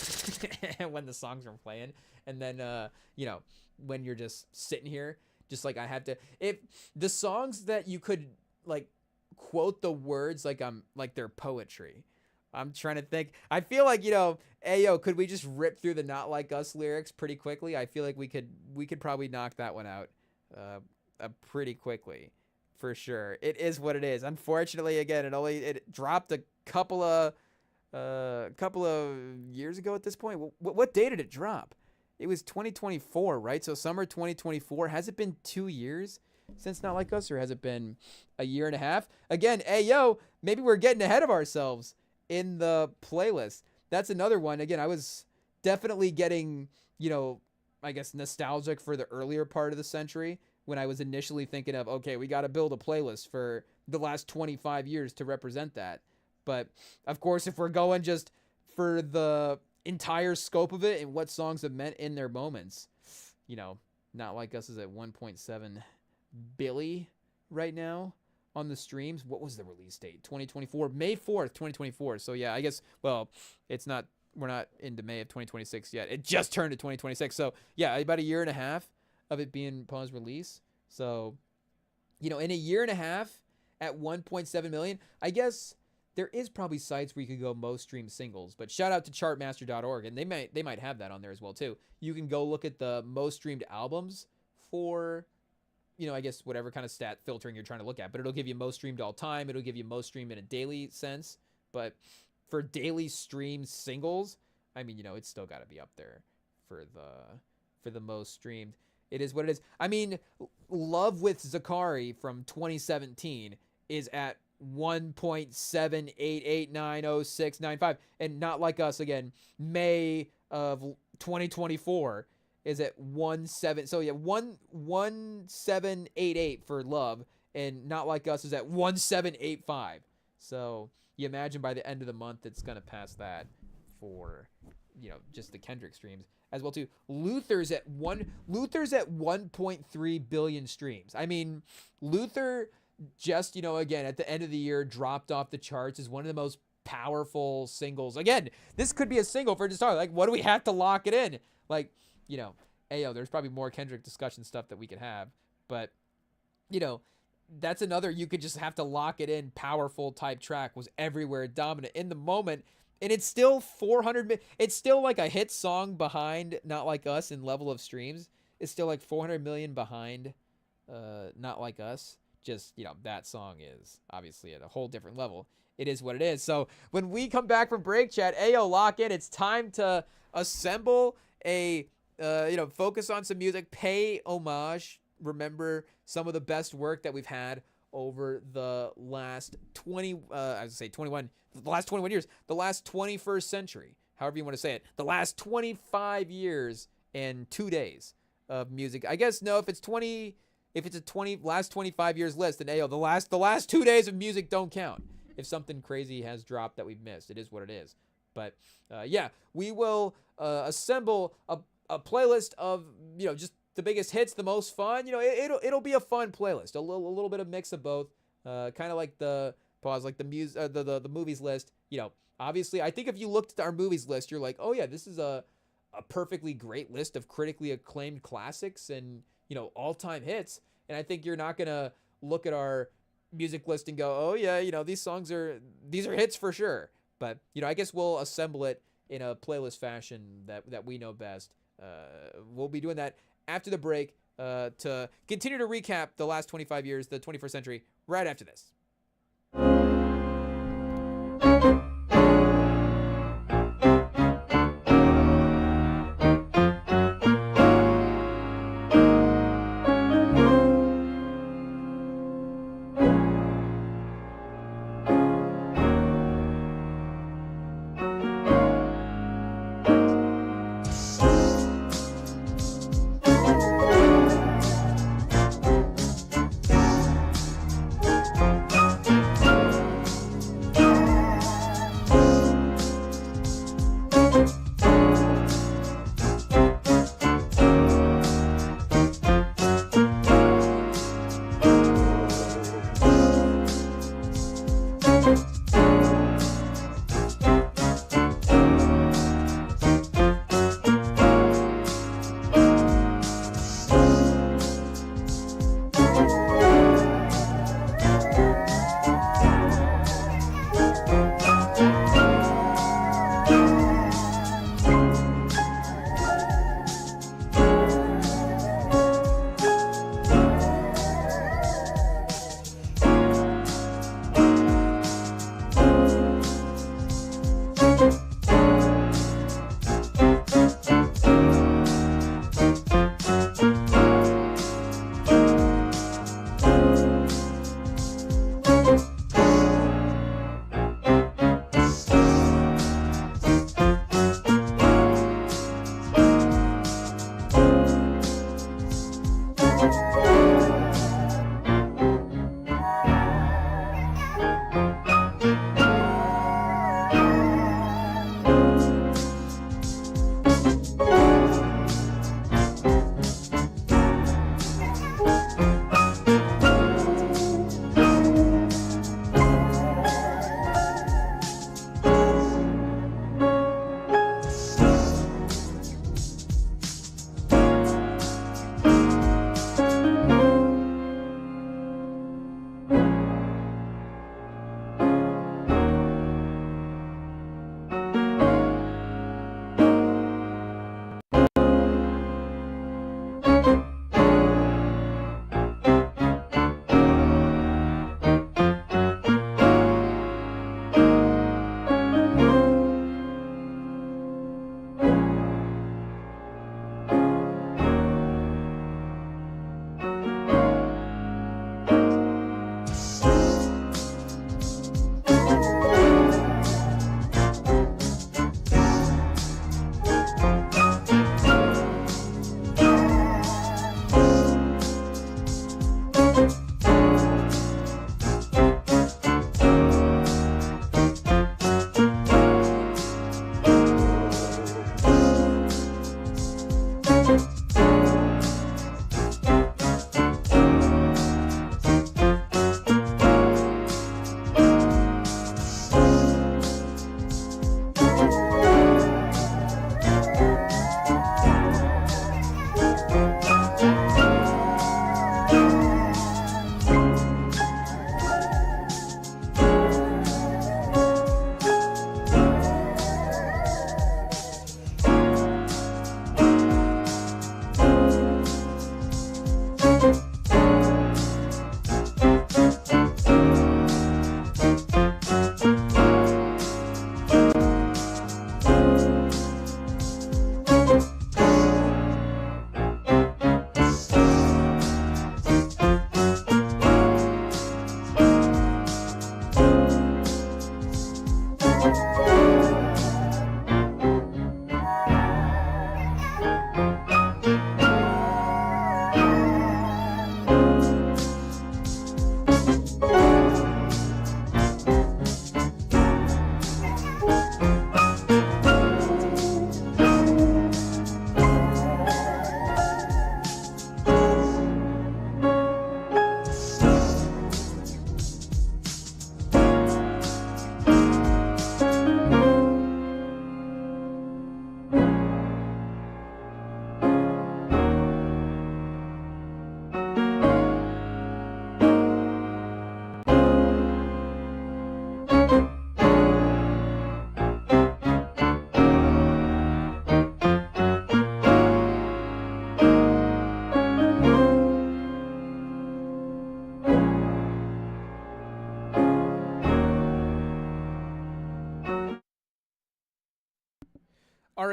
when the songs are playing, and then when you're just sitting here, just like I have to. If the songs that you could like quote the words like they're poetry. I'm trying to think. I feel like, ayo, could we just rip through the Not Like Us lyrics pretty quickly? I feel like we could probably knock that one out pretty quickly, for sure. It is what it is. Unfortunately, again, it dropped a couple of years ago at this point. What day did it drop? It was 2024, right? So summer 2024. Has it been 2 years since Not Like Us, or has it been a year and a half? Again, ayo, maybe we're getting ahead of ourselves in the playlist. That's another one. Again, I was definitely getting, I guess nostalgic for the earlier part of the century when I was initially thinking of, okay, we got to build a playlist for the last 25 years to represent that. But of course, if we're going just for the entire scope of it and what songs have meant in their moments, Not Like Us is at 1.7 billion right now on the streams. What was the release date? 2024, May 4th, 2024. So yeah, I guess, well, we're not into May of 2026 yet. It just turned to 2026. So yeah, about a year and a half of it being upon release. So, in a year and a half at 1.7 million, I guess there is probably sites where you could go most streamed singles, but shout out to chartmaster.org, and they might have that on there as well too. You can go look at the most streamed albums for, I guess whatever kind of stat filtering you're trying to look at, but it'll give you most streamed all time. It'll give you most streamed in a daily sense, but for daily streamed singles, I mean, it's still got to be up there for the most streamed. It is what it is. I mean, Love with Zakari from 2017 is at 1.7889069, and Not Like Us, again, May of 2024 is at 17. So yeah, 1788 for Love, and Not Like Us is at 1785. So you imagine by the end of the month it's gonna pass that for just the Kendrick streams as well too. Luther's at 1.3 billion streams. I mean, Luther just again at the end of the year dropped off the charts as one of the most powerful singles. Again, this could be a single for just start. Like, what do we have to lock it in? Like, ayo, there's probably more Kendrick discussion stuff that we could have, but that's another, you could just have to lock it in. Powerful type track, was everywhere, dominant in the moment, and it's still 400. It's still like a hit song behind Not Like Us in level of streams. It's still like 400 million behind Not Like Us. Just, that song is obviously at a whole different level. It is what it is. So when we come back from break, chat, ayo, lock in. It's time to assemble a, focus on some music, pay homage, remember some of the best work that we've had over the last 21, the last 21 years, the last 21st century, however you want to say it, the last 25 years and 2 days of music. I guess, no, if it's 20, if it's a last 25 years list, then the last 2 days of music don't count. If something crazy has dropped that we've missed, it is what it is. But yeah, we will assemble a playlist of just the biggest hits, the most fun. It'll be a fun playlist, a little bit of mix of both. Kind of like the movies list. Obviously, I think if you looked at our movies list, you're like, oh yeah, this is a perfectly great list of critically acclaimed classics and all-time hits. And I think you're not gonna look at our music list and go, oh yeah, these are hits for sure. But I guess we'll assemble it in a playlist fashion that we know best. We'll be doing that after the break to continue to recap the last 25 years, the 21st century, right after this.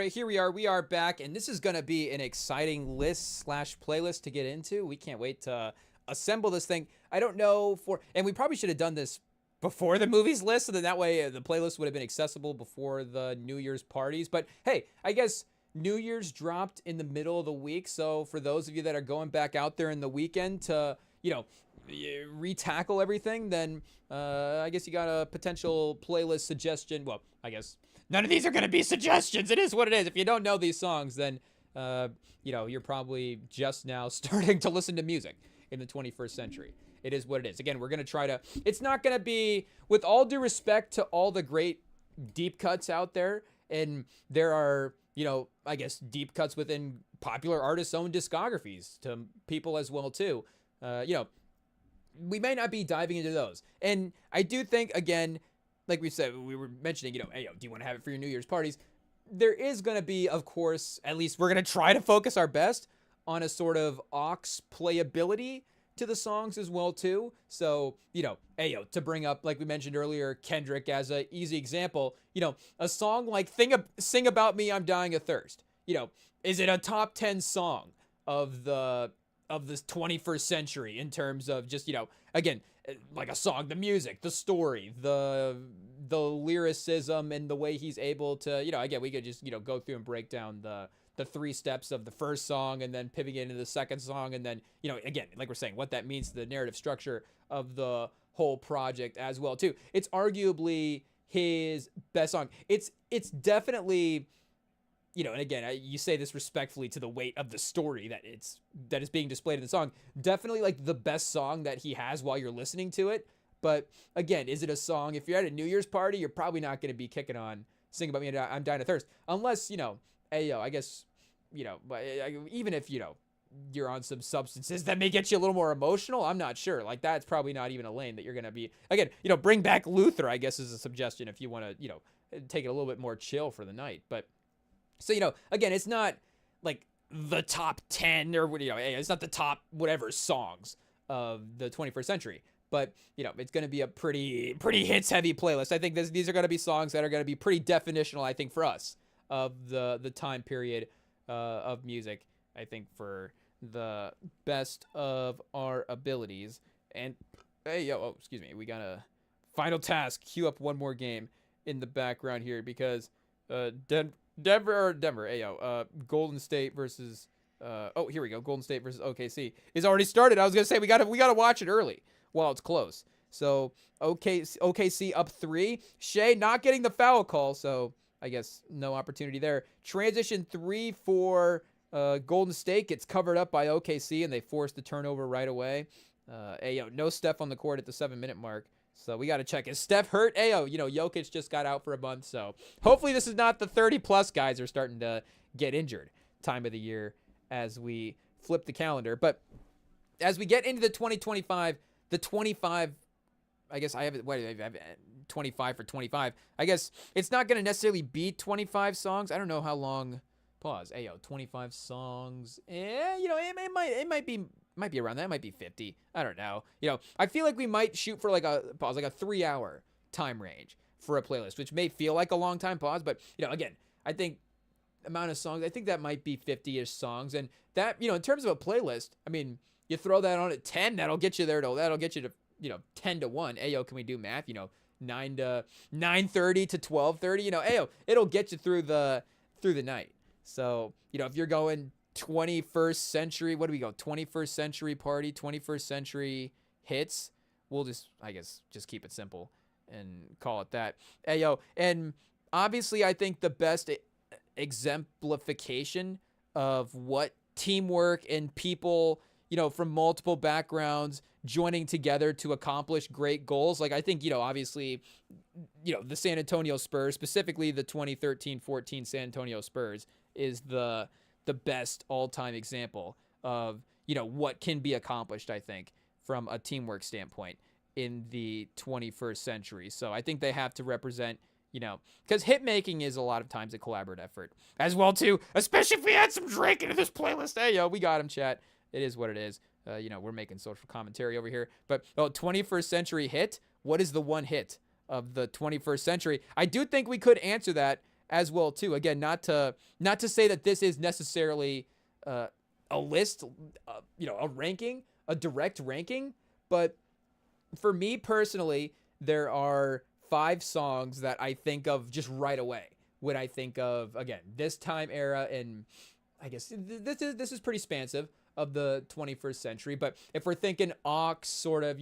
right, here we are. We are back, and this is going to be an exciting list / playlist to get into. We can't wait to assemble this thing. I don't know and we probably should have done this before the movies list, so that way the playlist would have been accessible before the New Year's parties. But hey, I guess New Year's dropped in the middle of the week, so for those of you that are going back out there in the weekend to, retackle everything, then I guess you got a potential playlist suggestion. Well, I guess none of these are going to be suggestions. It is what it is. If you don't know these songs, then, you're probably just now starting to listen to music in the 21st century. It is what it is. Again, we're going to try to, it's not going to be, with all due respect to all the great deep cuts out there, and there are, I guess deep cuts within popular artists' own discographies to people as well too. We may not be diving into those. And I do think, again, like we said, we were mentioning, hey, do you want to have it for your New Year's parties? There is going to be, of course, at least we're going to try to focus our best on a sort of aux playability to the songs as well too. So, to bring up, like we mentioned earlier, Kendrick as a easy example, a song like Sing About Me, I'm Dying of Thirst. Is it a top 10 song of this 21st century in terms of just, again, like a song, the music, the story, the lyricism, and the way he's able to, again, we could just, go through and break down the 3 steps of the first song and then pivoting into the second song. And then, again, like we're saying, what that means to the narrative structure of the whole project as well too. It's arguably his best song. It's definitely, and again, you say this respectfully to the weight of the story that is being displayed in the song. Definitely like the best song that he has while you're listening to it. But again, is it a song? If you're at a New Year's party, you're probably not going to be kicking on Sing About Me, I'm Dying of Thirst, unless I guess but even if you're on some substances that may get you a little more emotional, I'm not sure. Like that's probably not even a lane that you're going to be. Again, bring back Luther, I guess, is a suggestion if you want to take it a little bit more chill for the night. But so, again, it's not like the top 10 or, it's not the top whatever songs of the 21st century. But, it's going to be a pretty hits heavy playlist. I think these are going to be songs that are going to be pretty definitional, I think, for us of the time period of music, I think, for the best of our abilities. And, excuse me, we got a final task. Cue up one more game in the background here because Denver, Golden State versus, here we go. Golden State versus OKC is already started. I was going to say, we got to watch it early while it's close. So, OKC up 3. Shea not getting the foul call, so I guess no opportunity there. Transition 3 for Golden State gets covered up by OKC, and they force the turnover right away. No Steph on the court at the 7-minute mark. So we got to check. Is Steph hurt? Jokic just got out for a month. So hopefully this is not the 30-plus guys are starting to get injured time of the year as we flip the calendar. But as we get into the 2025, the 25, I guess I have it. Wait, I have 25 for 25. I guess it's not going to necessarily be 25 songs. I don't know how long. Pause. 25 songs. It might be around that. It might be 50. I don't know. I feel like we might shoot for like a 3-hour time range for a playlist, which may feel like a long time pause, but again, I think amount of songs, I think that might be 50-ish songs, and that in terms of a playlist, I mean, you throw that on at 10, that'll get you there. That'll get you to 10 to 1. Can we do math? 9 to 9:30 to 12:30. It'll get you through the night. So if you're going 21st century, what do we go? 21st century party, 21st century hits. We'll just keep it simple and call it that. And obviously I think the best exemplification of what teamwork and people, from multiple backgrounds joining together to accomplish great goals. Like I think, obviously, the San Antonio Spurs, specifically the 2013-14 San Antonio Spurs, is the best all-time example of, what can be accomplished, I think, from a teamwork standpoint in the 21st century. So I think they have to represent, because hit making is a lot of times a collaborative effort as well, too, especially if we add some Drake into this playlist. We got him, chat. It is what it is. We're making social commentary over here. But 21st century hit, what is the one hit of the 21st century? I do think we could answer that as well too. Again, not to say that this is necessarily a list, a ranking, a direct ranking, but for me personally, there are 5 songs that I think of just right away when I think of, again, this time era, and I guess this is pretty expansive of the 21st century. But if we're thinking aux sort of,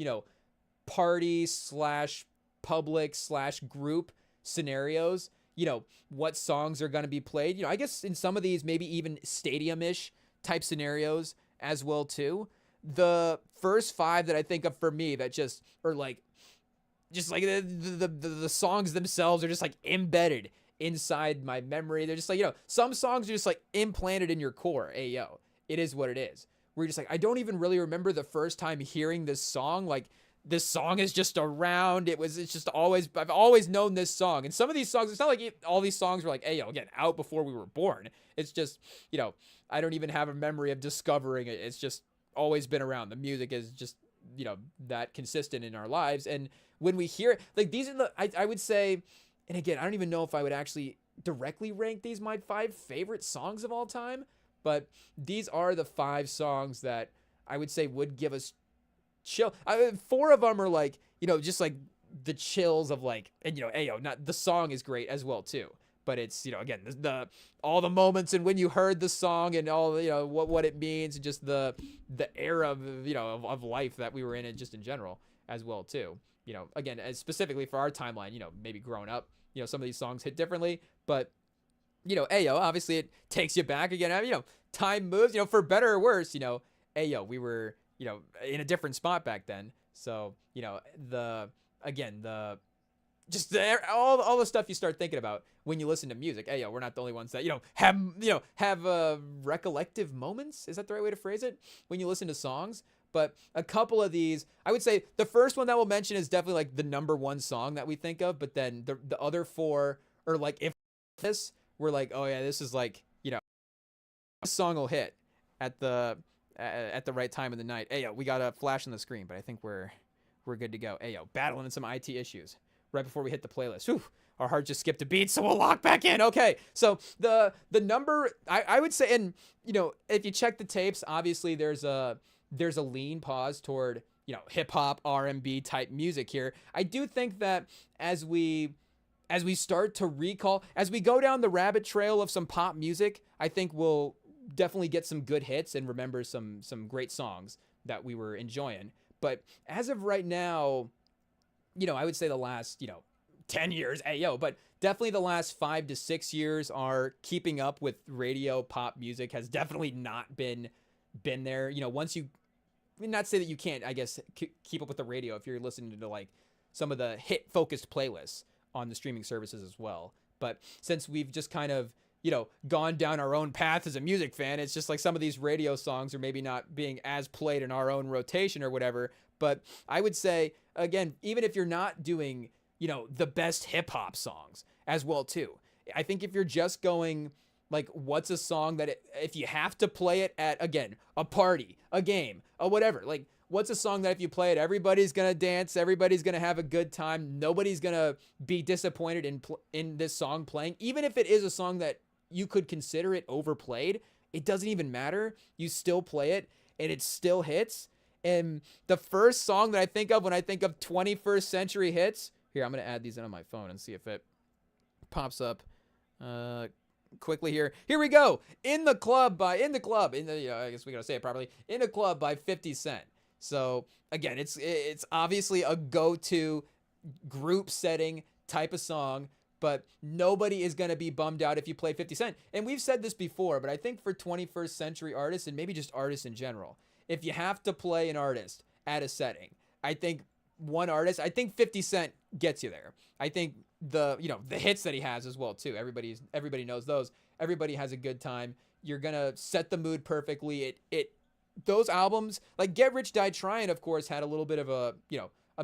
party slash public slash group scenarios, what songs are going to be played? I guess in some of these, maybe even stadium-ish type scenarios as well too. The first 5 that I think of for me that just are like, the songs themselves are just like embedded inside my memory. They're just like, some songs are just like implanted in your core. Hey, yo, it is what it is. We're just like, I don't even really remember the first time hearing this song. Like, this song is just around. It's just always, I've always known this song. And some of these songs, it's not like all these songs were like, hey, yo, again, out before we were born. It's just, I don't even have a memory of discovering it. It's just always been around. The music is just, that consistent in our lives. And when we hear it, like, these are I would say, and again, I don't even know if I would actually directly rank these my 5 favorite songs of all time, but these are the 5 songs that I would say would give us chill. 4 of them are like, just like the chills of like, and ayo, not the song is great as well too, but it's, again, the all the moments and when you heard the song and all, what it means, and just the era of life that we were in, and just in general as well too. Again, as specifically for our timeline, maybe growing up, some of these songs hit differently, but ayo, obviously it takes you back again. Time moves, for better or worse, ayo, we were, in a different spot back then. So, all the stuff you start thinking about when you listen to music. Hey, we're not the only ones that, have recollective moments. Is that the right way to phrase it? When you listen to songs. But a couple of these, I would say the first one that we'll mention is definitely like the number 1 song that we think of. But then the other 4 are like, if this, we're like, oh yeah, this is like, this song will hit at the right time of the night. Hey, yo, we got a flash on the screen, but I think we're good to go. Hey, yo, battling in some IT issues right before we hit the playlist. Whew, our heart just skipped a beat, so we'll lock back in. Okay, so the number, I would say, and if you check the tapes, obviously there's a lean pause toward hip hop, R&B type music here. I do think that as we start to recall, as we go down the rabbit trail of some pop music, I think we'll definitely get some good hits and remember some great songs that we were enjoying. But as of right now, I would say the last, 10 years, but definitely the last 5 to 6 years are keeping up with radio pop music has definitely not been there. Once you, not say that you can't, I guess, keep up with the radio if you're listening to like some of the hit focused playlists on the streaming services as well. But since we've just kind of, gone down our own path as a music fan, it's just like some of these radio songs are maybe not being as played in our own rotation or whatever. But I would say, again, even if you're not doing, the best hip hop songs as well too, I think if you're just going like, what's a song that if you have to play it at, again, a party, a game, or whatever, like, what's a song that if you play it, everybody's going to dance, everybody's going to have a good time, nobody's going to be disappointed in this song playing, even if it is a song that you could consider it overplayed, it doesn't even matter. You still play it and it still hits. And the first song that I think of when I think of 21st century hits, here, I'm going to add these in on my phone and see if it pops up quickly here. Here we go. I guess we got to say it properly. In the Club by 50 Cent. So again, it's obviously a go-to group setting type of song, but nobody is going to be bummed out if you play 50 Cent. And we've said this before, but I think for 21st century artists, and maybe just artists in general, if you have to play an artist at a setting, I think 50 Cent gets you there. I think the hits that he has as well too. Everybody knows those. Everybody has a good time. You're going to set the mood perfectly. Those albums, like Get Rich Die Tryin', of course, had a little bit of a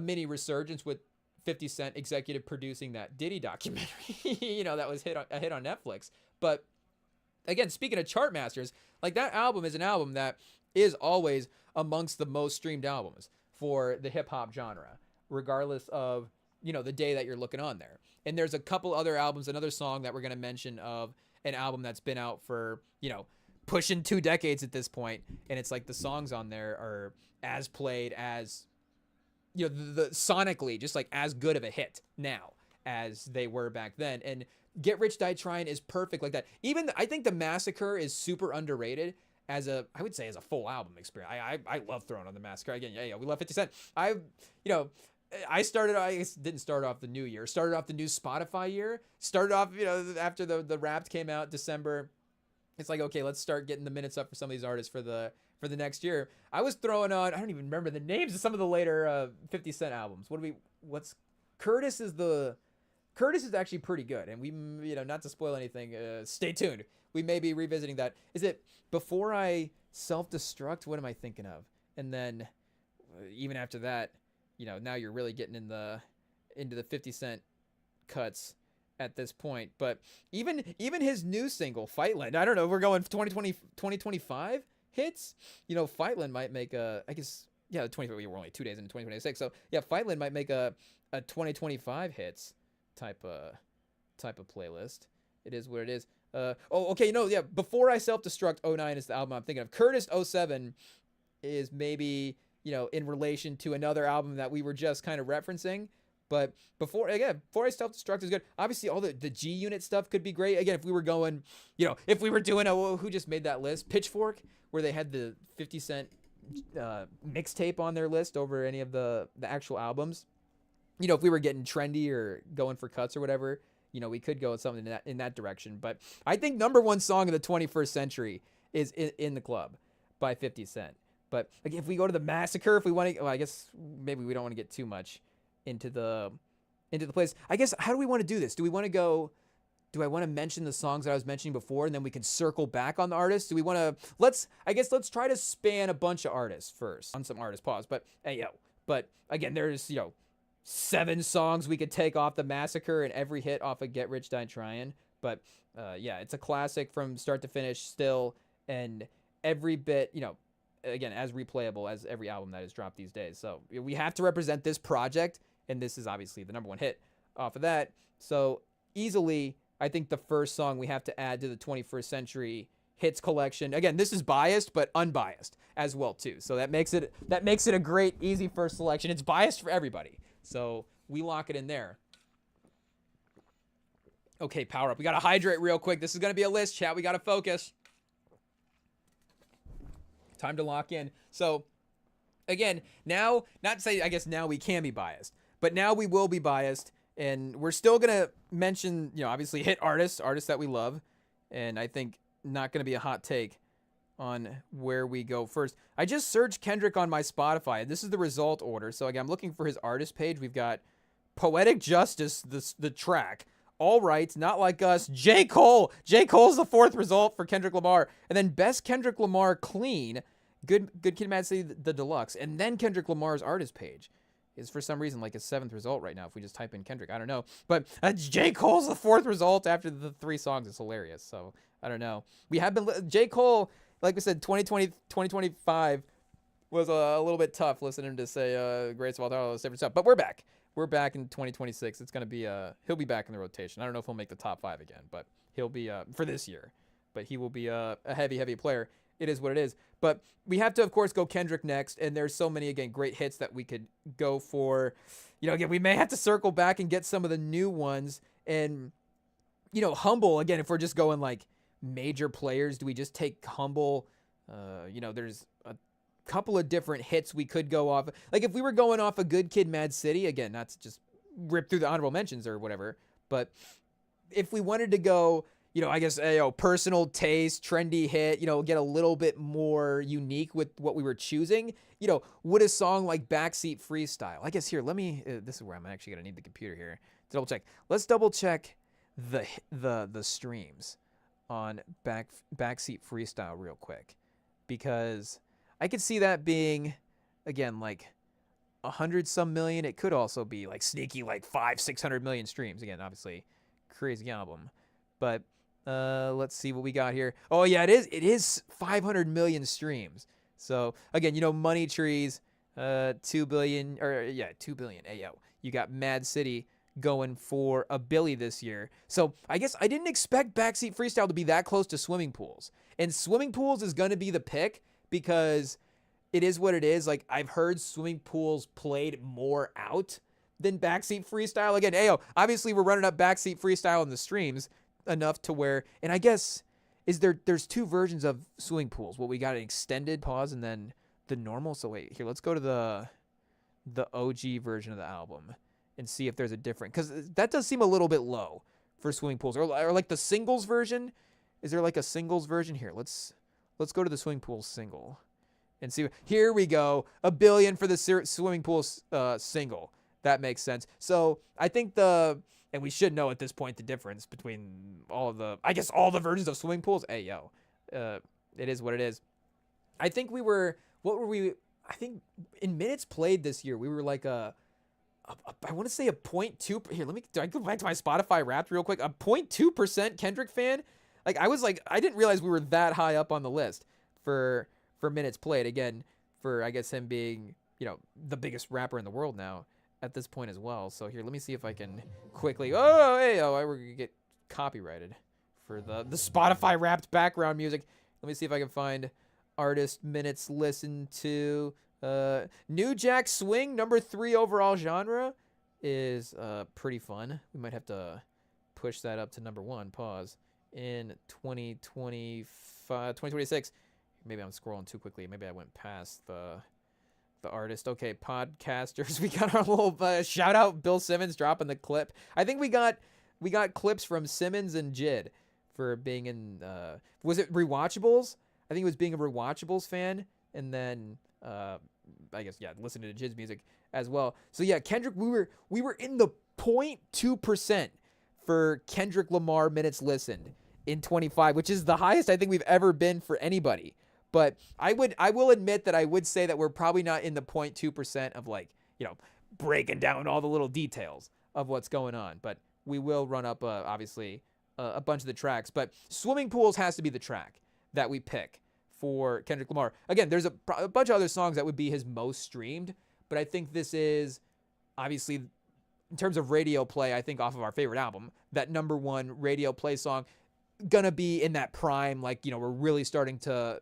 mini resurgence with 50 Cent executive producing that Diddy documentary, that was a hit on Netflix. But again, speaking of chart masters, like that album is an album that is always amongst the most streamed albums for the hip hop genre, regardless of, the day that you're looking on there. And there's a couple other albums, another song that we're going to mention of an album that's been out for, pushing 2 decades at this point. And it's like the songs on there are as played as, the sonically, just like as good of a hit now as they were back then. And Get Rich Die Trying is perfect like that. Even I think The Massacre is super underrated as a full album experience. I love Throwing on the Massacre. Again, yeah, we love 50 Cent. I didn't start off the new year. Started off the new Spotify year. Started off, after the Wrapped came out December. It's like, okay, let's start getting the minutes up for some of these artists for the next year. I was throwing on, I don't even remember the names of some of the later 50 Cent albums. Curtis is actually pretty good. And we, not to spoil anything, stay tuned. We may be revisiting that. Is it Before I Self-Destruct? What am I thinking of? And then even after that, now you're really getting into the 50 Cent cuts at this point. But even his new single, Fightland, I don't know, we're going 2025 hits. Fightland might make a, I guess, yeah, we were only 2 days into 2026. So yeah, Fightland might make a 2025 hits type of playlist. It is what it is. Before I Self-Destruct 09 is the album I'm thinking of. Curtis 07 is maybe, in relation to another album that we were just kind of referencing. But Before I Self-Destruct is good. Obviously, all the G Unit stuff could be great. Again, if we were going, if we were doing who just made that list? Pitchfork, where they had the 50 Cent mixtape on their list over any of the actual albums. If we were getting trendy or going for cuts or whatever, we could go with something in that direction. But I think number one song of the 21st century is In the Club by 50 Cent. But again, if we go to The Massacre, if we want to, I guess maybe we don't want to get too much into the place. I guess, how do we want to do this? Do I want to mention the songs that I was mentioning before, and then we can circle back on the artists? Do we want to, let's try to span a bunch of artists first. On some artist pause, but again, there's, 7 songs we could take off The Massacre and every hit off of Get Rich Die Trying. But it's a classic from start to finish still, and every bit, again, as replayable as every album that is dropped these days. So we have to represent this project, and this is obviously the number one hit off of that. So easily, I think the first song we have to add to the 21st century hits collection. Again, this is biased, but unbiased as well too. So that makes it a great, easy first selection. It's biased for everybody. So we lock it in there. Okay, power up. We got to hydrate real quick. This is going to be a list, chat. We got to focus. Time to lock in. So, again, now, not to say, I guess now we can be biased, but now we will be biased, and we're still going to mention, obviously hit artists that we love, and I think not going to be a hot take on where we go first. I just searched Kendrick on my Spotify, and this is the result order. So, again, I'm looking for his artist page. We've got Poetic Justice, the track. All Right, Not Like Us, J. Cole. J. Cole's the 4th result for Kendrick Lamar. And then Best Kendrick Lamar Clean, Good Kid, Mad City, the deluxe. And then Kendrick Lamar's artist page is for some reason like a 7th result right now if we just type in Kendrick. I don't know. But J. Cole's the 4th result after the 3 songs. It's hilarious. So, I don't know. We have been... J. Cole, like we said, 2025 was a little bit tough listening to say Greatest of All Time, all this different stuff. But we're back. We're back in 2026. It's going to be he'll be back in the rotation. I don't know if he'll make the top 5 again, but he'll be for this year. But he will be a heavy player. It is what it is. But we have to, of course, go Kendrick next. And there's so many, again, great hits that we could go for. Again, we may have to circle back and get some of the new ones. And, Humble, again, if we're just going like major players, do we just take Humble? There's a couple of different hits we could go off. Like if we were going off a Good Kid, Mad City, again, not to just rip through the honorable mentions or whatever, but if we wanted to go, I guess, personal taste, trendy hit, get a little bit more unique with what we were choosing, would a song like Backseat Freestyle, I guess here, let me, this is where I'm actually going to need the computer here to double check. Let's double check the streams on Backseat Freestyle real quick, because I could see that being, again, like 100-some million. It could also be like sneaky, like 500-600 million streams. Again, obviously, crazy album. But let's see what we got here. Oh yeah, it is 500 million streams. So again, Money Trees, 2 billion, 2 billion. Ayo, you got Mad City going for a Billy this year. So I guess I didn't expect Backseat Freestyle to be that close to Swimming Pools. And Swimming Pools is going to be the pick because it is what it is. Like, I've heard Swimming Pools played more out than Backseat Freestyle. Again, ayo, obviously we're running up Backseat Freestyle in the streams enough to where, and I guess, there's two versions of Swimming Pools. Well, we got an extended pause and then the normal. So wait, here, let's go to the OG version of the album and see if there's a different, because that does seem a little bit low for Swimming Pools, or like the singles version. Is there like a singles version here? Let's go to the Swimming Pools single and see. Here we go, $1 billion for the Swimming Pools single. That makes sense. So I think and we should know at this point the difference between all the versions of Swimming Pools. Hey, yo, it is what it is. I think I think in minutes played this year, we were like I want to say a 0.2. Here, do I go back to my Spotify Wrapped real quick? A 0.2% Kendrick fan. Like, I didn't realize we were that high up on the list for minutes played. Again, for, I guess, him being, the biggest rapper in the world now at this point as well. So here, let me see if I can quickly, we're going to get copyrighted for the Spotify Wrapped background music. Let me see if I can find artist minutes listened to. New Jack Swing, number 3 overall genre, is pretty fun. We might have to push that up to number 1. Pause. In 2026. Maybe I'm scrolling too quickly. Maybe I went past the artist. Okay, podcasters. We got our little shout out. Bill Simmons dropping the clip. I think we got clips from Simmons and Jid for being in. Was it Rewatchables? I think it was being a Rewatchables fan, and then I guess listening to Jid's music as well. So yeah, Kendrick, we were in the 0.2% for Kendrick Lamar minutes listened in 25, which is the highest I think we've ever been for anybody. But I will admit that I would say that we're probably not in the 0.2% of, like, breaking down all the little details of what's going on. But we will run up obviously a bunch of the tracks. But Swimming Pools has to be the track that we pick for Kendrick Lamar. Again, there's a bunch of other songs that would be his most streamed, but I think this is obviously, in terms of radio play, I think off of our favorite album, that number 1 radio play song, gonna be in that prime, like, we're really starting to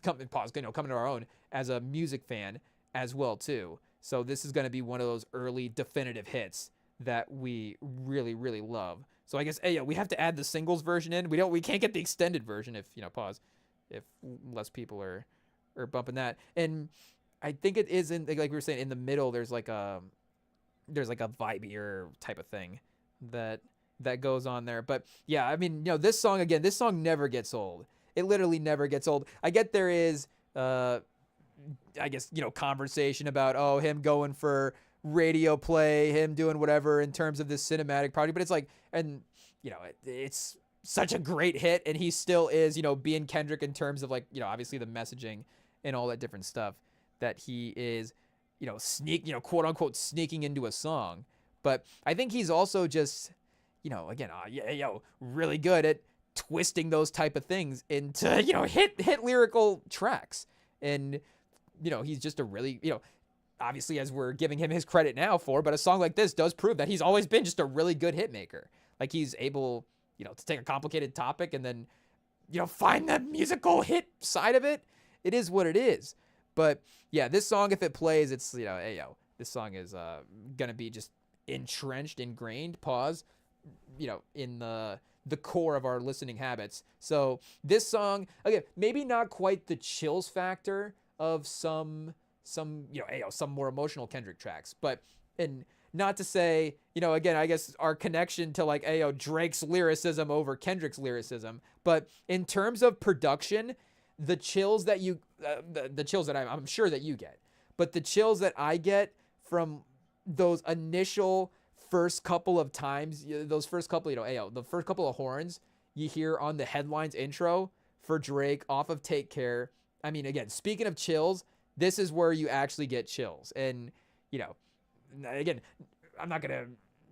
come to our own as a music fan as well too. So this is gonna be one of those early definitive hits that we really, really love. So I guess, we have to add the singles version in. We can't get the extended version if if less people are bumping that. And I think it is in, like we were saying, in the middle. There's like a vibier type of thing that goes on there. But yeah, I mean, this song never gets old. It literally never gets old. I get there is, I guess, conversation about, him going for radio play, him doing whatever in terms of this cinematic project. But it's like, and, it's such a great hit. And he still is, being Kendrick in terms of, like, obviously the messaging and all that different stuff that he is, quote unquote, sneaking into a song. But I think he's also just, again, really good at twisting those type of things into, hit lyrical tracks. And, he's just a really, obviously, as we're giving him his credit now but a song like this does prove that he's always been just a really good hit maker. Like, he's able, to take a complicated topic and then, find the musical hit side of it. It is what it is. But yeah, this song, if it plays, it's, this song is gonna be just entrenched, ingrained, in the core of our listening habits. So this song, again, maybe not quite the chills factor of some more emotional Kendrick tracks, but, and not to say, again, I guess our connection to, like, Drake's lyricism over Kendrick's lyricism, but in terms of production, the chills that the chills that I'm sure that you get, but the chills that I get from those initial first couple of times, those first couple, the first couple of horns you hear on the headlines intro for Drake off of Take Care. I mean, again, speaking of chills, this is where you actually get chills. And, again, I'm not going to,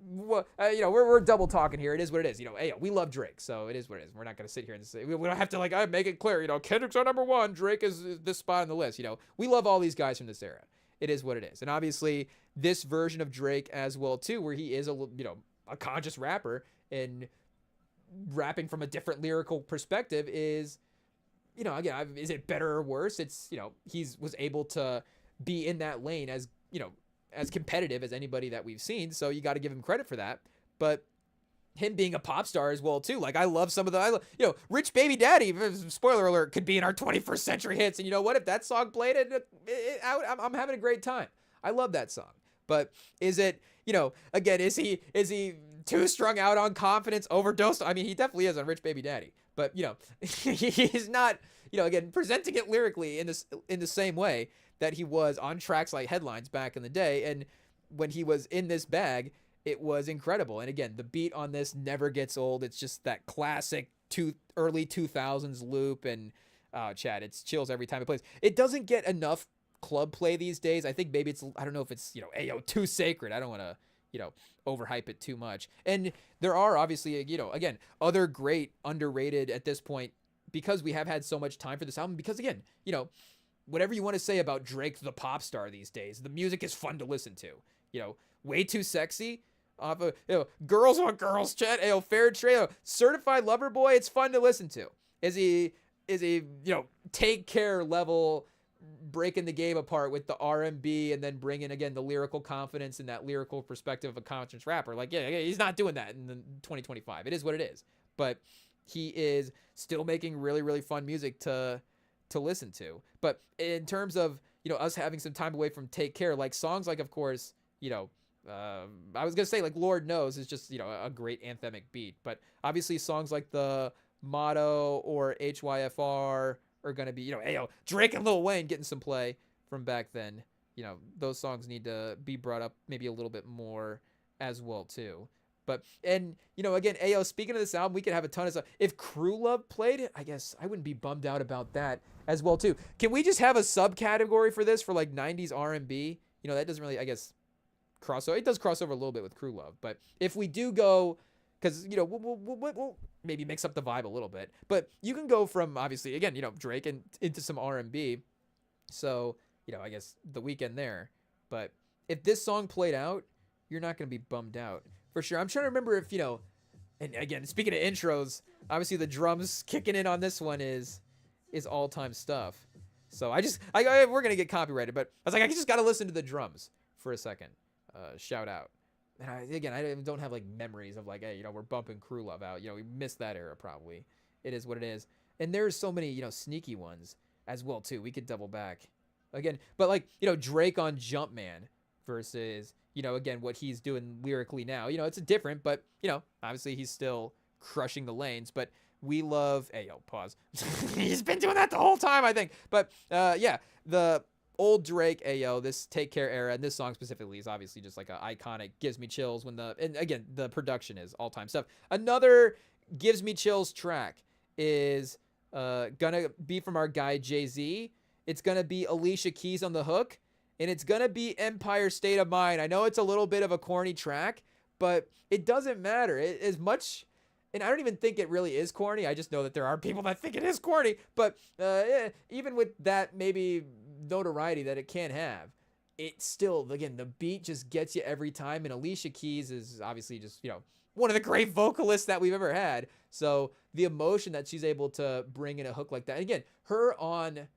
we're double talking here. It is what it is. We love Drake, so it is what it is. We're not going to sit here and say, we don't have to, make it clear, Kendrick's our number 1, Drake is this spot on the list. We love all these guys from this era. it is what it is. And obviously this version of Drake as well too, where he is a conscious rapper and rapping from a different lyrical perspective is, again, is it better or worse? It's, he's was able to be in that lane as, as competitive as anybody that we've seen. So you got to give him credit for that. But him being a pop star as well too. Like I love some of Rich Baby Daddy, spoiler alert, could be in our 21st century hits. And you know what? If that song played I'm having a great time. I love that song. But is it, again, is he too strung out on confidence, overdosed? I mean, he definitely is on Rich Baby Daddy. But, he's not, again, presenting it lyrically in the same way that he was on tracks like Headlines back in the day. And when he was in this bag, it was incredible. And again, the beat on this never gets old. It's just that classic early 2000s loop. And, Chad, it's chills every time it plays. It doesn't get enough club play these days. I think maybe I don't know if it's, Ayo, too sacred. I don't want to, overhype it too much. And there are obviously, again, other great underrated at this point, because we have had so much time for this album, because again, whatever you want to say about Drake the pop star these days, the music is fun to listen to. Way Too Sexy off of, Girls Want Girls, Chat, Fair Trade, Certified Lover Boy, it's fun to listen to. Is he Take Care level, breaking the game apart with the R&B and then bringing again the lyrical confidence and that lyrical perspective of a conscious rapper. Like, yeah, he's not doing that in the 2025. It is what it is. But he is still making really, really fun music to listen to. But in terms of, us having some time away from Take Care, like songs like, of course, I was going to say like Lord Knows is just, a great anthemic beat. But obviously songs like the Motto or HYFR are going to be, Drake and Lil Wayne getting some play from back then. Those songs need to be brought up maybe a little bit more as well too. But, and, again, speaking of this album, we could have a ton of stuff. If Crew Love played it, I guess I wouldn't be bummed out about that as well too. Can we just have a subcategory for this for like 90s R&B? That doesn't really, I guess, cross over. It does cross over a little bit with Crew Love. But if we do go, because, we'll maybe mix up the vibe a little bit. But you can go from, obviously, again, Drake and into some R&B. So, I guess The Weeknd there. But if this song played out, you're not going to be bummed out. For sure. I'm trying to remember if, and again, speaking of intros, obviously the drums kicking in on this one is all-time stuff. So we're going to get copyrighted. But I was like, I just got to listen to the drums for a second. Shout out. And I don't have like memories of like, hey, we're bumping Crew Love out. We missed that era probably. It is what it is. And there's so many, sneaky ones as well too. We could double back again, but like, Drake on Jumpman versus, again, what he's doing lyrically now, it's a different, but obviously he's still crushing the lanes, but we love, pause. He's been doing that the whole time, I think. But the old Drake, this Take Care era, and this song specifically is obviously just like a iconic, gives me chills and again, the production is all-time stuff. Another gives me chills track is gonna be from our guy Jay-Z. It's gonna be Alicia Keys on the hook, and it's gonna be Empire State of Mind. I know it's a little bit of a corny track, but it doesn't matter. As much, and I don't even think it really is corny. I just know that there are people that think it is corny, but even with that maybe notoriety that it can have, it still, again, the beat just gets you every time. And Alicia Keys is obviously just, one of the great vocalists that we've ever had. So the emotion that she's able to bring in a hook like that. And again, her on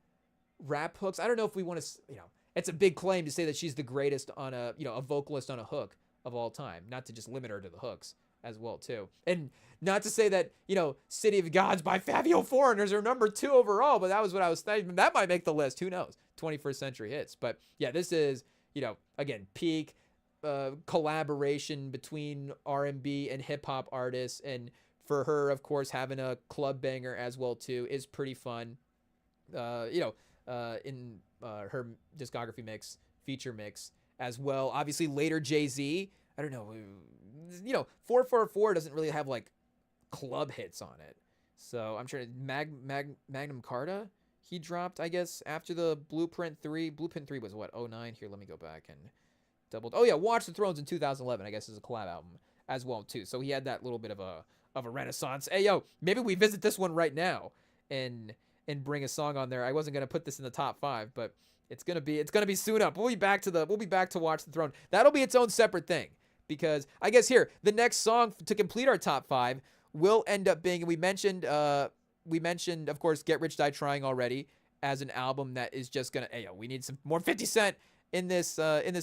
rap hooks, I don't know if we want to, it's a big claim to say that she's the greatest on a vocalist on a hook of all time, not to just limit her to the hooks as well too. And not to say that, City of Gods by Fabio Foreigners are number 2 overall, but that was what I was thinking. That might make the list. Who knows? 21st century hits. But yeah, this is, again, peak collaboration between R&B and hip hop artists. And for her, of course, having a club banger as well too is pretty fun. In her discography mix, feature mix as well. Obviously later Jay-Z, I don't know, 444 doesn't really have like club hits on it. So I'm trying to Magnum Carta, he dropped, I guess, after the Blueprint 3. Blueprint 3 was what, 09? Here, let me go back and double. Oh yeah, Watch the Thrones in 2011, I guess, is a collab album as well too. So he had that little bit of a renaissance. Hey yo, maybe we visit this one right now. And and bring a song on there. I wasn't gonna put this in the top 5, but it's gonna be soon up. We'll be back to Watch the Throne. That'll be its own separate thing, because I guess here the next song to complete our top 5 will end up being, we mentioned of course Get Rich Die Trying already as an album that is just gonna, hey yo, we need some more 50 Cent in this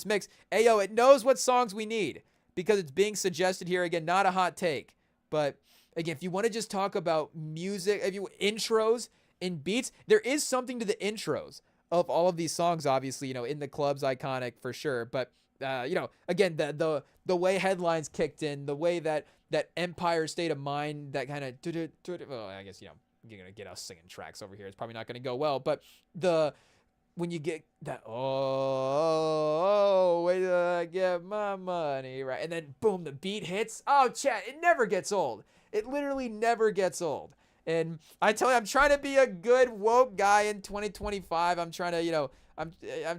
mix. Hey yo, it knows what songs we need because it's being suggested here. Again, not a hot take, but again, if you want to just talk about music, if you intros and beats, there is something to the intros of all of these songs. Obviously, In the Club's iconic for sure, but again, the way headlines kicked in, the way that Empire State of Mind, that kind of, well, I guess you're gonna get us singing tracks over here. It's probably not gonna go well, but when you get that, wait till I get my money right, and then boom, the beat hits. Oh, chat, it never gets old. It literally never gets old. And I tell you, I'm trying to be a good woke guy in 2025. I'm trying to, I'm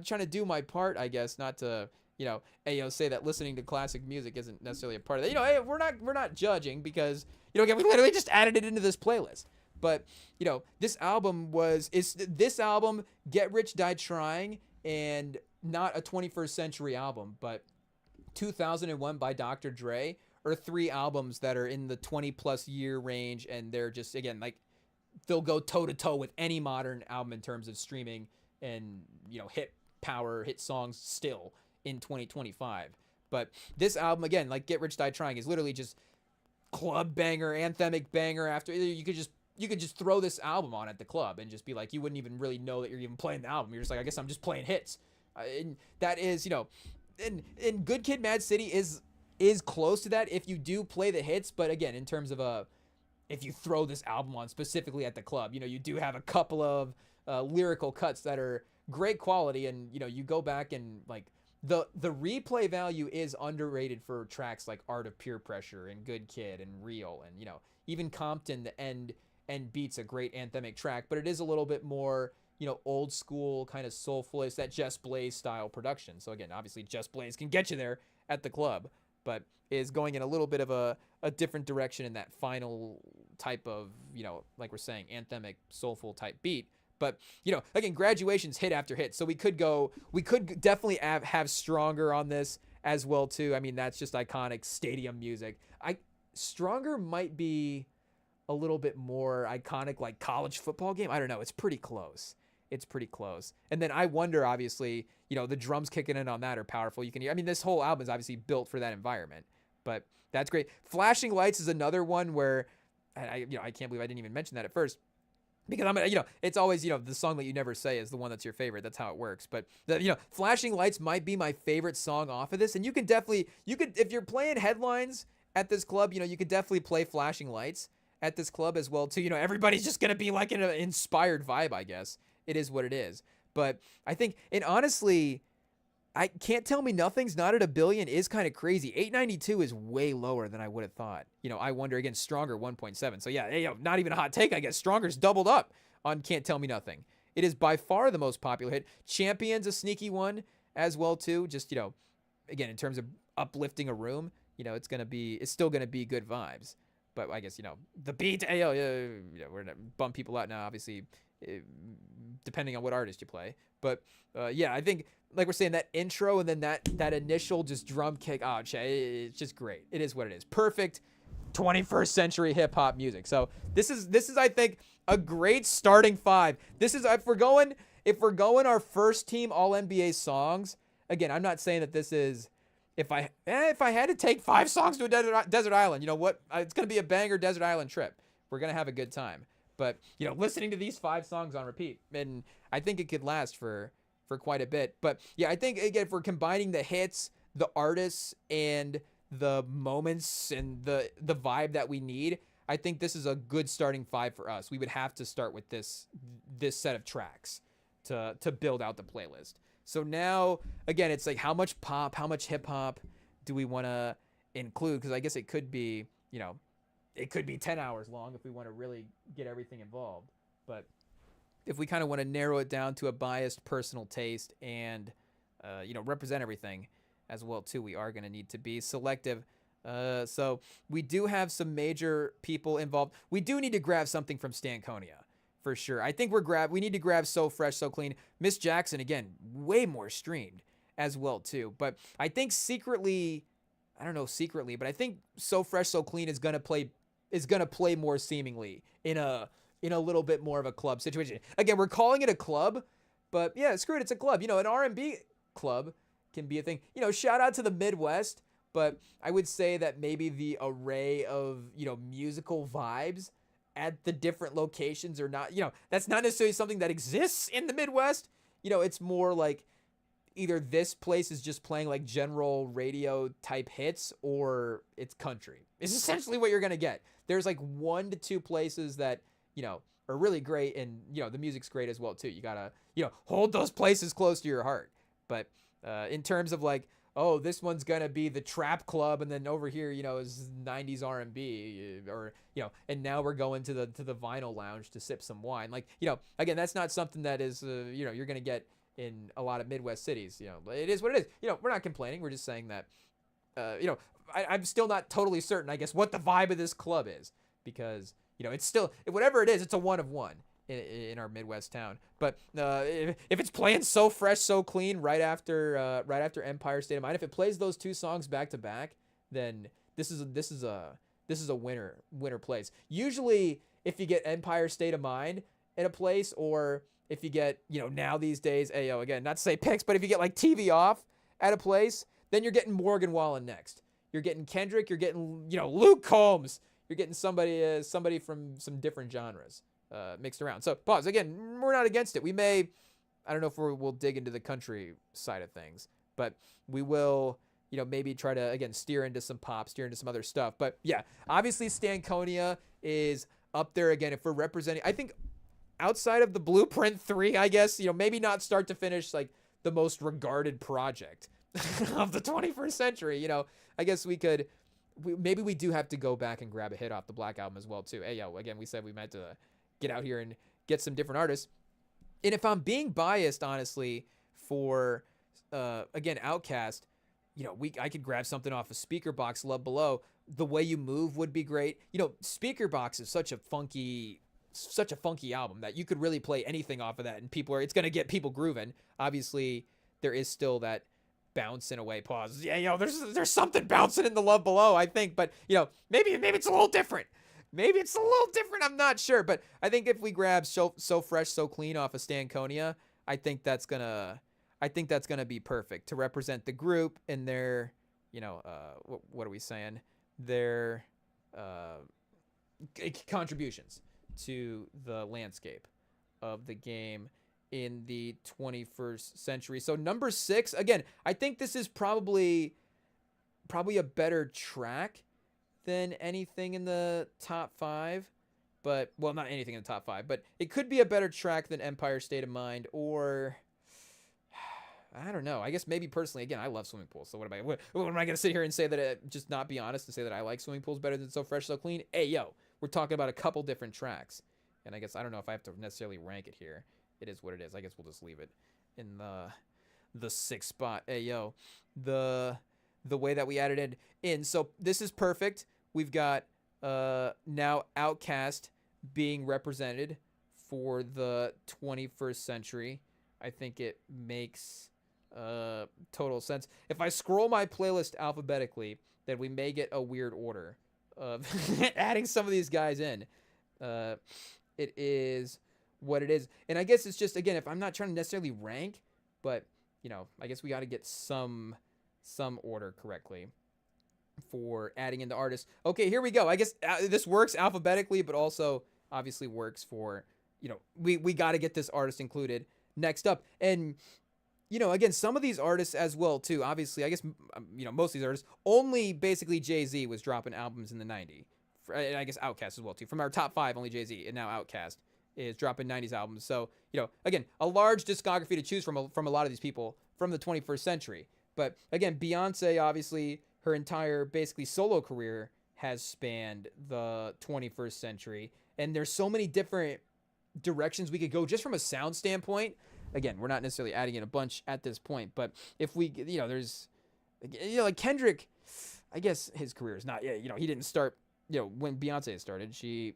trying to do my part, I guess, not to, say that listening to classic music isn't necessarily a part of that. Hey, we're not judging because, again, we literally just added it into this playlist. But, this album Get Rich Die Trying, and not a 21st Century album, but 2001 by Dr. Dre, are 3 albums that are in the 20 plus year range, and they're just, again, like, they'll go toe to toe with any modern album in terms of streaming and, hit songs still in 2025. But this album, again, like Get Rich Die Trying, is literally just club banger, anthemic banger. After you could just throw this album on at the club and just be like, you wouldn't even really know that you're even playing the album. You're just like, I guess I'm just playing hits. And that is, and Good Kid, Mad City is close to that if you do play the hits. But again, in terms of if you throw this album on specifically at the club, you do have a couple of lyrical cuts that are great quality, and you go back and like the replay value is underrated for tracks like Art of Peer Pressure and Good Kid and Real, and even Compton, the end beats a great anthemic track, but it is a little bit more old school, kind of soulful. It's that Just Blaze style production. So again, obviously Just Blaze can get you there at the club, but is going in a little bit of a different direction in that final type of, like we're saying, anthemic, soulful type beat. But, again, Graduation's hit after hit. So we could definitely have Stronger on this as well, too. I mean, that's just iconic stadium music. Stronger might be a little bit more iconic, like College Football Game. I don't know. It's pretty close. And then I Wonder, obviously, the drums kicking in on that are powerful. You can hear, I mean, this whole album is obviously built for that environment, but that's great. Flashing Lights is another one where I can't believe I didn't even mention that at first, because it's always, the song that you never say is the one that's your favorite. That's how it works. But Flashing Lights might be my favorite song off of this. And you could if you're playing headlines at this club, you could definitely play Flashing Lights at this club as well too. Everybody's just going to be like in an inspired vibe, I guess. It is what it is. But I think, and honestly, I Can't Tell Me Nothing's not at 1 billion is kind of crazy. 892 is way lower than I would have thought. I Wonder, again, Stronger 1.7. So yeah, not even a hot take, I guess. Stronger's doubled up on Can't Tell Me Nothing. It is by far the most popular hit. Champion's a sneaky one as well too. Just, again, in terms of uplifting a room, it's still going to be good vibes. But I guess, the beat, we're going to bump people out now, obviously, depending on what artist you play. But I think, like we're saying, that intro and then that initial just drum kick, it's just great. It is what it is. Perfect 21st century hip hop music. So this is I think a great starting 5. This is, if we're going our first team all NBA songs. Again, I'm not saying that this is, if I had to take 5 songs to a desert island, it's going to be a banger desert island trip. We're going to have a good time. But, listening to these 5 songs on repeat, and I think it could last for quite a bit. But yeah, I think, again, if we're combining the hits, the artists, and the moments and the vibe that we need, I think this is a good starting 5 for us. We would have to start with this set of tracks to build out the playlist. So now, again, it's like, how much pop, how much hip hop do we want to include? Because I guess it could be, it could be 10 hours long if we want to really get everything involved. But if we kind of want to narrow it down to a biased personal taste and, represent everything as well too, we are going to need to be selective. So we do have some major people involved. We do need to grab something from Stankonia for sure. I think we need to grab So Fresh, So Clean. Miss Jackson, again, way more streamed as well too. But I think secretly, I don't know secretly, but I think So Fresh, So Clean is gonna play more seemingly in a little bit more of a club situation. Again, we're calling it a club, but yeah, screw it, it's a club. An R&B club can be a thing. Shout out to the Midwest, but I would say that maybe the array of, musical vibes at the different locations are not, that's not necessarily something that exists in the Midwest. It's more like either this place is just playing like general radio type hits or it's country. It's essentially what you're going to get. There's like 1 to 2 places that, are really great, and, the music's great as well too. You got to, hold those places close to your heart. But in terms of like, oh, this one's gonna be the trap club, and then over here, is 90s R&B, or and now we're going to the vinyl lounge to sip some wine. Like, again, that's not something that is you're gonna get in a lot of Midwest cities. It is what it is. We're not complaining. We're just saying that I'm still not totally certain, I guess, what the vibe of this club is, because it's still, whatever it is, it's a one of one in our Midwest town. But if it's playing So Fresh, So Clean right after Empire State of Mind, if it plays those 2 songs back to back, then this is a winner place. Usually, if you get Empire State of Mind in a place, or if you get, now these days, again, not to say picks, but if you get like TV Off at a place, then you're getting Morgan Wallen next. You're getting Kendrick. You're getting, Luke Combs. You're getting somebody from some different genres mixed around. So pause. Again, we're not against it. We may, I don't know if we'll dig into the country side of things, but we will, maybe try to, again, steer into some pop, steer into some other stuff. But yeah, obviously Stankonia is up there again. If we're representing, I think outside of the Blueprint 3, I guess, maybe not start to finish like the most regarded project of the 21st century. I guess maybe we do have to go back and grab a hit off the Black Album as well too. Again, we said we meant to get out here and get some different artists. And if I'm being biased, honestly, for again, Outkast, I could grab something off of Speaker Box, Love Below. The Way You Move would be great. Speaker Box is such a funky album that you could really play anything off of that, and it's gonna get people grooving. Obviously, there is still that bounce in a way. Pause. Yeah, there's something bouncing in the Love Below, I think, but maybe it's a little different. I'm not sure, but I think if we grab So Fresh, So Clean off of Stankonia, I think that's gonna be perfect to represent the group and their, what are we saying? Their contributions to the landscape of the game in the 21st century. So number 6, again, I think this is probably a better track than anything in the top 5, but, well, not anything in the top 5, but it could be a better track than Empire State of Mind, or I don't know. I guess maybe personally, again, I love swimming pools. So what am I going to sit here and say that, just not be honest and say that I like swimming pools better than So Fresh, So Clean? We're talking about a couple different tracks. And I guess, I don't know if I have to necessarily rank it here. It is what it is. I guess we'll just leave it in the 6th spot. The way that we added it in. So this is perfect. We've got now Outkast being represented for the 21st century. I think it makes total sense. If I scroll my playlist alphabetically, then we may get a weird order of adding some of these guys in. It is what it is. And I guess it's just, again, if I'm not trying to necessarily rank, but, I guess we got to get some order correctly for adding in the artists. Okay, here we go. I guess this works alphabetically, but also obviously works for, we got to get this artist included next up. And, again, some of these artists as well, too. Obviously, I guess, most of these artists, only basically Jay-Z was dropping albums in the 90s. And I guess Outkast as well, too. From our top 5, only Jay-Z, and now Outkast is dropping 90s albums. So, again, a large discography to choose from a lot of these people from the 21st century. But, again, Beyonce, obviously, her entire, basically, solo career has spanned the 21st century. And there's so many different directions we could go just from a sound standpoint. Again, we're not necessarily adding in a bunch at this point, but if we, there's, like Kendrick, I guess his career is not, he didn't start, when Beyonce started. She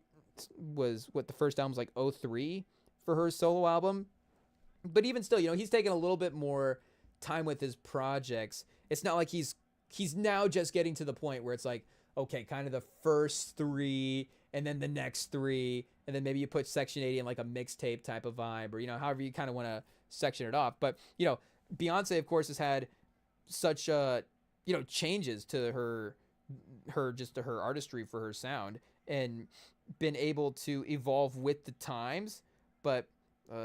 was what the first album was like 03 for her solo album. But even still, he's taken a little bit more time with his projects. It's not like he's now just getting to the point where it's like, okay, kind of the first three and then the next three, and then maybe you put Section 80 in like a mixtape type of vibe, or however you kind of want to section it off. But Beyonce, of course, has had such changes to her artistry for her sound, and been able to evolve with the times, but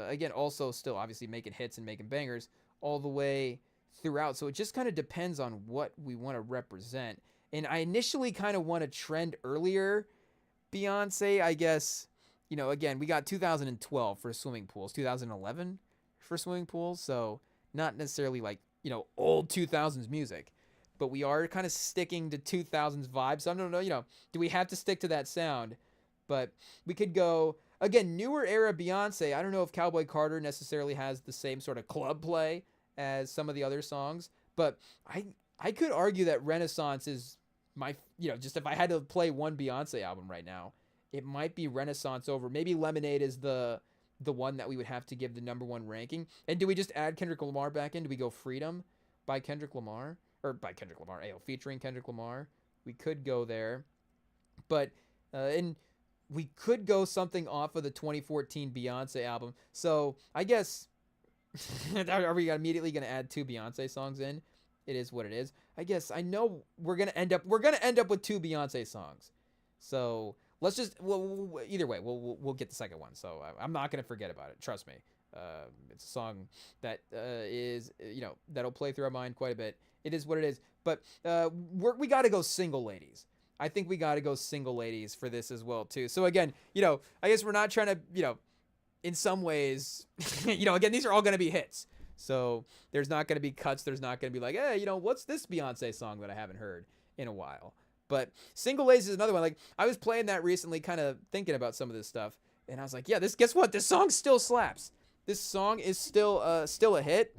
again, also still obviously making hits and making bangers all the way throughout. So it just kind of depends on what we want to represent. And I initially kind of want to trend earlier Beyonce, I guess. Again, we got 2012 for swimming pools, 2011 for swimming pools, so not necessarily like old 2000s music, but we are kind of sticking to 2000s vibes. So I don't know, do we have to stick to that sound? But we could go, again, newer era Beyonce. I don't know if Cowboy Carter necessarily has the same sort of club play as some of the other songs, but I could argue that Renaissance is my, just if I had to play one Beyonce album right now, it might be Renaissance over. Maybe Lemonade is the one that we would have to give the number one ranking. And do we just add Kendrick Lamar back in? Do we go Freedom by Kendrick Lamar? Or by Kendrick Lamar, featuring Kendrick Lamar? We could go there. But, and we could go something off of the 2014 Beyonce album. So I guess, are we immediately going to add two Beyonce songs in? It is what it is. I guess I know we're going to end up with two Beyonce songs. So let's just, either way, we'll get the second one. So I'm not going to forget about it. Trust me. It's a song that is, that'll play through our mind quite a bit. It is what it is. But we got to go Single Ladies. I think we got to go Single Ladies for this as well, too. So again, I guess we're not trying to, in some ways, again, these are all going to be hits. So there's not going to be cuts. There's not going to be like, hey, what's this Beyonce song that I haven't heard in a while? But Single Ladies is another one. Like, I was playing that recently, kind of thinking about some of this stuff. And I was like, yeah, guess what? This song still slaps. This song is still a hit.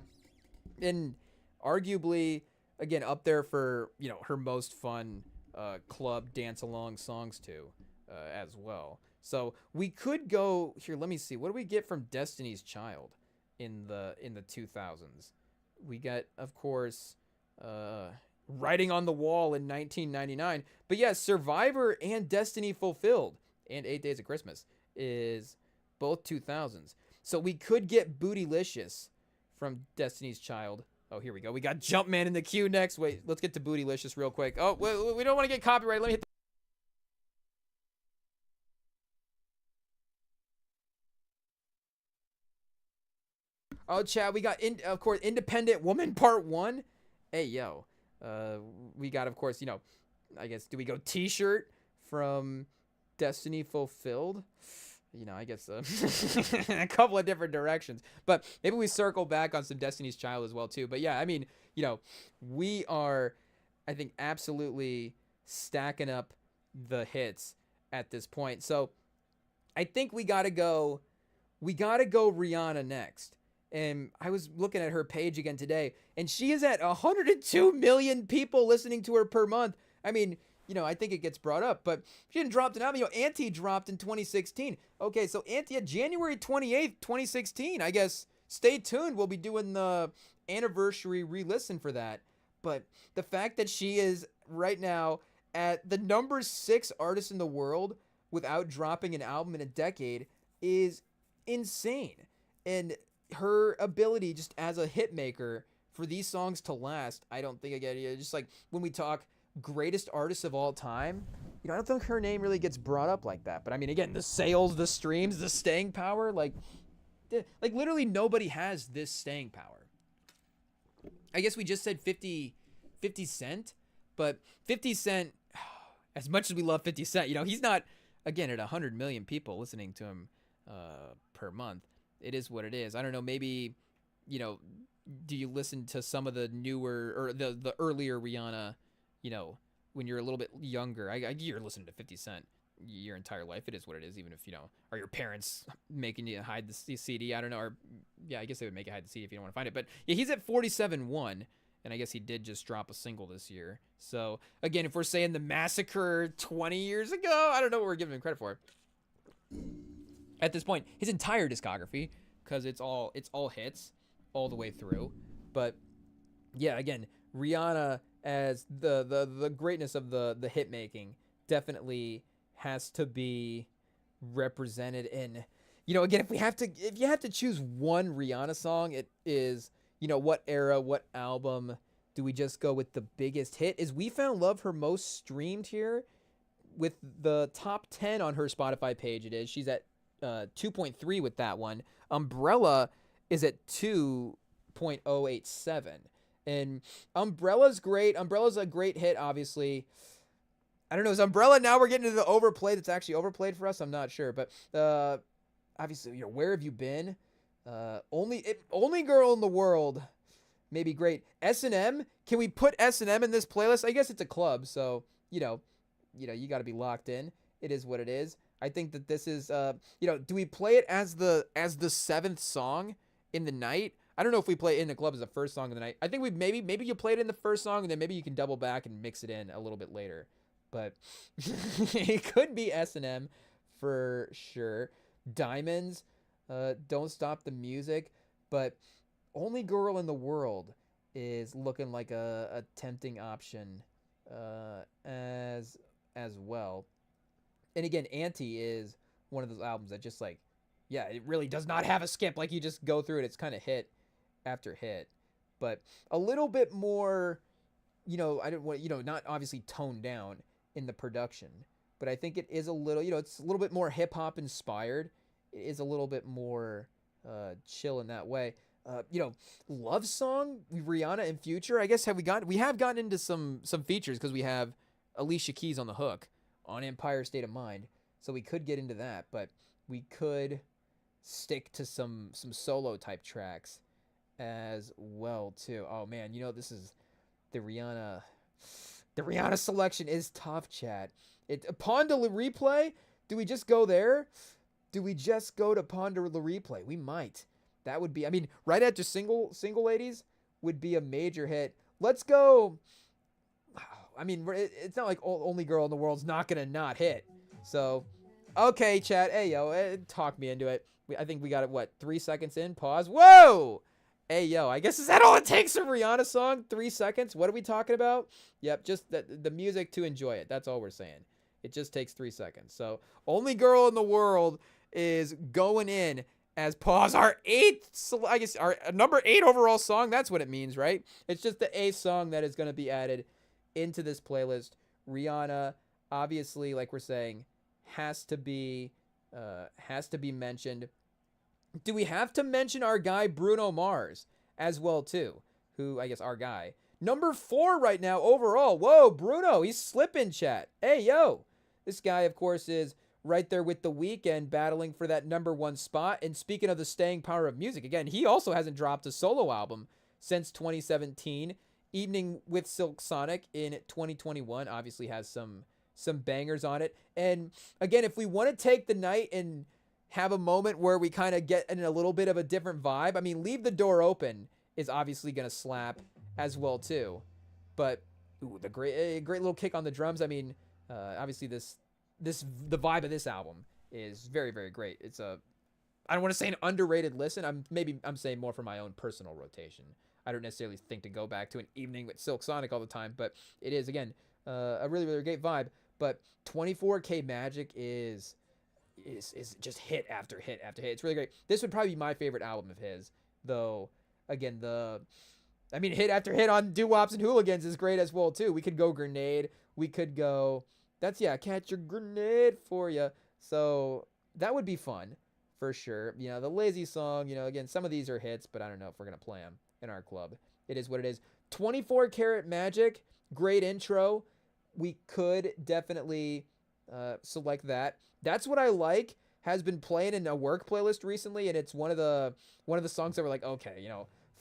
And arguably, again, up there for, her most fun club dance-along songs, too, as well. So we could go, here, let me see. What do we get from Destiny's Child in the 2000s? We got, of course, Writing on the Wall in 1999. But yeah, Survivor and Destiny Fulfilled and 8 Days of Christmas is both 2000s. So we could get Bootylicious from Destiny's Child. Oh, here we go. We got Jumpman in the queue next. Wait, let's get to Bootylicious real quick. Oh, we don't want to get copyrighted. Let me hit the... Oh, Chad, we got, of course, Independent Woman Part 1. Hey, yo. We got, of course, I guess, do we go T-shirt from Destiny Fulfilled? I guess a couple of different directions. But maybe we circle back on some Destiny's Child as well, too. But yeah, I mean, we are, I think, absolutely stacking up the hits at this point. So I think we got to go Rihanna next. And I was looking at her page again today, and she is at 102 million people listening to her per month. I mean, I think it gets brought up, but she didn't drop an album. Auntie dropped in 2016. Okay, so Auntie at January 28th, 2016. I guess stay tuned. We'll be doing the anniversary re-listen for that. But the fact that she is right now at the number 6 artist in the world without dropping an album in a decade is insane. And her ability just as a hit maker for these songs to last, I don't think, again, just like when we talk greatest artists of all time, I don't think her name really gets brought up like that. But I mean, again, the sales, the streams, the staying power, like literally nobody has this staying power. I guess we just said 50 Cent, but 50 Cent, as much as we love 50 Cent, he's not, again, at 100 million people listening to him per month. It is what it is. I don't know, maybe, do you listen to some of the newer or the earlier Rihanna, when you're a little bit younger? You're listening to 50 Cent your entire life. It is what it is, even if, are your parents making you hide the CD? I don't know. Or, yeah, I guess they would make you hide the CD if you don't want to find it. But, yeah, he's at 47.1, and I guess he did just drop a single this year. So, again, if we're saying The Massacre 20 years ago, I don't know what we're giving him credit for. at this point, his entire discography, because it's all hits all the way through. But yeah, again, Rihanna as the greatness of the hit making definitely has to be represented in, again, if you have to choose one Rihanna song, it is, what era, what album do we just go with the biggest hit? Is We Found Love her most streamed here with the top 10 on her Spotify page? It is. She's at 2.3 with that one. Umbrella is at 2.087. And Umbrella's great. Umbrella's a great hit, obviously. I don't know. Is Umbrella, now we're getting to the overplay that's actually overplayed for us? I'm not sure. But obviously, Where Have You Been? Only Girl in the World may be great. S&M, can we put S&M in this playlist? I guess it's a club, so, you got to be locked in. It is what it is. I think that this is, do we play it as the seventh song in the night? I don't know if we play it in the club as the first song of the night. I think maybe you play it in the first song, and then maybe you can double back and mix it in a little bit later. But it could be S&M for sure. Diamonds, Don't Stop the Music, but Only Girl in the World is looking like a tempting option as well. And again, Anti is one of those albums that just it really does not have a skip. Like, you just go through it, it's kind of hit after hit, but a little bit more, I don't want, not obviously toned down in the production, but I think it is a little, it's a little bit more hip hop inspired. It is a little bit more chill in that way. Love Song, Rihanna and Future. I guess we have gotten into some features because we have Alicia Keys on the hook on Empire State of Mind, so we could get into that, but we could stick to some solo type tracks as well too. Oh man, this is the Rihanna selection is tough, chat. Upon the replay, do we just go there? Do we just go to Ponder the Replay? We might. That would be, right after single ladies would be a major hit. Let's go. It's not like Only Girl in the World's not gonna not hit. So, okay, chat. Hey, yo, talk me into it. I think we got it, 3 seconds in? Pause. Whoa! Hey, yo, I guess, is that all it takes, a Rihanna song? 3 seconds? What are we talking about? Yep, just the music to enjoy it. That's all we're saying. It just takes 3 seconds. So, Only Girl in the World is going in as pause our our number 8 overall song. That's what it means, right? It's just the 8th song that is going to be added into this playlist. Rihanna, obviously, like we're saying, has to be mentioned. Do we have to mention our guy Bruno Mars as well too? Who, I guess, our guy. Number 4 right now overall. Whoa, Bruno, he's slipping, chat. Hey, yo. This guy, of course, is right there with The Weeknd, battling for that number 1 spot. And speaking of the staying power of music, again, he also hasn't dropped a solo album since 2017. Evening with Silk Sonic in 2021 obviously has some bangers on it. And again, if we want to take the night and have a moment where we kind of get in a little bit of a different vibe, Leave the Door Open is obviously going to slap as well too. But the great little kick on the drums. Obviously the vibe of this album is very, very great. It's I don't want to say an underrated listen. I'm saying more for my own personal rotation. I don't necessarily think to go back to an Evening with Silk Sonic all the time, but it is, again, a really, really great vibe. But 24K Magic is just hit after hit after hit. It's really great. This would probably be my favorite album of his, though. Again, hit after hit on Doo-Wops and Hooligans is great as well too. We could go Grenade. We could go, Catch Your Grenade for ya. So that would be fun for sure. The Lazy Song, again, some of these are hits, but I don't know if we're gonna play them in our club. It is what it is. 24 Karat Magic, great intro. We could definitely select that. That's What I Like has been playing in a work playlist recently, and it's one of the songs that we're like, okay,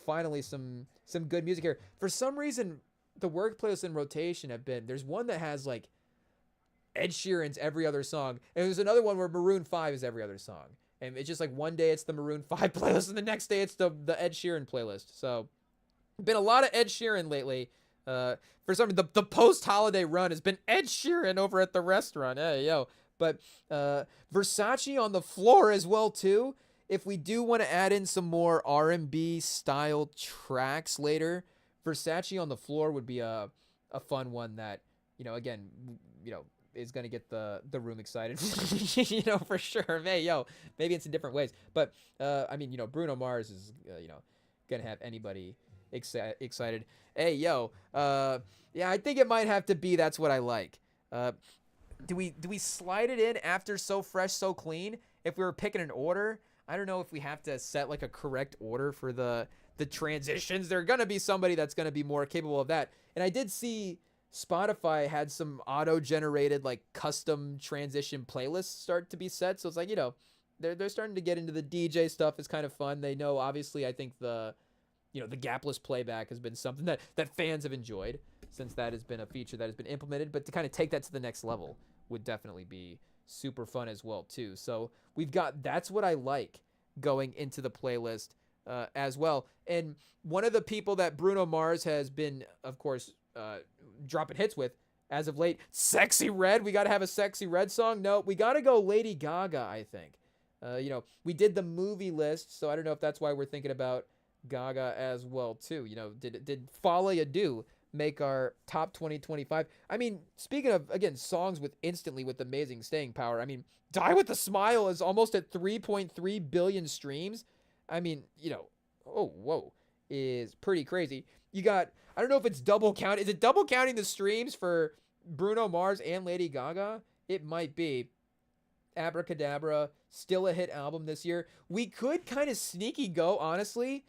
finally some good music here. For some reason, the work playlists in rotation there's one that has Ed Sheeran's Every Other Song, and there's another one where Maroon 5 is every other song. And it's just one day it's the Maroon 5 playlist, and the next day it's the Ed Sheeran playlist. So, been a lot of Ed Sheeran lately. For some reason, the post-holiday run has been Ed Sheeran over at the restaurant. Hey, yo. But Versace on the floor as well too. If we do want to add in some more R&B style tracks later, Versace on the floor would be a fun one that, again, is going to get the room excited, for sure. Hey, maybe it's in different ways. But, Bruno Mars is, going to have anybody excited. Hey, yeah, I think it might have to be That's What I Like. Do we slide it in after So Fresh, So Clean? If we were picking an order, I don't know if we have to set like a correct order for the transitions. There's going to be somebody that's going to be more capable of that. And I did see Spotify had some auto-generated like custom transition playlists start to be set. So it's like, they're starting to get into the DJ stuff. It's kind of fun. They know, obviously, I think the gapless playback has been something that fans have enjoyed since that has been a feature that has been implemented. But to kind of take that to the next level would definitely be super fun as well too. So we've got That's What I Like going into the playlist as well. And one of the people that Bruno Mars has been, of course, dropping hits with as of late, Sexy Red. We got to have a Sexy Red song. No, we got to go Lady Gaga, I think. We did the movie list, so I don't know if that's why we're thinking about Gaga as well too. Did Follow Ya Do make our top 2025? I mean, speaking of, again, songs with amazing staying power, I mean, Die With a Smile is almost at 3.3 billion streams. I mean, is pretty crazy. You got, I don't know if it's double count. Is it double counting the streams for Bruno Mars and Lady Gaga? It might be. Abracadabra, still a hit album this year. We could kind of sneaky go, honestly.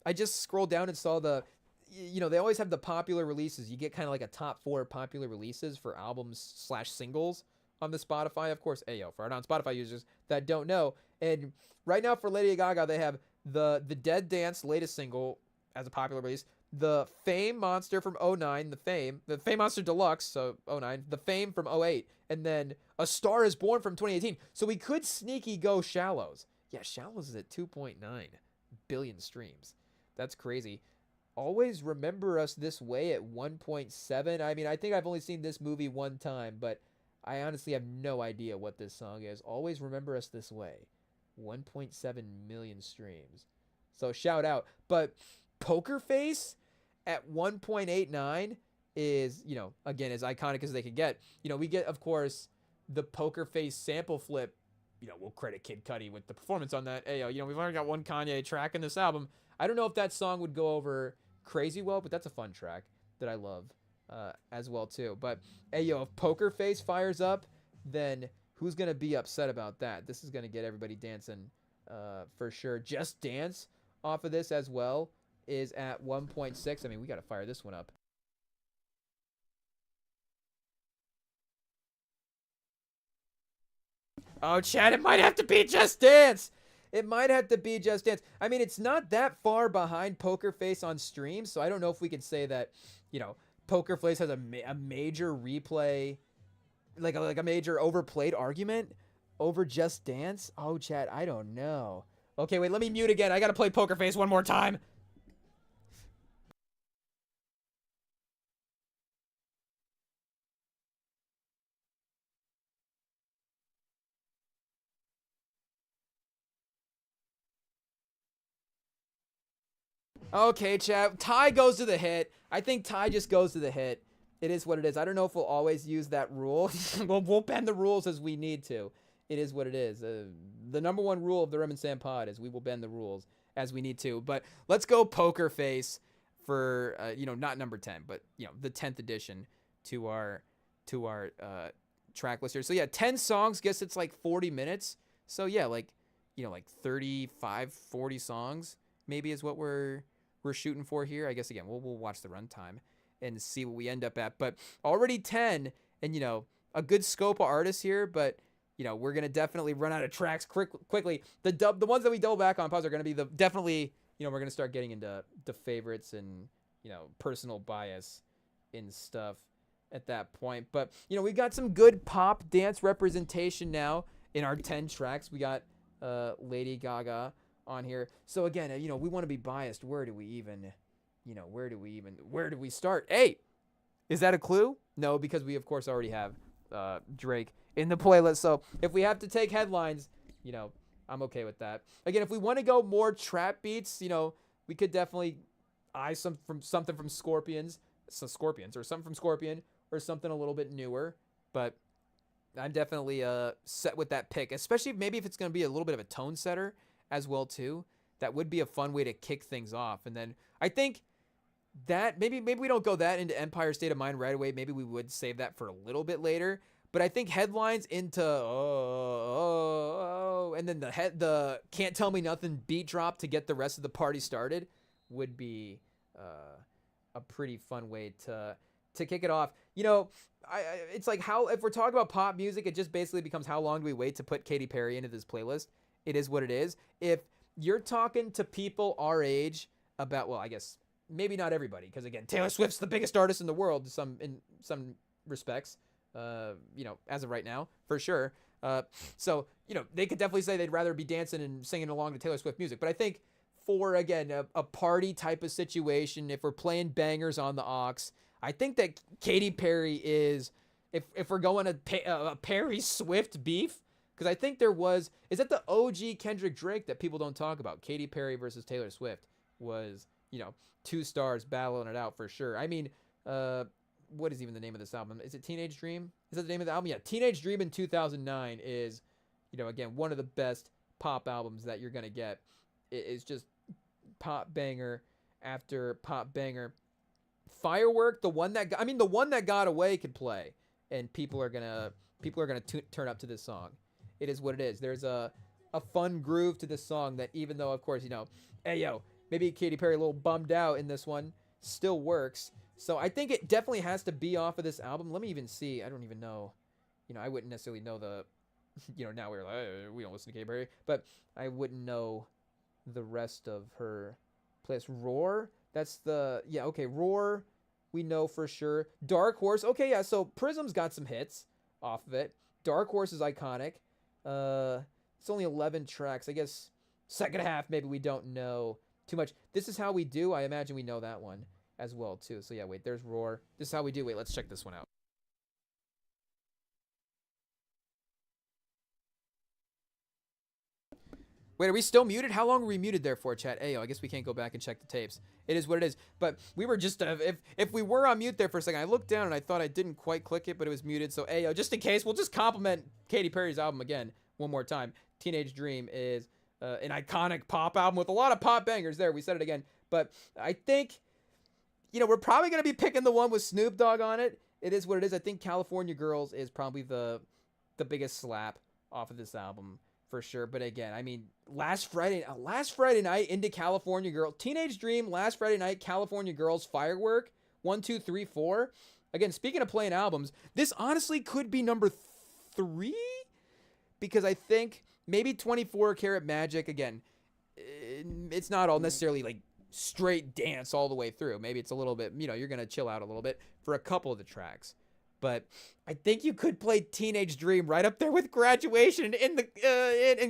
I just scrolled down and saw they always have the popular releases. You get kind of like a top 4 popular releases for albums / singles on the Spotify. Of course, for our non-Spotify users that don't know. And right now for Lady Gaga, they have the Dead Dance latest single as a popular release. The Fame Monster from 09, the Fame Monster Deluxe, so 09, the Fame from 08, and then A Star Is Born from 2018. So we could sneaky go Shallows. Yeah, Shallows is at 2.9 billion streams. That's crazy. Always Remember Us This Way at 1.7. I mean, I think I've only seen this movie one time, but I honestly have no idea what this song is. Always Remember Us This Way. 1.7 million streams. So shout out. But Poker Face at 1.89 is, again, as iconic as they could get. We get, of course, the Poker Face sample flip. We'll credit Kid Cudi with the performance on that. We've already got one Kanye track in this album. I don't know if that song would go over crazy well, but that's a fun track that I love as well too. But if Poker Face fires up, then who's gonna be upset about that? This is gonna get everybody dancing for sure. Just Dance off of this as well is at 1.6. I mean, we gotta fire this one up. Oh, Chad, it might have to be Just Dance. It might have to be Just Dance. I mean, it's not that far behind Poker Face on streams, so I don't know if we could say that, Poker Face has a major replay, like a major overplayed argument over Just Dance. Oh, Chad, I don't know. Okay, wait, let me mute again. I gotta play Poker Face one more time. Okay, chat. Ty goes to the hit. I think Ty just goes to the hit. It is what it is. I don't know if we'll always use that rule. We'll bend the rules as we need to. It is what it is. The number one rule of the Rem and Sam pod is we will bend the rules as we need to. But let's go Poker Face for not number 10, but the 10th edition to our track list here. So yeah, 10 songs. Guess it's like 40 minutes. So yeah, like 35, 40 songs maybe is what we're shooting for here. I guess again we'll watch the runtime and see what we end up at. But already 10, and a good scope of artists here. But we're gonna definitely run out of tracks quickly. The ones that we double back on pause are gonna be definitely we're gonna start getting into the favorites and personal bias and stuff at that point. But we've got some good pop dance representation now in our 10 tracks. We got Lady Gaga on here. So again, we want to be biased. Where do we even start? Hey, is that a clue? No, because we of course already have Drake in the playlist. So if we have to take headlines, I'm okay with that. Again, if we want to go more trap beats, we could definitely eye something from Scorpions, or something from Scorpion, or something a little bit newer. But I'm definitely set with that pick, especially maybe if it's going to be a little bit of a tone setter as well too. That would be a fun way to kick things off. And then I think that maybe we don't go that into Empire State of Mind right away. Maybe we would save that for a little bit later. But I think headlines into and then the Can't Tell Me Nothing beat drop to get the rest of the party started would be a pretty fun way to kick it off. It's like, how, if we're talking about pop music, it just basically becomes how long do we wait to put Katy Perry into this playlist? It is what it is. If you're talking to people our age about, well, I guess maybe not everybody, because again, Taylor Swift's the biggest artist in the world in some respects, as of right now, for sure. So they could definitely say they'd rather be dancing and singing along to Taylor Swift music. But I think for, again, a party type of situation, if we're playing bangers on the aux, I think that Katy Perry is, if we're going a Perry Swift beef, because I think is that the OG Kendrick Drake that people don't talk about? Katy Perry versus Taylor Swift was, 2 stars battling it out for sure. I mean, what is even the name of this album? Is it Teenage Dream? Is that the name of the album? Yeah, Teenage Dream in 2009 is, again, one of the best pop albums that you're going to get. It's just pop banger after pop banger. Firework, the one that got away could play, and people are gonna turn up to this song. It is what it is. There's a fun groove to this song that, even though, of course, hey yo, maybe Katy Perry a little bummed out in this one, still works. So I think it definitely has to be off of this album. Let me even see. I don't even know. I wouldn't necessarily know the. Now we're like, we don't listen to Katy Perry, but I wouldn't know the rest of her playlist. Roar. That's the okay. Roar. We know for sure. Dark Horse. Okay, yeah. So Prism's got some hits off of it. Dark Horse is iconic. It's only 11 tracks. I guess second half maybe we don't know too much. This Is How We Do. I imagine we know that one as well too. So yeah, wait. There's Roar. This Is How We Do. Wait, let's check this one out. Wait, are we still muted? How long were we muted there for, chat? Ayo, I guess we can't go back and check the tapes. It is what it is. But we were just, if we were on mute there for a second, I looked down and I thought I didn't quite click it, but it was muted. So, ayo, just in case, we'll just compliment Katy Perry's album again one more time. Teenage Dream is an iconic pop album with a lot of pop bangers there. We said it again. But I think, we're probably going to be picking the one with Snoop Dogg on it. It is what it is. I think California Girls is probably the biggest slap off of this album. For sure. But again, I mean, last Friday night into California Girls, Teenage Dream, last Friday night, California Girls, Firework, 1, 2, 3, 4. Again, speaking of playing albums, this honestly could be number 3, because I think maybe 24 Karat Magic, again, it's not all necessarily like straight dance all the way through. Maybe it's a little bit, you're going to chill out a little bit for a couple of the tracks. But I think you could play Teenage Dream right up there with Graduation and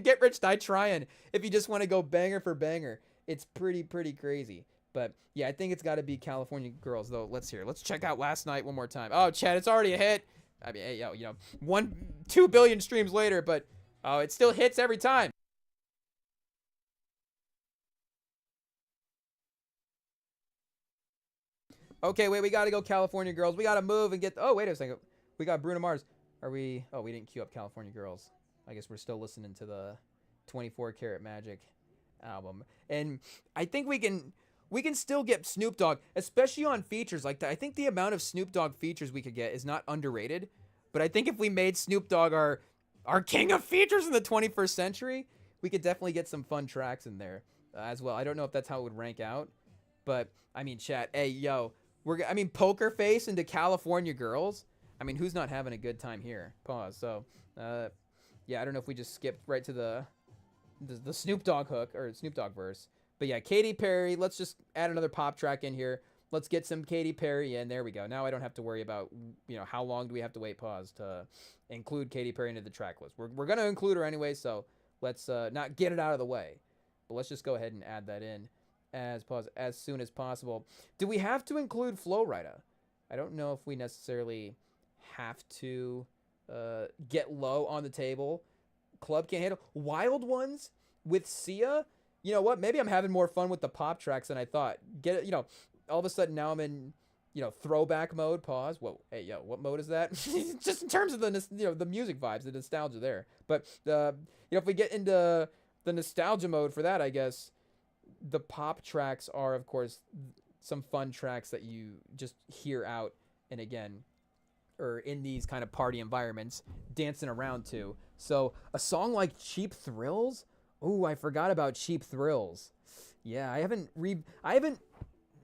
Get Rich Die Trying if you just want to go banger for banger. It's pretty crazy. But yeah, I think it's got to be California Girls though. Let's check out Last Night one more time. Oh, Chad, it's already a hit. I mean, hey, 2 billion streams later, but it still hits every time. Okay, wait, we gotta go California Girls. We gotta move and get. Oh, wait a second. We got Bruno Mars. Are we? Oh, we didn't queue up California Girls. I guess we're still listening to the 24 Karat Magic album. And I think we can still get Snoop Dogg, especially on features like that. I think the amount of Snoop Dogg features we could get is not underrated. But I think if we made Snoop Dogg our king of features in the 21st century, we could definitely get some fun tracks in there as well. I don't know if that's how it would rank out. But, I mean, chat, hey, yo. Poker Face into California Girls. I mean, who's not having a good time here? Pause. So, yeah, I don't know if we just skipped right to the Snoop Dogg hook or Snoop Dogg verse. But yeah, Katy Perry. Let's just add another pop track in here. Let's get some Katy Perry in. There we go. Now I don't have to worry about, how long do we have to wait, pause, to include Katy Perry into the track list. We're going to include her anyway, so let's not get it out of the way. But let's just go ahead and add that in as soon as possible. Do we have to include Flo Rida? I don't know if we necessarily have to Get Low on the Table. Club Can't Handle. Wild Ones with Sia. You know what? Maybe I'm having more fun with the pop tracks than I thought. Get it, all of a sudden now I'm in, throwback mode. Pause. Whoa, hey, yo, what mode is that? Just in terms of the music vibes, the nostalgia there. But if we get into the nostalgia mode for that, I guess the pop tracks are, of course, some fun tracks that you just hear out and again, or in these kind of party environments, dancing around to. So a song like Cheap Thrills. Ooh, I forgot about Cheap Thrills. Yeah, I haven't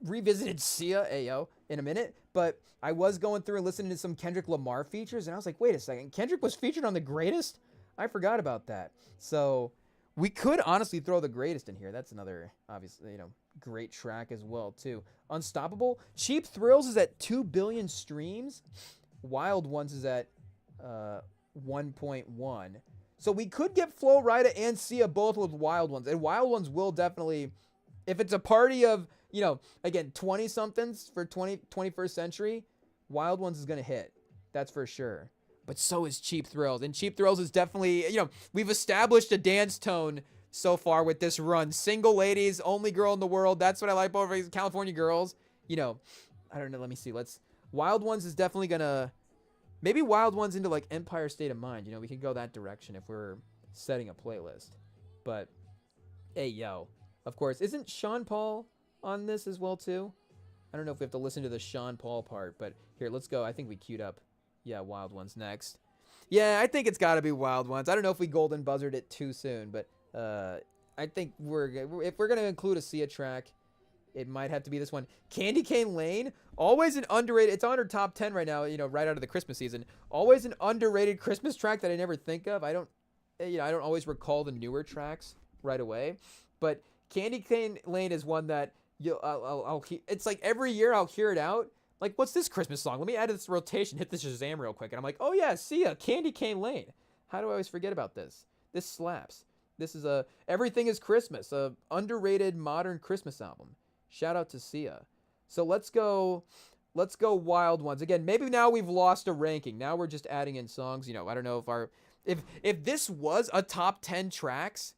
revisited Sia Ayo in a minute, but I was going through and listening to some Kendrick Lamar features, and I was like, wait a second, Kendrick was featured on The Greatest? I forgot about that. So we could honestly throw The Greatest in here. That's another, obviously, great track as well, too. Unstoppable. Cheap Thrills is at 2 billion streams. Wild Ones is at 1.1. So we could get Flo Rida and Sia both with Wild Ones. And Wild Ones will definitely, if it's a party of, again, 20-somethings for 21st century, Wild Ones is going to hit. That's for sure. But so is Cheap Thrills. And Cheap Thrills is definitely, we've established a dance tone so far with this run. Single ladies, only girl in the world. That's what I like over California girls. I don't know. Let me see. Wild Ones is definitely going to, maybe Wild Ones into like Empire State of Mind. We can go that direction if we're setting a playlist. But, hey, yo. Of course, isn't Sean Paul on this as well, too? I don't know if we have to listen to the Sean Paul part, but here, let's go. I think we queued up. Yeah, Wild Ones next. Yeah, I think it's got to be Wild Ones. I don't know if we golden buzzard it too soon, but I think if we're going to include a Sia track, it might have to be this one. Candy Cane Lane, always an underrated. It's on our top 10 right now, right out of the Christmas season. Always an underrated Christmas track that I never think of. I don't always recall the newer tracks right away, but Candy Cane Lane is one that it's like every year I'll hear it out. Like, what's this Christmas song? Let me add to this rotation, hit the Shazam real quick, and I'm like, oh yeah, Sia, Candy Cane Lane. How do I always forget about this? This slaps. This is Everything is Christmas, a underrated modern Christmas album. Shout out to Sia. So let's go Wild Ones. Again, maybe now we've lost a ranking. Now we're just adding in songs. I don't know if this was a top 10 tracks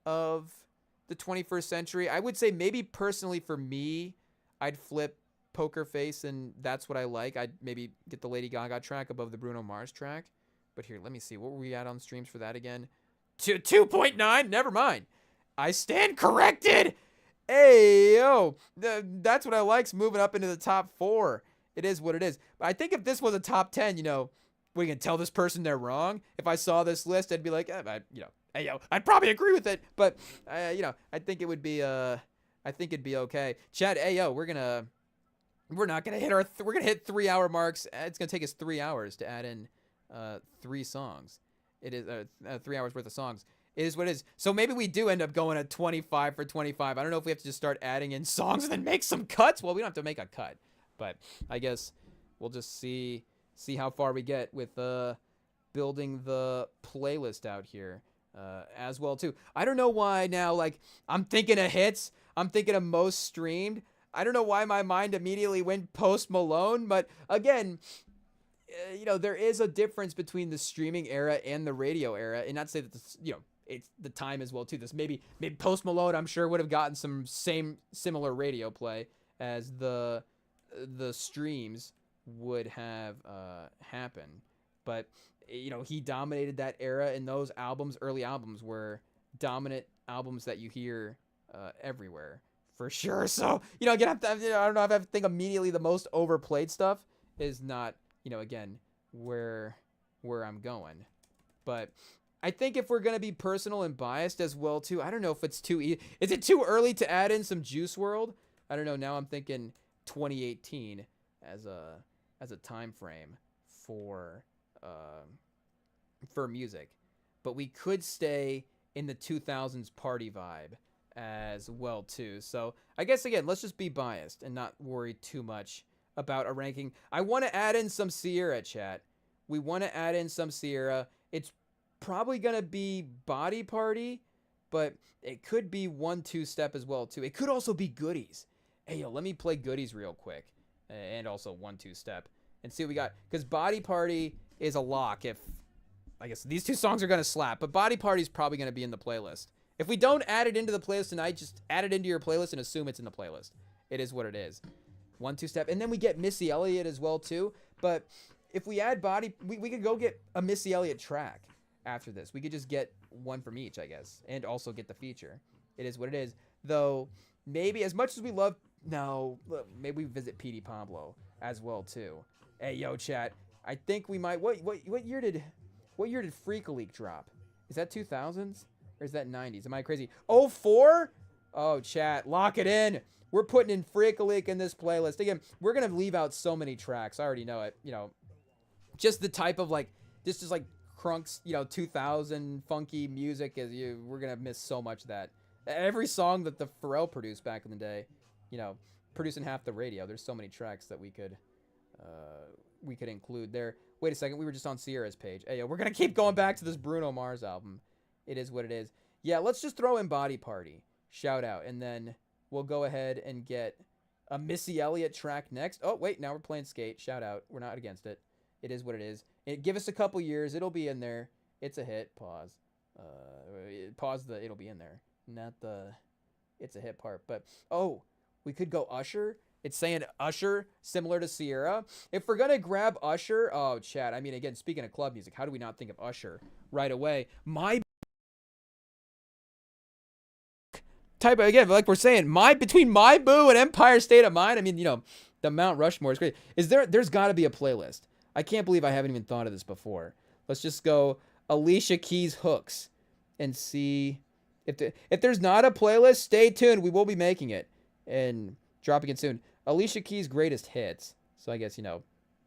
of the 21st century, I would say maybe personally for me, I'd flip Poker Face and That's What I Like. I'd maybe get the Lady Gaga track above the Bruno Mars track. But here, let me see. What were we at on streams for that again? 2.9? Never mind. I stand corrected. Hey, yo. That's What I Like's moving up into the top 4. It is what it is. But I think if this was a top 10, we can tell this person they're wrong. If I saw this list, I'd be like, hey, yo, I'd probably agree with it. But, I think it would be, I think it'd be okay. Chad, hey, yo, we're not going to hit we're going to hit 3 hour marks. It's going to take us 3 hours to add in 3 songs. It is 3 hours worth of songs. It is what it is. So maybe we do end up going at 25 for 25. I don't know if we have to just start adding in songs and then make some cuts. Well, we don't have to make a cut, but I guess we'll just see how far we get with building the playlist out here as well too. I don't know why now, like, I'm thinking of hits. I'm thinking of most streamed. I don't know why my mind immediately went Post Malone, but again, there is a difference between the streaming era and the radio era, and not to say that it's the time as well too. This maybe Post Malone, I'm sure, would have gotten some similar radio play as the streams would have happened, but he dominated that era, and those early albums were dominant albums that you hear everywhere. For sure. So, again, I don't know if I think immediately the most overplayed stuff is not, again, where I'm going. But I think if we're going to be personal and biased as well, too, I don't know if it's is it too early to add in some Juice WRLD? I don't know. Now I'm thinking 2018 as a time frame for music. But we could stay in the 2000s party vibe as well too. So I guess again, let's just be biased and not worry too much about a ranking. I want to add in some Sierra, chat. We want to add in some Sierra. It's probably gonna be Body Party, but it could be 1-2 Step as well too. It could also be Goodies. Hey yo, let me play Goodies real quick, and also 1-2 Step and see what we got, because Body Party is a lock. If I guess these two songs are gonna slap, but Body Party is probably gonna be in the playlist. If we don't add it into the playlist tonight, just add it into your playlist and assume it's in the playlist. It is what it is. 1-2 Step, and then we get Missy Elliott as well too. But if we add Body, we could go get a Missy Elliott track after this. We could just get one from each, I guess, and also get the feature. It is what it is. Though maybe as much as we love, no, maybe we visit Petey Pablo as well too. Hey, yo, chat. I think we might. What year did Freak a Leak drop? Is that 2000s or is that 90s? Am I crazy? 04? Oh, chat, lock it in. We're putting in Freak a Leak in this playlist. Again, we're gonna leave out so many tracks. I already know it. You know, just the type of like, this is like Crunk's, 2000 funky music. We're gonna miss so much of that. Every song that the Pharrell produced back in the day, producing half the radio. There's so many tracks that we could include there. Wait a second, we were just on Sierra's page. Hey, yo, we're gonna keep going back to this Bruno Mars album. It is what it is. Yeah, let's just throw in Body Party. Shout out, and then we'll go ahead and get a Missy Elliott track next. Oh, wait, now we're playing Skate. Shout out. We're not against it. It is what it is. Give us a couple years. It'll be in there. It's a hit. Pause. It'll be in there. Not the it's a hit part. But, oh, we could go Usher. It's saying Usher, similar to Sierra. If we're going to grab Usher, oh, chat. I mean, again, speaking of club music, how do we not think of Usher right away? Again, like we're saying, between My Boo and Empire State of Mind, I mean, the Mount Rushmore is great. There's got to be a playlist. I can't believe I haven't even thought of this before. Let's just go Alicia Keys hooks and see if there's not a playlist. Stay tuned. We will be making it and dropping it soon. Alicia Keys greatest hits. So I guess,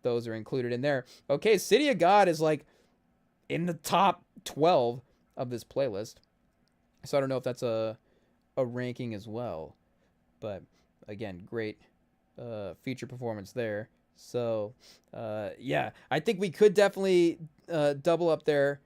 those are included in there. Okay, City of God is like in the top 12 of this playlist. So I don't know if that's a ranking as well, but again, great feature performance there. So yeah, I think we could definitely double up there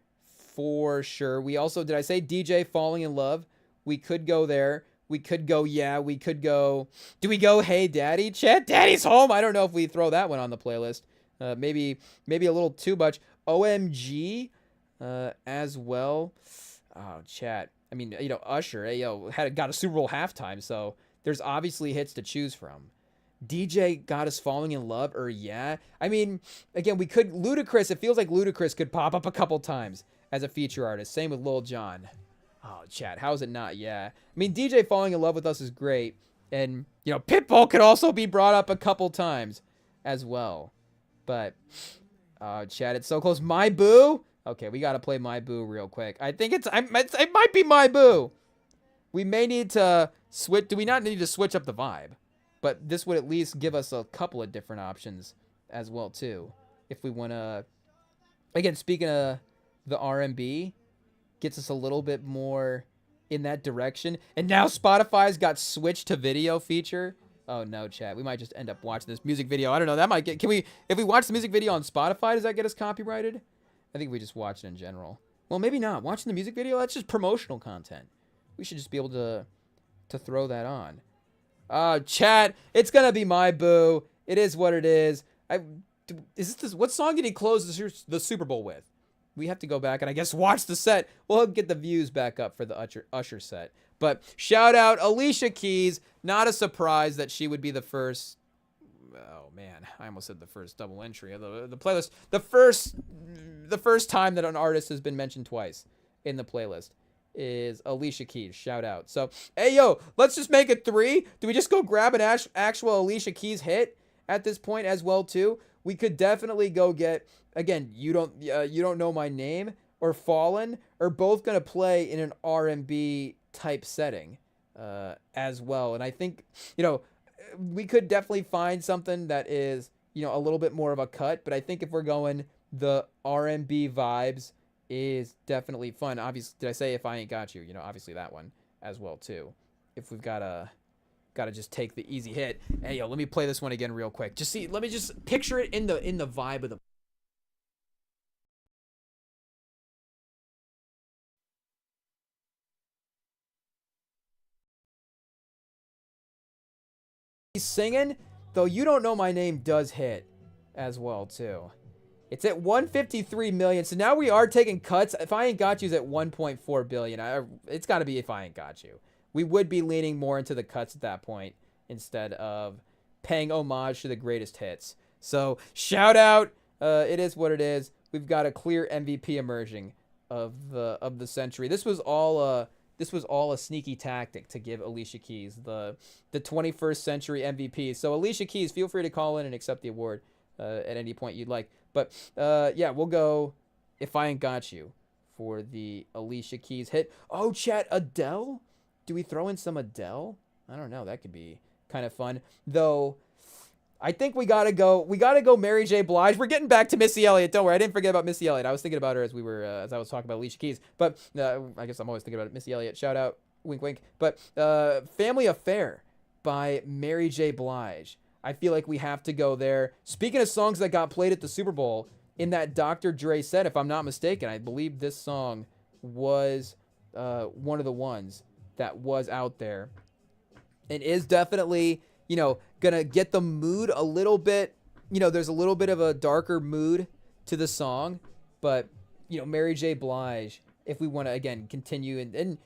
for sure. We also, did I say DJ Falling in Love? We could go there. We could go, we could go. Do we go Hey Daddy? Chat, Daddy's Home. I don't know if we throw that one on the playlist. Maybe a little too much. OMG as well. Oh, chat. I mean, Usher, got a Super Bowl halftime, so there's obviously hits to choose from. DJ Got Us Falling in Love, or yeah. I mean, again, we could, Ludacris, it feels like Ludacris could pop up a couple times as a feature artist. Same with Lil Jon. Oh, chat, how is it not? Yeah. I mean, DJ Falling in Love with Us is great. And, Pitbull could also be brought up a couple times as well. But, chat, it's so close. My Boo? Okay, we got to play My Boo real quick. I think it might be My Boo. We may need to switch. Do we not need to switch up the vibe? But this would at least give us a couple of different options as well, too. If we want to, again, speaking of the R&B, gets us a little bit more in that direction. And now Spotify's got switched to video feature. Oh, no, chat. We might just end up watching this music video. I don't know. That might get, if we watch the music video on Spotify, does that get us copyrighted? I think we just watch it in general. Well, maybe not. Watching the music video, that's just promotional content. We should just be able to throw that on. Chat, it's gonna be My Boo. It is what it is. What song did he close the Super Bowl with? We have to go back and I guess watch the set. We'll get the views back up for the Usher set. But shout out Alicia Keys. Not a surprise that she would be the first. Oh man, I almost said the first double entry of the playlist. The first time that an artist has been mentioned twice in the playlist is Alicia Keys. Shout out. So, hey yo, let's just make it 3. Do we just go grab an actual Alicia Keys hit at this point as well too? We could definitely go get, again, you don't know my name or Fallen are both gonna play in an R&B type setting as well. And I think we could definitely find something that is a little bit more of a cut. But I think if we're going the R&B vibes is definitely fun. Obviously, did I say If I Ain't Got You? Obviously that one as well too. If we've gotta just take the easy hit. Hey yo, let me play this one again real quick. Let me just picture it in the vibe of the. He's singing, though You Don't Know My Name does hit as well too. It's at 153 million. So now we are taking cuts. If I Ain't Got You's at 1.4 billion, it's got to be If I Ain't Got You. We would be leaning more into the cuts at that point instead of paying homage to the greatest hits. So shout out. It is what it is. We've got a clear MVP emerging of the century. This was all a sneaky tactic to give Alicia Keys the 21st century MVP. So Alicia Keys, feel free to call in and accept the award at any point you'd like. But yeah, we'll go If I Ain't Got You for the Alicia Keys hit. Oh, chat, Adele? Do we throw in some Adele? I don't know. That could be kind of fun. Though, I think we gotta go Mary J. Blige. We're getting back to Missy Elliott. Don't worry, I didn't forget about Missy Elliott. I was thinking about her as I was talking about Alicia Keys. But I guess I'm always thinking about Missy Elliott. Shout out, wink, wink. But Family Affair by Mary J. Blige. I feel like we have to go there. Speaking of songs that got played at the Super Bowl, in that Dr. Dre set, if I'm not mistaken, I believe this song was one of the ones that was out there. It is definitely, gonna get the mood a little bit. There's a little bit of a darker mood to the song, but Mary J. Blige, if we want to again continue and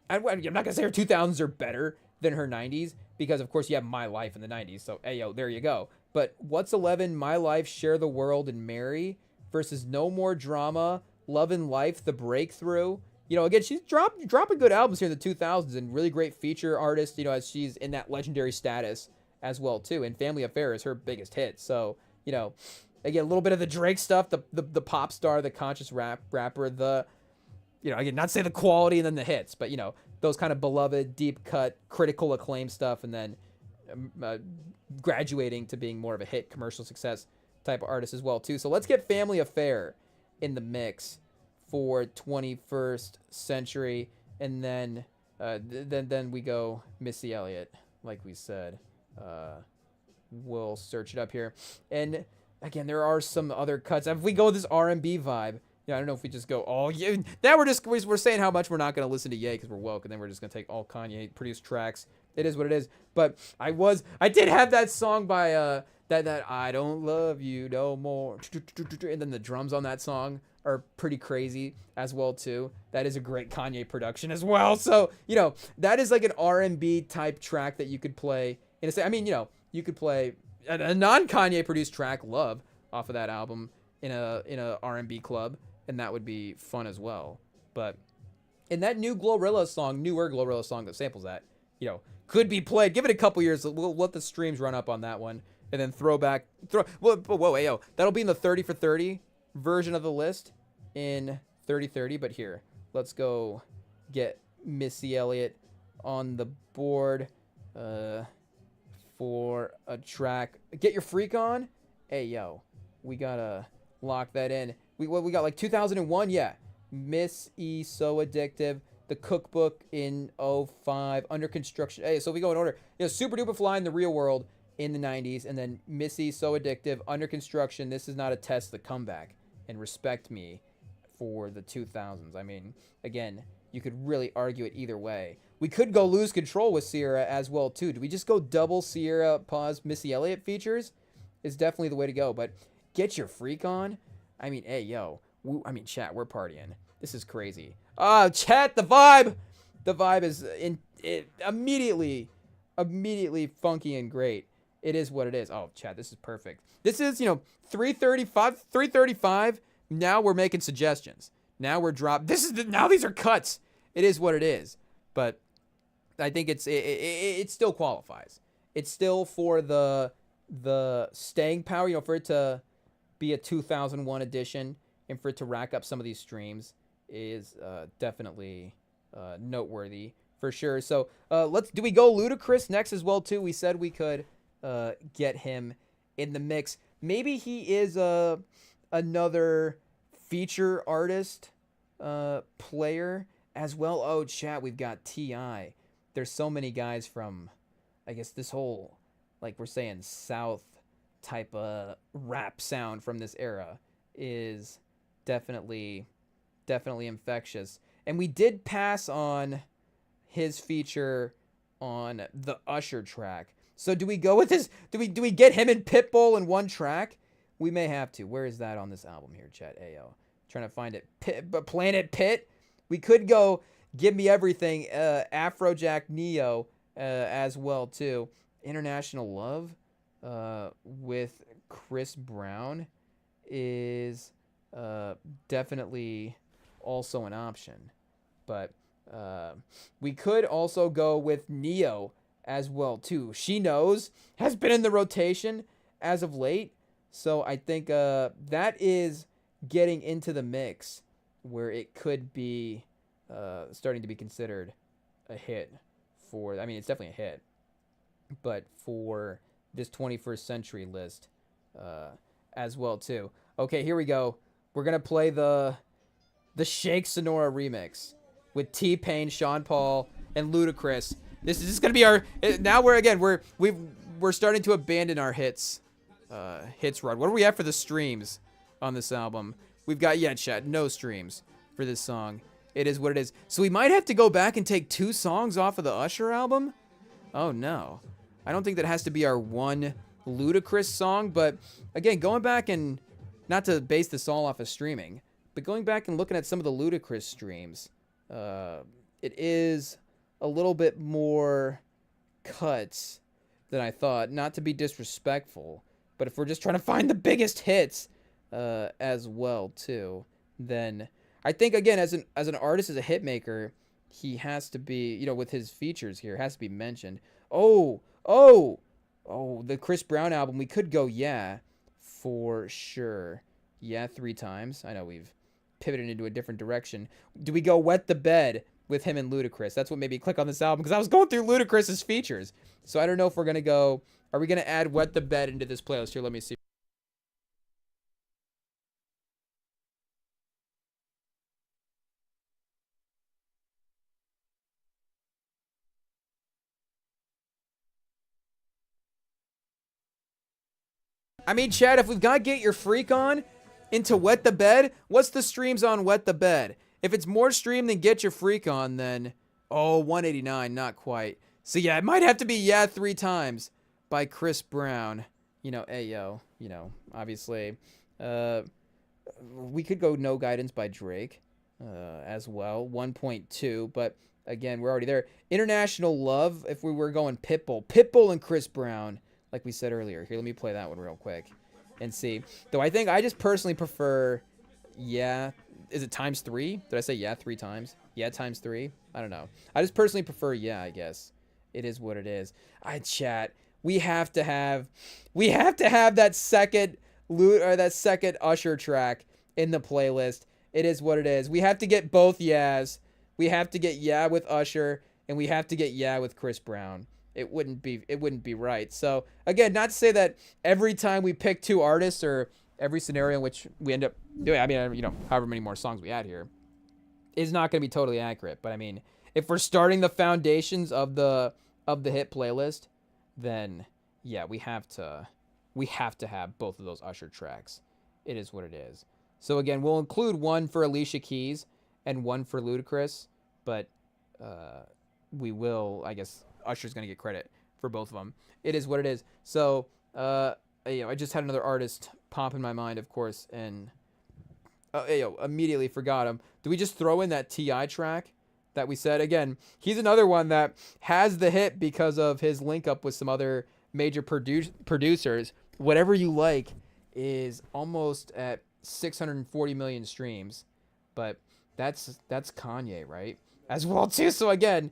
I'm not gonna say her 2000s are better than her 90s, because of course you have My Life in the 90s, so hey yo, there you go. But What's 11, My Life, Share the World, and Mary versus No More Drama, Love and Life, The Breakthrough. Again, she's dropping good albums here in the 2000s and really great feature artist, as she's in that legendary status as well too. And Family Affair is her biggest hit. So, again, a little bit of the Drake stuff, the pop star, the conscious rapper, again, not to say the quality and then the hits, but those kind of beloved, deep cut, critical acclaim stuff, and then graduating to being more of a hit commercial success type of artist as well too. So let's get Family Affair in the mix for 21st century, and then then we go Missy Elliott, like we said. We'll search it up here, and again, there are some other cuts. If we go with this R&B vibe, I don't know if we just go all yeah. Now we're saying how much we're not going to listen to Ye because we're woke, and then we're just going to take all Kanye produced tracks. It is what it is. But I did have that song by that I Don't Love You No More, and then the drums on that song are pretty crazy as well too. That is a great Kanye production as well. So that is like an R&B type track that you could play you could play a non-Kanye produced track, Love, off of that album in a R&B club, and that would be fun as well. But in that newer Glorilla song that samples that, could be played. Give it a couple years. We'll let the streams run up on that one, and then that'll be in the 30 for 30 version of the list in 3030. But here, let's go get Missy Elliott on the board for a track. Get Your Freak On. Hey yo, we gotta lock that in. We got like 2001. Yeah, Miss E, So Addictive. The Cookbook in 05. Under Construction. Hey, so we go in order. Super Duper Fly in the Real World in the 90s, and then Missy, So Addictive, Under Construction, This Is Not a Test, The Comeback, and Respect Me for the 2000s. I mean, again, you could really argue it either way. We could go Lose Control with Sierra as well too. Do we just go double Sierra pause Missy Elliott features? Is definitely the way to go. But Get Your Freak On. I mean, hey yo, chat, we're partying. This is crazy. Chat, the vibe is immediately funky and great. It is what it is. Oh, chat, this is perfect. This is 335. Now we're making suggestions. Now we're now these are cuts. It is what it is. But I think it still qualifies. It's still for the staying power. For it to be a 2001 edition and for it to rack up some of these streams is definitely noteworthy for sure. So do we go Ludacris next as well too? We said we could get him in the mix. Maybe he is another feature artist player as well. Oh, chat, we've got T.I. There's so many guys from, I guess, this whole, like we're saying, South type of rap sound from this era is definitely infectious. And we did pass on his feature on the Usher track. So do we go with this? Do we get him and Pitbull in one track? We may have to. Where is that on this album here, chat? Ayo. Trying to find it. But Planet Pit. We could go Give Me Everything. Afrojack Neo as well, too. International Love with Chris Brown is definitely also an option. But we could also go with Neo as well, too. She Knows has been in the rotation as of late. So I think that is getting into the mix where it could be starting to be considered a hit for, I mean, it's definitely a hit, but for this 21st century list as well, too. Okay, here we go. We're going to play the Shake Sonora remix with T-Pain, Sean Paul, and Ludacris. This is going to be our, now we're starting to abandon our hits run. What are we at for the streams on this album? We've got, chat, no streams for this song. It is what it is. So we might have to go back and take 2 songs off of the Usher album? Oh, no. I don't think that has to be our one Ludacris song, but again, going back and, not to base this all off of streaming, but going back and looking at some of the Ludacris streams, it is a little bit more cuts than I thought. Not to be disrespectful, but if we're just trying to find the biggest hits as well, too, then I think, again, as an artist, as a hit maker, he has to be, with his features here, has to be mentioned. Oh, the Chris Brown album, we could go for sure. 3 times. I know we've pivoted into a different direction. Do we go Wet the Bed with him and Ludacris? That's what made me click on this album, because I was going through Ludacris's features. So I don't know if we're going to go, are we going to add Wet the Bed into this playlist here? Let me see. I mean, Chad, if we've got to Get Your Freak On into Wet the Bed, what's the streams on Wet the Bed? If it's more stream than Get Your Freak On, then, 189, not quite. So yeah, it might have to be 3 times by Chris Brown. Ayo, obviously. We could go No Guidance by Drake as well, 1.2, but again, we're already there. International Love, if we were going Pitbull and Chris Brown, like we said earlier. Here, let me play that one real quick and see. Though I think I just personally prefer, is it times 3? Did I say 3 times? Times 3? I don't know. I just personally prefer I guess. It is what it is. Chat. We have to have that second Usher track in the playlist. It is what it is. We have to get both yeahs. We have to get with Usher, and we have to get with Chris Brown. It wouldn't be right. So again, not to say that every time we pick 2 artists or every scenario in which we end up doing, I mean, however many more songs we add here, is not going to be totally accurate. But I mean, if we're starting the foundations of the hit playlist, then we have to have both of those Usher tracks. It is what it is. So again, we'll include one for Alicia Keys and one for Ludacris, but we will, I guess, Usher's going to get credit for both of them. It is what it is. So, I just had another artist pop in my mind, of course, and immediately forgot him. Do we just throw in that T.I. track that we said? Again, he's another one that has the hit because of his link up with some other major producers. Whatever You Like is almost at 640 million streams, but that's Kanye, right? As well, too. So again,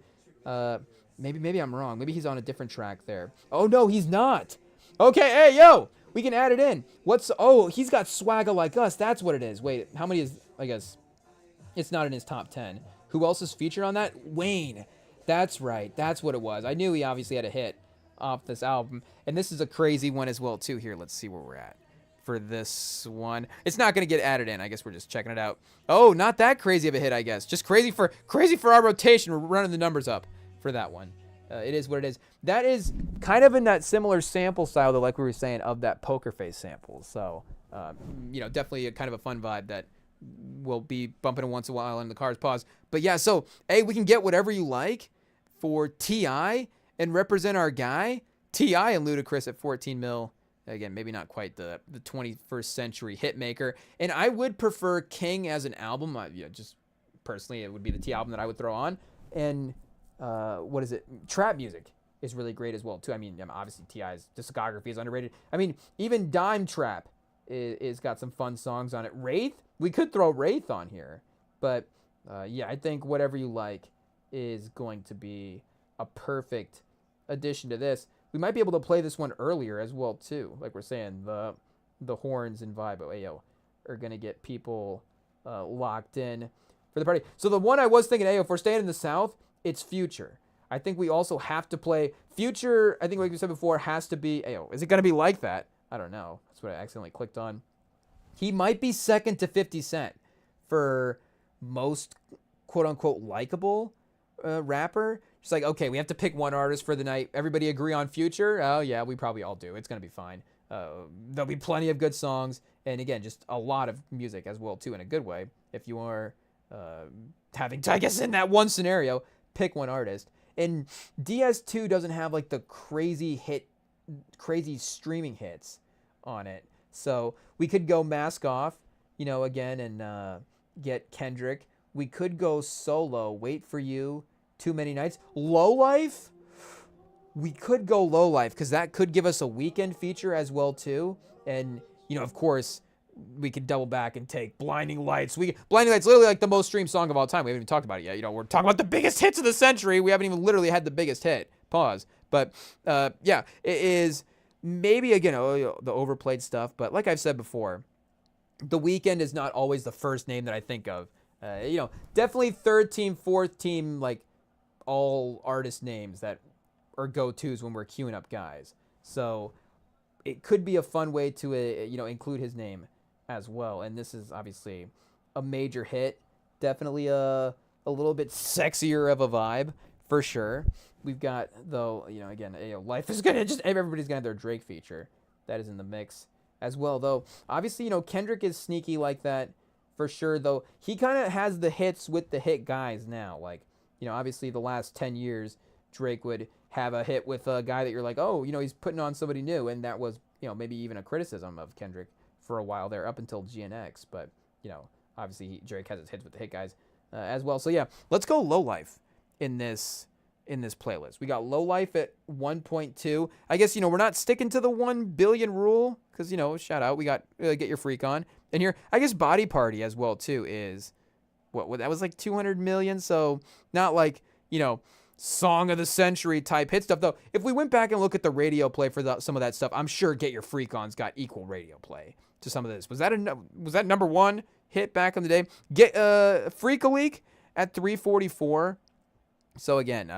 Maybe I'm wrong. Maybe he's on a different track there. Oh, no, he's not. Okay, hey, yo, we can add it in. He's got Swagger Like Us. That's what it is. Wait, how many is, I guess, it's not in his top 10. Who else is featured on that? Wayne. That's right. That's what it was. I knew he obviously had a hit off this album. And this is a crazy one as well, too. Here, let's see where we're at for this one. It's not going to get added in. I guess we're just checking it out. Oh, not that crazy of a hit, I guess. Just crazy for our rotation. We're running the numbers up for that one. It is what it is. That is kind of in that similar sample style, though, like we were saying, of that Poker Face sample. So, definitely a kind of a fun vibe that we'll be bumping it once in a while in the cars. Pause. But yeah, so, we can get Whatever You Like for T.I. and represent our guy. T.I. and Ludacris at 14 mil Again, maybe not quite the 21st century hit maker. And I would prefer King as an album. Just personally, it would be the T album that I would throw on. And what is it? Trap music is really great as well too. I mean, obviously T.I.'s discography is underrated. I mean, even Dime Trap is got some fun songs on it. Wraith, we could throw Wraith on here, but yeah, I think Whatever You Like is going to be a perfect addition to this. We might be able to play this one earlier as well too. Like we're saying, the horns and vibe are gonna get people locked in for the party. So the one I was thinking, if we're staying in the South, it's Future. I think we also have to play Future. I think, like we said before, has to be. Is it going to be like that? I don't know. That's what I accidentally clicked on. He might be second to 50 Cent for most quote unquote likable rapper. Just like, okay, we have to pick one artist for the night. Everybody agree on Future? Oh yeah, we probably all do. It's going to be fine. There'll be plenty of good songs, and again, just a lot of music as well too, in a good way. If you are having to, I guess, in that one scenario, pick one artist. And DS2 doesn't have like the crazy streaming hits on it. So we could go Mask Off, again, and get Kendrick. We could go solo, Wait For You, Too Many Nights. Low Life? We could go Low Life because that could give us a weekend feature as well too. And, of course, we could double back and take Blinding Lights. Blinding Lights, literally like the most streamed song of all time. We haven't even talked about it yet. We're talking about the biggest hits of the century. We haven't even literally had the biggest hit. Pause. But yeah, it is maybe again the overplayed stuff. But like I've said before, The Weeknd is not always the first name that I think of. Definitely third team, fourth team, like all artist names that are go-tos when we're queuing up guys. So it could be a fun way to include his name as well. And this is obviously a major hit. Definitely a little bit sexier of a vibe for sure. We've got, though, again, Life is gonna everybody's gonna have their Drake feature. That is in the mix as well, though. Obviously, Kendrick is sneaky like that for sure, though. He kind of has the hits with the hit guys now. Like, obviously the last 10 years, Drake would have a hit with a guy that you're like, oh, he's putting on somebody new. And that was, maybe even a criticism of Kendrick for a while there up until GNX. But, obviously Drake has his hits with the hit guys as well. So, yeah, let's go Low Life in this playlist. We got Low Life at 1.2. I guess, we're not sticking to the 1 billion rule because, shout out, we got Get Your Freak On. And here, I guess Body Party as well, too, is, what that was like 200 million. So not like, song of the century type hit stuff, though. If we went back and look at the radio play for some of that stuff, I'm sure Get Your Freak On's got equal radio play to some of this. Was that number one hit back in the day? Get Freak a Leak at 344. So again,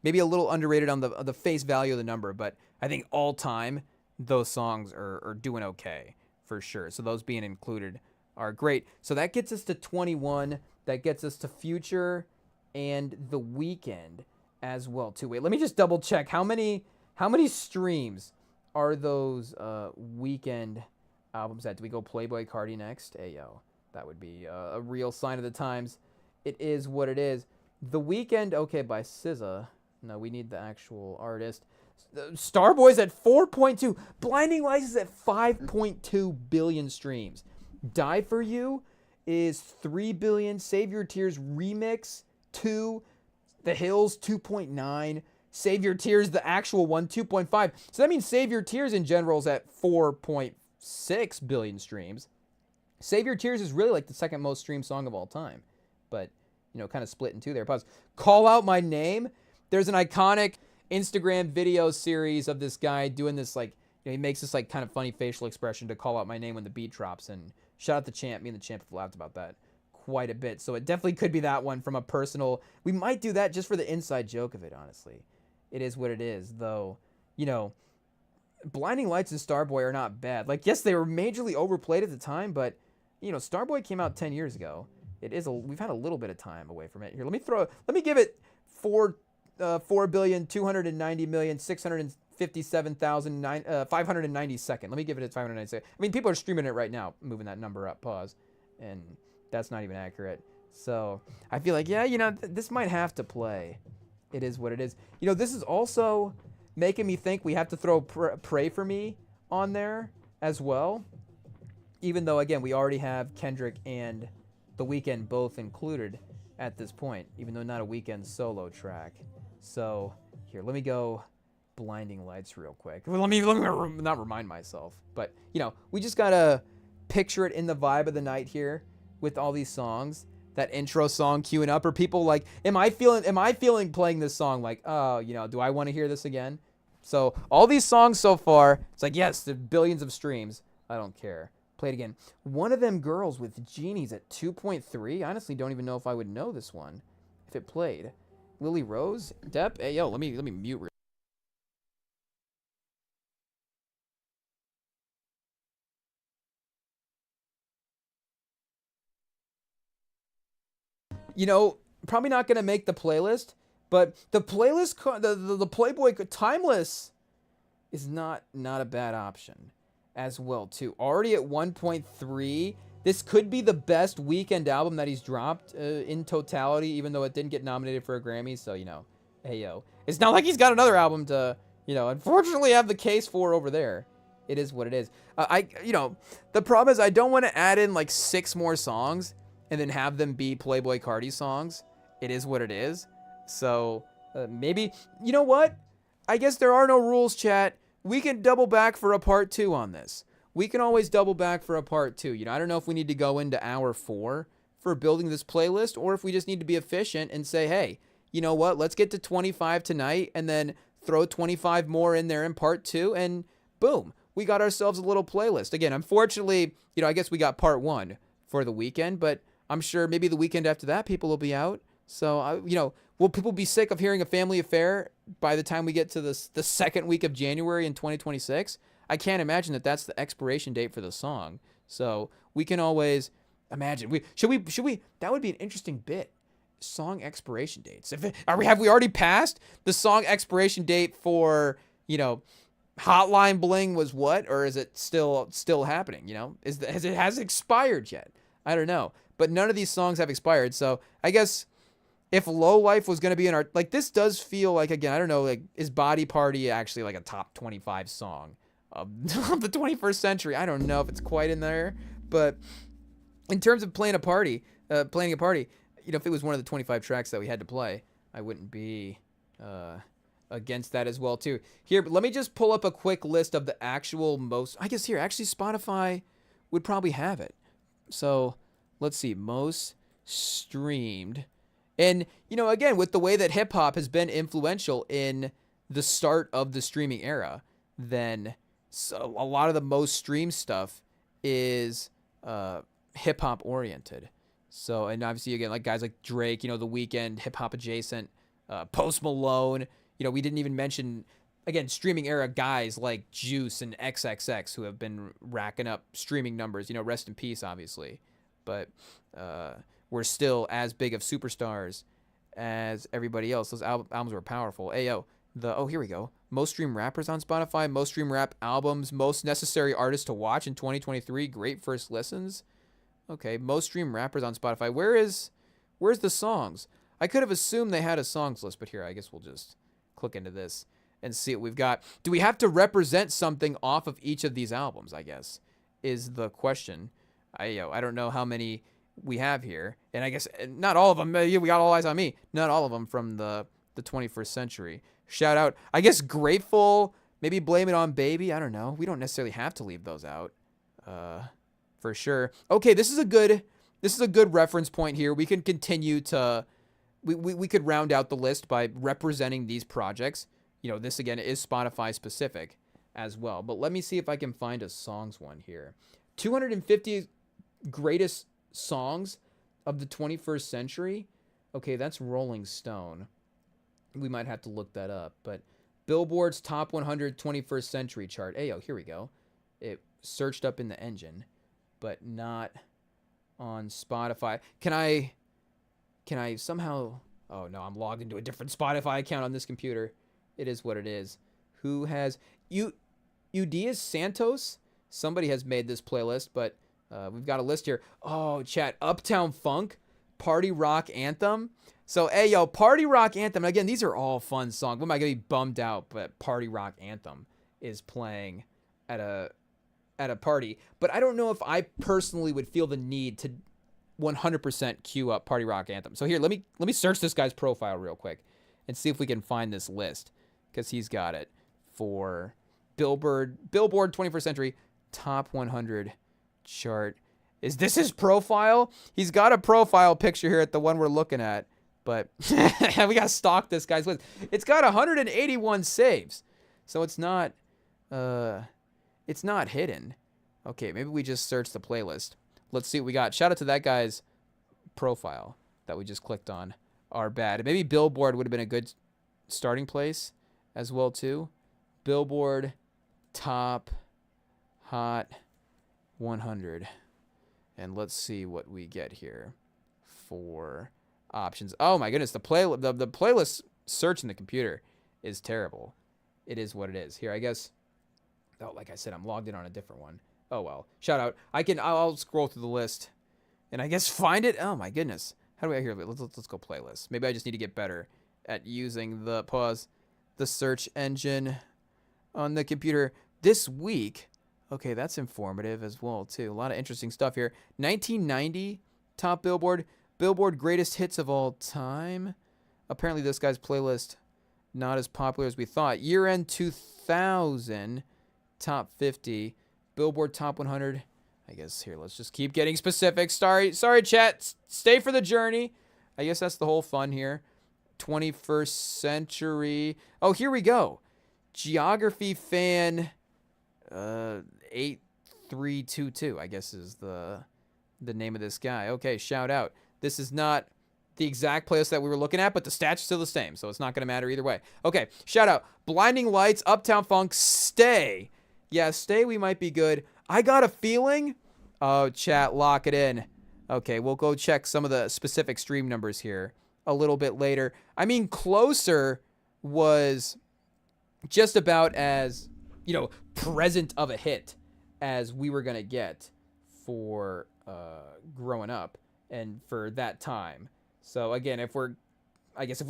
maybe a little underrated on the face value of the number, but I think all time those songs are doing okay for sure. So those being included are great. So that gets us to 21. That gets us to Future and The Weeknd as well too. Wait, let me just double check how many streams are those Weeknd albums at? Do we go Playboy Cardi next? Hey yo, that would be a real sign of the times. It is what it is. The Weeknd, okay, by SZA. No, we need the actual artist. Starboy's at 4.2. Blinding Lights is at 5.2 billion streams. Die For You is 3 billion. Save Your Tears remix 2. The Hills 2.9. Save Your Tears, the actual one, 2.5. So that means Save Your Tears in general is at 4.6 billion streams. Save Your Tears is really like the second most streamed song of all time. But, kind of split in two there. Pause. Call Out My Name. There's an iconic Instagram video series of this guy doing this, like, he makes this, like, kind of funny facial expression to call out my name when the beat drops. And shout out the Champ. Me and the Champ have laughed about that quite a bit. So it definitely could be that one from a personal. We might do that just for the inside joke of it, honestly. It is what it is, though. Blinding Lights and Starboy are not bad. Like, yes, they were majorly overplayed at the time, but, Starboy came out 10 years ago. We've had a little bit of time away from it. Here, let me give it 4,290,657,590 Let me give it a 590 second. I mean, people are streaming it right now, moving that number up, pause. And that's not even accurate. So I feel like, this might have to play. It is what it is. This is also making me think we have to throw Pray For Me on there as well. Even though, again, we already have Kendrick and The Weeknd both included at this point, even though not a Weeknd solo track. So here, let me go Blinding Lights real quick. Well, let me not remind myself, but we just gotta picture it in the vibe of the night here with all these songs. That intro song queuing up, or people like, am I feeling playing this song like, oh, do I want to hear this again? So all these songs so far, it's like, yes, the billions of streams. I don't care. Play it again. One of Them Girls with Genies at 2.3. Honestly, don't even know if I would know this one if it played. Lily Rose, Depp. Hey, yo, let me mute real. Probably not gonna make the playlist, but the playlist, the Playboy Timeless is not a bad option as well too. Already at 1.3. This could be the best Weeknd album that he's dropped in totality, even though it didn't get nominated for a Grammy. So hey yo, it's not like he's got another album to unfortunately have the case for over there. It is what it is. The problem is I don't want to add in like 6 more songs and then have them be Playboy Cardi songs. It is what it is. So maybe, you know what? I guess there are no rules, chat. We can double back for a part 2 on this. We can always double back for a part 2. I don't know if we need to go into hour 4 for building this playlist, or if we just need to be efficient and say, hey, you know what? Let's get to 25 tonight and then throw 25 more in there in part 2, and boom, we got ourselves a little playlist. Again, unfortunately, I guess we got part 1 for the weekend, but I'm sure maybe the weekend after that, people will be out. So, will people be sick of hearing A Family Affair by the time we get to the second week of January in 2026? I can't imagine that that's the expiration date for the song. So we can always imagine. Should we? That would be an interesting bit. Song expiration dates. Have we already passed the song expiration date for Hotline Bling was what, or is it still happening? Has it expired yet? I don't know. But none of these songs have expired. So I guess if Low Life was going to be in our, like, this does feel like, again, I don't know, like, is Body Party actually like a top 25 song of the 21st century? I don't know if it's quite in there. But in terms of planning a party, if it was one of the 25 tracks that we had to play, I wouldn't be against that as well too. Here, but let me just pull up a quick list of the actual most, I guess here, actually Spotify would probably have it. So let's see, most streamed. And, again, with the way that hip hop has been influential in the start of the streaming era, then a lot of the most streamed stuff is hip hop oriented. So, and obviously, again, like guys like Drake, The Weeknd, hip hop adjacent, Post Malone. We didn't even mention, again, streaming era guys like Juice and XXX who have been racking up streaming numbers. Rest in peace, obviously. But we're still as big of superstars as everybody else. Those albums were powerful. Ayo, here we go. Most streamed rappers on Spotify, most streamed rap albums, most necessary artists to watch in 2023. Great first listens. Okay, most streamed rappers on Spotify. Where's the songs? I could have assumed they had a songs list, but here, I guess we'll just click into this and see what we've got. Do we have to represent something off of each of these albums, I guess, is the question. I don't know how many we have here. And I guess not all of them. We got All Eyes on Me. Not all of them from the 21st century. Shout out, I guess, Grateful. Maybe Blame It on Baby. I don't know. We don't necessarily have to leave those out. For sure. Okay, this is a good reference point here. We can continue to we could round out the list by representing these projects. This again is Spotify specific as well. But let me see if I can find a songs one here. 250 greatest songs of the 21st century. Okay, that's Rolling Stone. We might have to look that up. But Billboard's Top 100 21st Century chart. Ayo, here we go. It searched up in the engine, but not on Spotify. Can I somehow... Oh, no, I'm logged into a different Spotify account on this computer. It is what it is. Who has... Udias Santos? Somebody has made this playlist, but we've got a list here. Oh, chat. Uptown Funk, Party Rock Anthem. So, hey, yo, Party Rock Anthem. And again, these are all fun songs. What am I going to be bummed out? But Party Rock Anthem is playing at a party. But I don't know if I personally would feel the need to 100% queue up Party Rock Anthem. So here, let me search this guy's profile real quick and see if we can find this list, because he's got it for Billboard 21st Century Top 100 chart. Is this his profile? He's got a profile picture here at the one we're looking at, but we got to stalk this guy's list. It's got 181 saves, so it's not hidden. Okay, maybe we just search the playlist. Let's see what we got. Shout out to that guy's profile that we just clicked on. Our bad. Maybe Billboard would have been a good starting place as well too. Billboard Top Hot 100. And let's see what we get here for options. Oh my goodness, the playlist search in the computer is terrible. It is what it is. Here, I guess. Oh, like I said, I'm logged in on a different one. Oh well. Shout out. I'll scroll through the list and I guess find it. Oh my goodness. How do I hear? Let's go playlist. Maybe I just need to get better at using the search engine on the computer this week. Okay, that's informative as well too. A lot of interesting stuff here. 1990 top Billboard greatest hits of all time. Apparently this guy's playlist not as popular as we thought. Year-end 2000 top 50. Billboard Top 100. I guess here, let's just keep getting specific. Sorry, chat. Stay for the journey. I guess that's the whole fun here. 21st century. Oh, here we go. Geography fan 8322, I guess is the name of this guy. Okay, shout out. This is not the exact playlist that we were looking at, but the stats are still the same, so it's not going to matter either way. Okay, shout out. Blinding Lights, Uptown Funk, Stay. Yeah, Stay, we might be good. I got a feeling. Oh, chat, lock it in. Okay, we'll go check some of the specific stream numbers here a little bit later. I mean, Closer was just about as, present of a hit as we were going to get for growing up and for that time. So, again, if we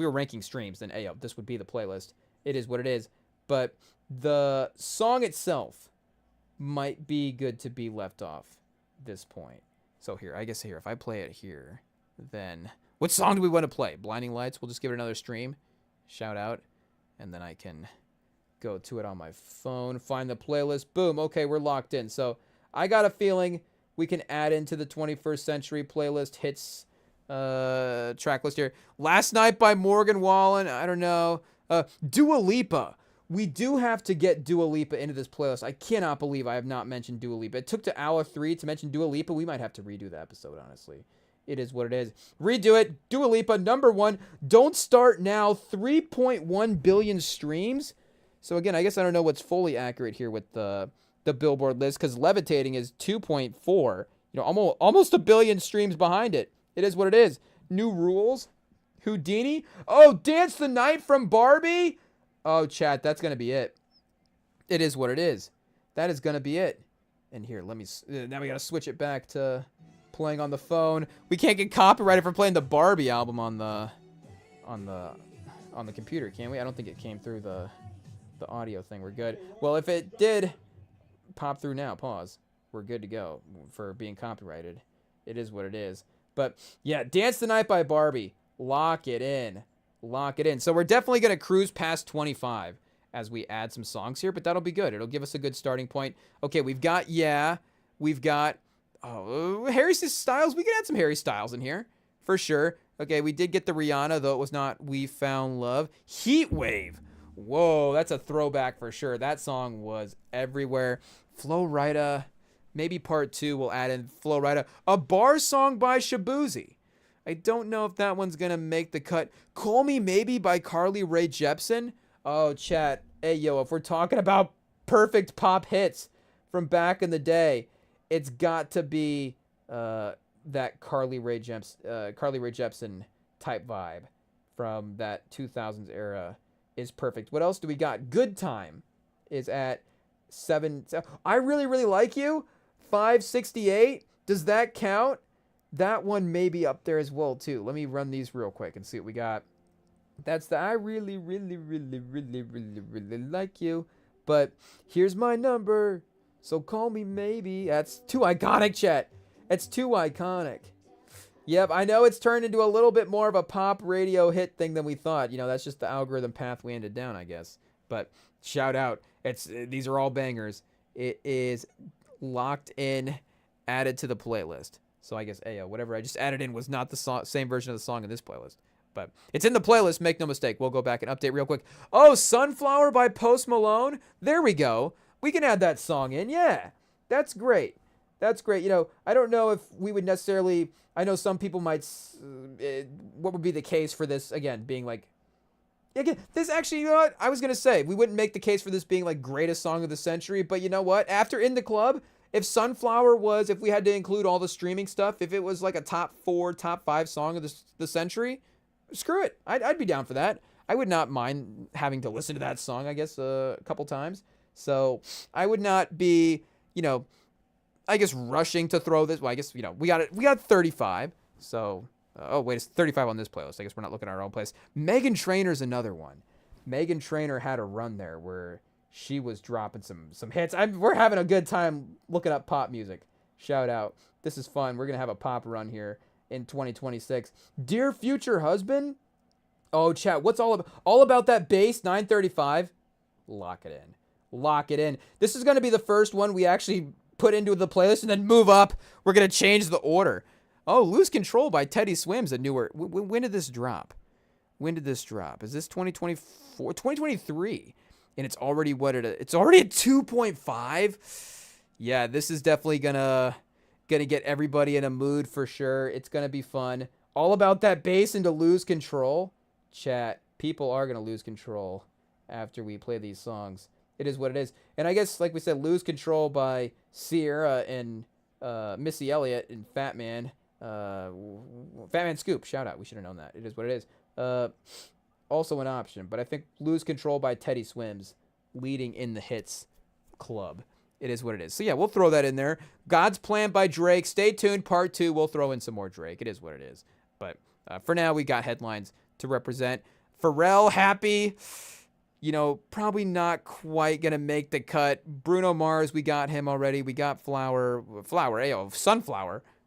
were ranking streams, then, this would be the playlist. It is what it is. But the song itself might be good to be left off this point. So here, if I play it here, then what song do we want to play? Blinding Lights. We'll just give it another stream. Shout out. And then I can go to it on my phone, find the playlist. Boom. Okay, we're locked in. So I got a feeling we can add into the 21st Century playlist hits track list here. Last Night by Morgan Wallen. I don't know. Dua Lipa. We do have to get Dua Lipa into this playlist. I cannot believe I have not mentioned Dua Lipa. It took to hour 3 to mention Dua Lipa. We might have to redo the episode, honestly. It is what it is. Redo it. Dua Lipa, number 1. Don't Start Now, 3.1 billion streams. So again, I guess I don't know what's fully accurate here with the Billboard list, because Levitating is 2.4. Almost a billion streams behind it. It is what it is. New Rules. Houdini. Oh, Dance the Night from Barbie. Oh, chat, that's going to be it. It is what it is. That is going to be it. And here, now we got to switch it back to playing on the phone. We can't get copyrighted for playing the Barbie album on the computer, can we? I don't think it came through the audio thing. We're good. Well, if it did pop through now, pause. We're good to go for being copyrighted. It is what it is. But yeah, Dance the Night by Barbie. Lock it in. Lock it in. So we're definitely going to cruise past 25 as we add some songs here, but that'll be good. It'll give us a good starting point. Okay, we've got Harry Styles. We can add some Harry Styles in here for sure. Okay, we did get the Rihanna, though it was not We Found Love. Heat Wave. Whoa, that's a throwback for sure. That song was everywhere. Flo Rida, maybe part 2 we'll add in Flo Rida. A bar song by Shabuzi. I don't know if that one's going to make the cut. Call Me Maybe by Carly Rae Jepsen. Oh, chat. Hey, if we're talking about perfect pop hits from back in the day, it's got to be that Carly Rae Jepsen type vibe from that 2000s era is perfect. What else do we got? Good Time is at 7. I Really, Really Like You, 568. Does that count? That one may be up there as well, too. Let me run these real quick and see what we got. That's the I Really, Really, Really, Really, Really, Really Like You But here's my number, so call me maybe. That's too iconic, chat. It's too iconic. Yep, I know it's turned into a little bit more of a pop radio hit thing than we thought. You know, that's just the algorithm path we ended down, I guess. But shout out. These are all bangers. It is locked in, added to the playlist. So I guess, whatever I just added in was not the same version of the song in this playlist. But it's in the playlist, make no mistake. We'll go back and update real quick. Oh, Sunflower by Post Malone. There we go. We can add that song in. Yeah, that's great. That's great. You know, I don't know if we would necessarily... I know some people might... what would be the case for this, again, being like... Again, this actually, you know what? I was going to say, we wouldn't make the case for this being like greatest song of the century, but you know what? After In the Club, if Sunflower was, if we had to include all the streaming stuff, if it was like a top 4, top 5 song of the century, screw it. I'd be down for that. I would not mind having to listen to that song, I guess, a couple times. So I would not be, you know... I guess rushing to throw this. Well, I guess, you know, we got 35. So, oh, wait, it's 35 on this playlist. I guess we're not looking at our own place. Meghan Trainor's another one. Meghan Trainor had a run there where she was dropping some hits. We're having a good time looking up pop music. Shout out. This is fun. We're going to have a pop run here in 2026. Dear Future Husband. Oh, chat, what's all about that bass, 935? Lock it in. Lock it in. This is going to be the first one we actually... put into the playlist and then move up. We're going to change the order. Oh, Lose Control by Teddy Swims, a newer... When did this drop? When did this drop? Is this 2024? 2023. And it's already it's already at 2.5. Yeah, this is definitely gonna get everybody in a mood for sure. It's gonna be fun. All about that bass into Lose Control. Chat, people are gonna lose control after we play these songs. It is what it is. And I guess, like we said, Lose Control by Sierra and Missy Elliott and Fat Man. Fat Man Scoop, shout out. We should have known that. It is what it is. Also an option. But I think Lose Control by Teddy Swims leading in the hits club. It is what it is. So, yeah, we'll throw that in there. God's Plan by Drake. Stay tuned. Part 2, we'll throw in some more Drake. It is what it is. But for now, we got headlines to represent. Pharrell, Happy... You know, probably not quite going to make the cut. Bruno Mars, we got him already. We got Sunflower.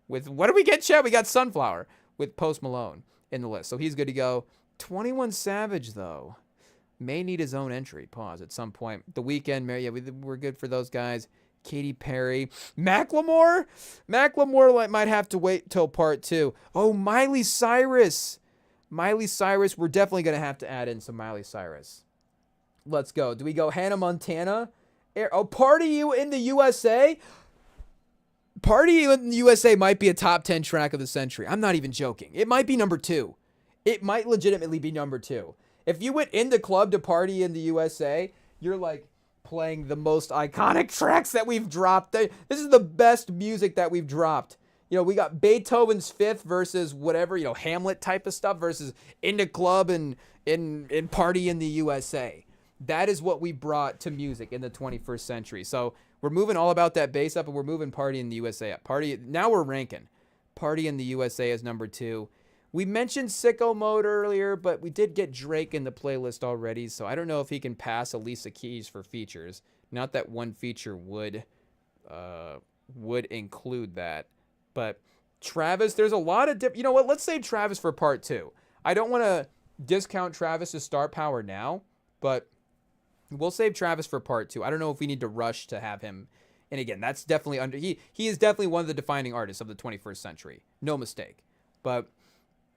With, what did we get, Chad? We got Sunflower with Post Malone in the list. So he's good to go. 21 Savage, though, may need his own entry. Pause at some point. The Weeknd, yeah, we're good for those guys. Katy Perry. Macklemore? Macklemore might have to wait till part 2. Oh, Miley Cyrus. Miley Cyrus, we're definitely going to have to add in some Miley Cyrus. Let's go. Do we go Hannah Montana? Oh, Party You in the USA? Party You in the USA might be a top 10 track of the century. I'm not even joking. It might be number 2. It might legitimately be number 2. If you went in the club to Party in the USA, you're like playing the most iconic tracks that we've dropped. This is the best music that we've dropped. You know, we got Beethoven's Fifth versus whatever, you know, Hamlet type of stuff versus in the club and in Party in the USA. That is what we brought to music in the 21st century. So we're moving All About That Bass up, and we're moving Party in the USA up. Now we're ranking. Party in the USA is number 2. We mentioned Sicko Mode earlier, but we did get Drake in the playlist already, so I don't know if he can pass Alicia Keys for features. Not that one feature would include that. But Travis, there's a lot of... You know what? Let's save Travis for part 2. I don't want to discount Travis's star power now, but... we'll save Travis for part 2. I don't know if we need to rush to have him. And again, that's definitely he is definitely one of the defining artists of the 21st century. No mistake. But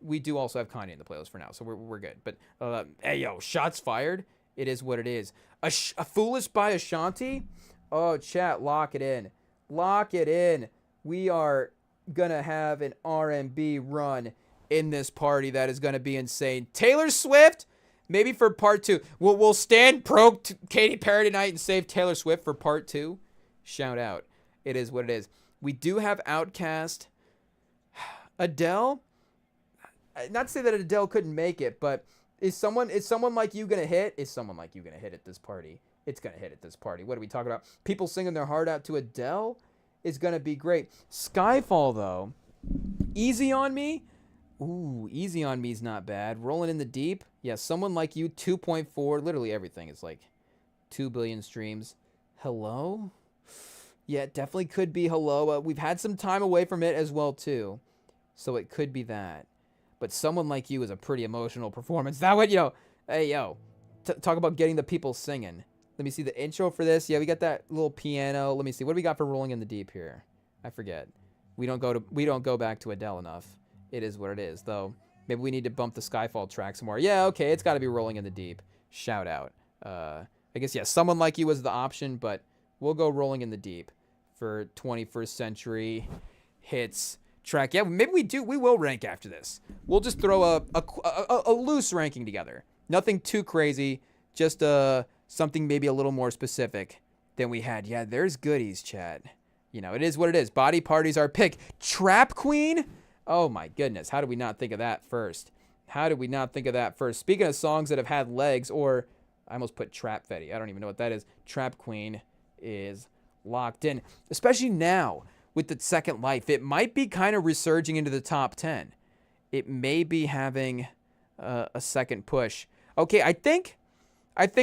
we do also have Kanye in the playlist for now, so we're good. But hey, yo, shots fired. It is what it is. A Foolish by Ashanti. Oh, chat, lock it in. Lock it in. We are going to have an R&B run in this party that is going to be insane. Taylor Swift. Maybe for part 2. We'll stand pro Katy Perry tonight and save Taylor Swift for part 2. Shout out. It is what it is. We do have Outkast. Adele. Not to say that Adele couldn't make it, but is someone like you gonna hit? Is someone like you gonna hit at this party? It's gonna hit at this party. What are we talking about? People singing their heart out to Adele is gonna be great. Skyfall though. Easy on Me. Ooh, Easy on Me's not bad. Rolling in the Deep. Yeah, Someone Like You, 2.4. Literally everything is like 2 billion streams. Hello? Yeah, it definitely could be Hello. We've had some time away from it as well, too. So it could be that. But Someone Like You is a pretty emotional performance. That would, hey, talk about getting the people singing. Let me see the intro for this. Yeah, we got that little piano. Let me see. What do we got for Rolling in the Deep here? I forget. We don't go back to Adele enough. It is what it is, though. Maybe we need to bump the Skyfall track some more. Yeah, okay, it's got to be Rolling in the Deep. Shout out. I guess, yeah, Someone Like You was the option, but we'll go Rolling in the Deep for 21st Century hits track. Yeah, maybe we will rank after this. We'll just throw a loose ranking together. Nothing too crazy, just something maybe a little more specific than we had. Yeah, there's goodies, chat. It is what it is. Body Party's our pick. Trap Queen? Oh my goodness, how did we not think of that first? Speaking of songs that have had legs, or I almost put Trap Fetty. I don't even know what that is. Trap Queen is locked in, especially now with the Second Life. It might be kind of resurging into the top 10. It may be having a second push. Okay, I think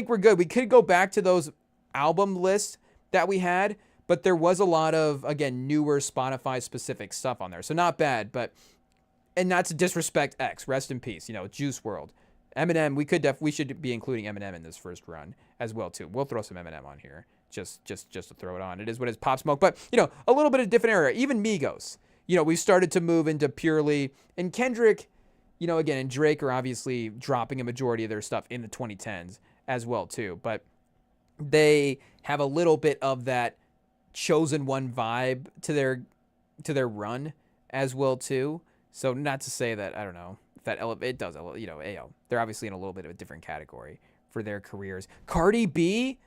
we're good. We could go back to those album lists that we had, but there was a lot of, again, newer Spotify specific stuff on there. So not bad, and not to disrespect X, rest in peace, Juice WRLD. Eminem, we should be including Eminem in this first run as well too. We'll throw some Eminem on here just to throw it on. It is what it is, Pop Smoke, but a little bit of different era. Even Migos, we started to move into purely, and Kendrick, again, and Drake are obviously dropping a majority of their stuff in the 2010s as well too, but they have a little bit of that chosen one vibe to their run as well too. So not to say that, I don't know, if that it does, they're obviously in a little bit of a different category for their careers. Cardi B?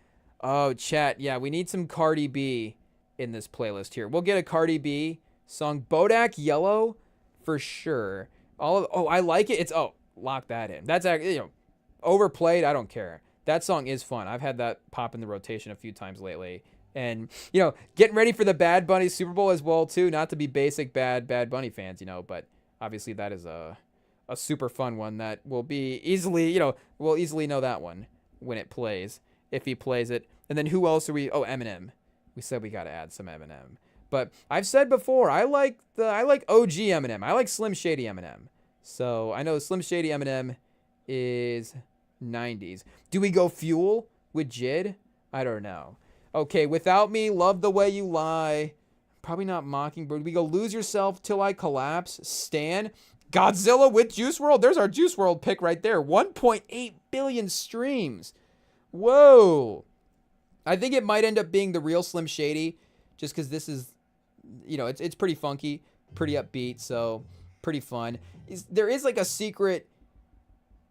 Oh, chat, yeah, we need some Cardi B in this playlist here. We'll get a Cardi B song. Bodak Yellow for sure. I like it. Lock that in. That's actually, overplayed, I don't care. That song is fun. I've had that pop in the rotation a few times lately. And, getting ready for the Bad Bunny Super Bowl as well, too. Not to be basic Bad Bunny fans, but obviously that is a super fun one that will be easily, we'll easily know that one when it plays, if he plays it. And then who else are we? Oh, Eminem. We said we got to add some Eminem. But I've said before, I like OG Eminem. I like Slim Shady Eminem. So I know Slim Shady Eminem is 90s. Do we go Fuel with Jid? I don't know. Okay, Without Me, Love the Way You Lie. Probably not Mockingbird. We go Lose Yourself Till I Collapse. Stan. Godzilla with Juice WRLD. There's our Juice WRLD pick right there. 1.8 billion streams. Whoa. I think it might end up being the real Slim Shady, just because this is, it's pretty funky, pretty upbeat, so pretty fun. There is like a secret,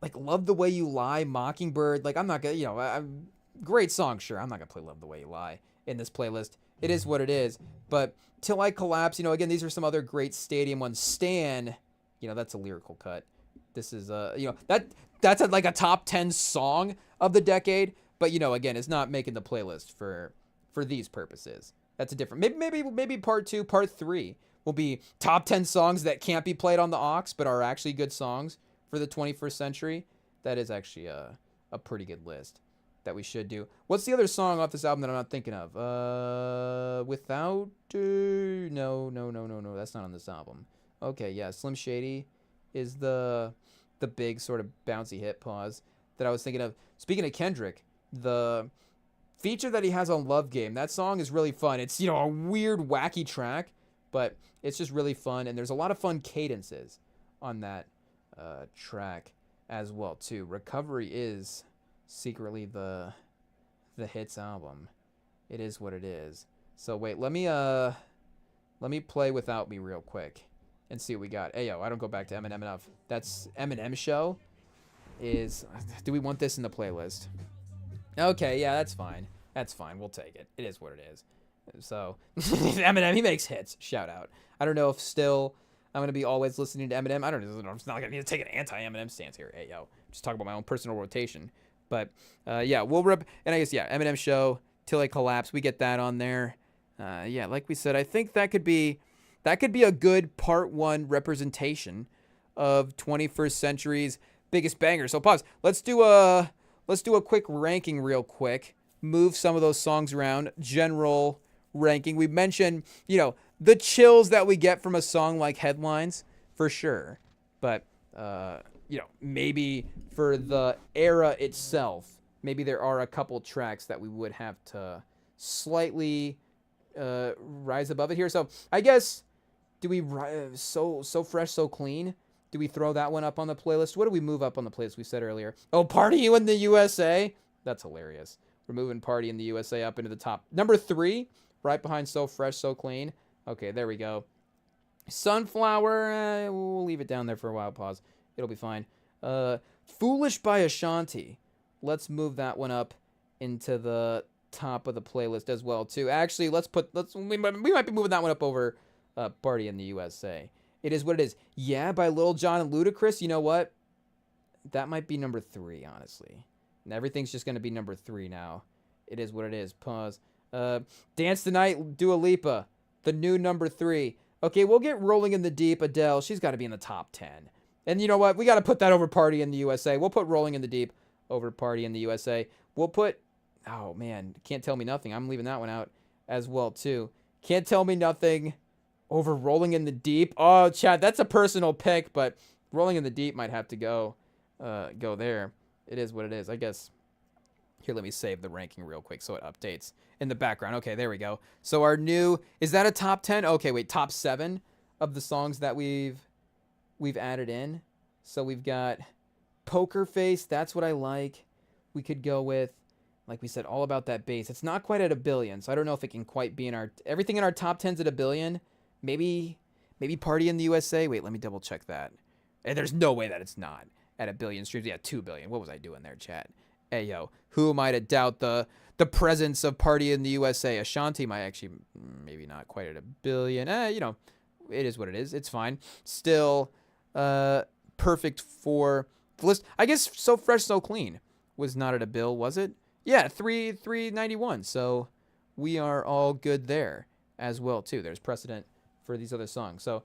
like Love the Way You Lie, Mockingbird. Like I'm not gonna, great song, sure. I'm not gonna play Love the Way You Lie in this playlist. It is what it is. But Till I Collapse, again, these are some other great stadium ones. Stan, that's a lyrical cut. This is that's like a top 10 song of the decade. But again, it's not making the playlist for these purposes. That's a different. Maybe part 2, part 3 will be top 10 songs that can't be played on the aux, but are actually good songs for the 21st century. That is actually a pretty good list that we should do. What's the other song off this album that I'm not thinking of? Without no, that's not on this album. Okay, yeah, Slim Shady is the big sort of bouncy hit pause that I was thinking of. Speaking of Kendrick, the feature that he has on Love Game, that song is really fun. It's a weird, wacky track, but it's just really fun, and there's a lot of fun cadences on that track as well too. Recovery is secretly the hits album. It is what it is. So wait, let me play Without Me real quick and see what we got. Hey, I don't go back to Eminem enough. That's Eminem Show. Do we want this in the playlist? Okay, yeah, that's fine. We'll take it. It is what it is. So Eminem, he makes hits. Shout out. I don't know if still I'm going to be always listening to Eminem. I don't know. I'm not going to need to take an anti-Eminem stance here. Hey, just talk about my own personal rotation. But, yeah, we'll rip. And I guess, yeah, Eminem Show, Till I Collapse. We get that on there. Yeah, like we said, I think that could be a good part 1 representation of 21st century's biggest banger. So pause. Let's do a quick ranking real quick move some of those songs around. General ranking. We mentioned, the chills that we get from a song like Headlines, for sure. But, maybe for the era itself, maybe there are a couple tracks that we would have to slightly rise above it here. So I guess, do we so fresh, so clean? Do we throw that one up on the playlist? What do we move up on the playlist we said earlier? Oh, Party in the USA. That's hilarious. We're moving Party in the USA up into the top. Number 3, right behind So Fresh, So Clean. Okay, there we go. Sunflower, we'll leave it down there for a while. Pause. It'll be fine. Foolish by Ashanti. Let's move that one up into the top of the playlist as well too. Actually, we might be moving that one up over Party in the USA. It is what it is. Yeah, by Lil Jon and Ludacris. You know what? That might be number 3, honestly. And everything's just going to be number 3 now. It is what it is. Pause. Dance the Night, Dua Lipa. The new number 3. Okay, we'll get Rolling in the Deep, Adele. She's got to be in the top 10. And you know what? We got to put that over Party in the USA. We'll put Rolling in the Deep over Party in the USA. We'll put... Oh, man. Can't Tell Me Nothing. I'm leaving that one out as well, too. Can't Tell Me Nothing over Rolling in the Deep. Oh, Chad, that's a personal pick, but Rolling in the Deep might have to go there. It is what it is, I guess. Here, let me save the ranking real quick so it updates in the background. Okay, there we go. So our new... Is that a top 10? Okay, wait, top 7 of the songs that we've added in. So we've got Poker Face. That's what I like. We could go with, like we said, All About That Bass. It's not quite at 1 billion, so I don't know if it can quite be in our... Everything in our top 10's at 1 billion. Maybe Party in the USA. Wait, let me double check that. And there's no way that it's not at 1 billion streams. Yeah, 2 billion. What was I doing there, chat? Hey, yo, who am I to doubt the presence of Party in the USA? Ashanti might actually, maybe not quite at 1 billion. It is what it is. It's fine. Still, perfect for the list. I guess So Fresh, So Clean was not at 1 bill, was it? Yeah, 391. So we are all good there as well, too. There's precedent for these other songs. So,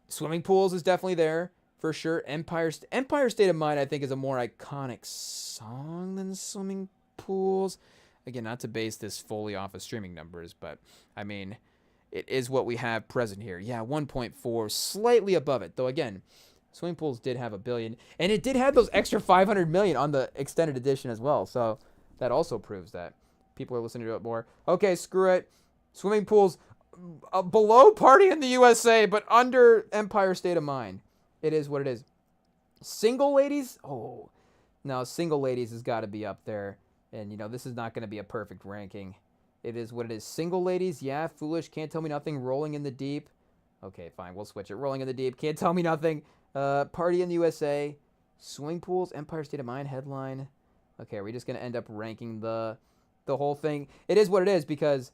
Swimming Pools is definitely there. For sure. Empire State of Mind, I think, is a more iconic song than Swimming Pools. Again, not to base this fully off of streaming numbers, but, I mean, it is what we have present here. Yeah, 1.4, slightly above it. Though, again, Swimming Pools did have 1 billion. And it did have those extra 500 million on the extended edition as well. So, that also proves that people are listening to it more. Okay, screw it. Swimming Pools below Party in the USA, but under Empire State of Mind. It is what it is. Single Ladies? Oh, no, Single Ladies has got to be up there. And, this is not going to be a perfect ranking. It is what it is. Single Ladies, yeah. Foolish, Can't Tell Me Nothing. Rolling in the Deep. Okay, fine, we'll switch it. Rolling in the Deep, Can't Tell Me Nothing. Party in the USA. Swimming Pools, Empire State of Mind, Headline. Okay, are we just going to end up ranking the whole thing? It is what it is because,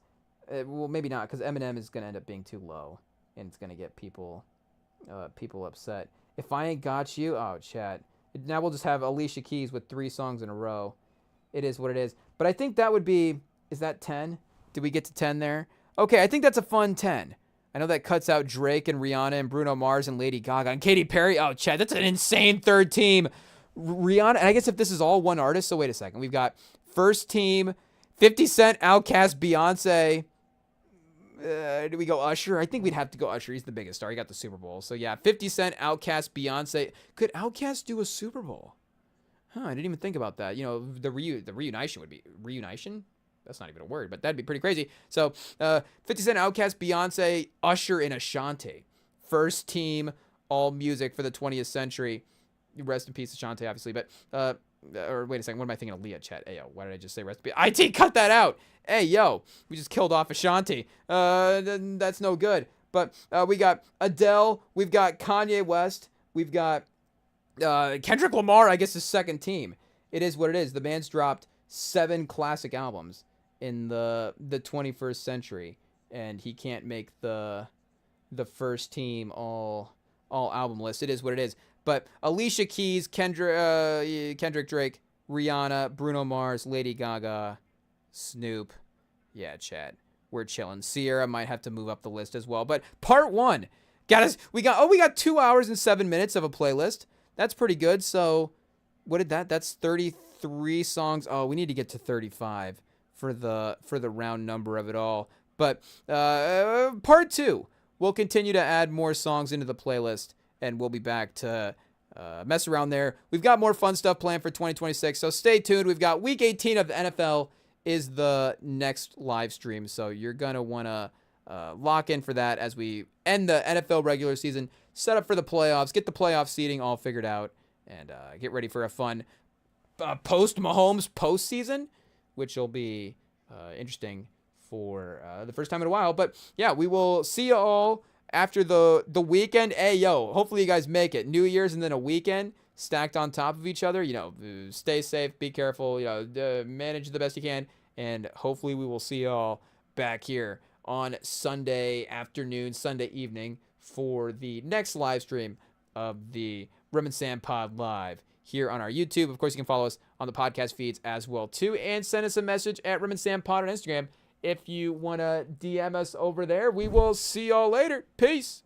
well, maybe not, because Eminem is going to end up being too low. And it's going to get people upset. If I Ain't Got You, oh, chat. Now we'll just have Alicia Keys with 3 songs in a row. It is what it is. But I think that would be, is that 10? Did we get to 10 there? Okay, I think that's a fun 10. I know that cuts out Drake and Rihanna and Bruno Mars and Lady Gaga and Katy Perry. Oh, chat, that's an insane third team. Rihanna, and I guess if this is all one artist, so wait a second. We've got first team, 50 Cent, Outkast, Beyonce. Do we go Usher? I think we'd have to go Usher. He's the biggest star. He got the Super Bowl. So, yeah, 50 Cent, Outkast, Beyonce. Could Outkast do a Super Bowl? I didn't even think about that. The reunition would be... Reunition? That's not even a word, but that'd be pretty crazy. So, 50 Cent, Outkast, Beyonce, Usher, and Ashanti. First team, all music for the 20th century. Rest in peace, Ashanti, obviously. But, or wait a second. What am I thinking of Leah, chat? Hey, yo, why did I just say rest in peace? IT, cut that out! Hey, yo, we just killed off Ashanti. That's no good. But we got Adele. We've got Kanye West. We've got Kendrick Lamar, I guess, his second team. It is what it is. The man's dropped 7 classic albums in the 21st century, and he can't make the first team all album list. It is what it is. But Alicia Keys, Kendrick Drake, Rihanna, Bruno Mars, Lady Gaga, Snoop. Yeah, chat. We're chilling. Sierra might have to move up the list as well. But part 1 got us. We got 2 hours and 7 minutes of a playlist. That's pretty good. So what did that? That's 30 33 songs. Oh, we need to get to 35 for the round number of it all. But part 2, we'll continue to add more songs into the playlist, and we'll be back to mess around there. We've got more fun stuff planned for 2026, so stay tuned. We've got Week 18 of the NFL is the next live stream, so you're going to want to lock in for that as we end the NFL regular season, set up for the playoffs, get the playoff seeding all figured out, and get ready for a fun post-Mahomes postseason, which will be interesting for the first time in a while. But yeah, we will see you all after the weekend. Hey, yo, hopefully you guys make it. New Year's and then a weekend stacked on top of each other. Stay safe, be careful, manage the best you can, and hopefully we will see you all back here on Sunday afternoon, Sunday evening for the next live stream of the Rim and Sam Pod Live here on our YouTube. Of course, you can follow us on the podcast feeds as well too, and send us a message at Rim and Sam Pod on Instagram if you want to DM us over there. We will see y'all later. Peace.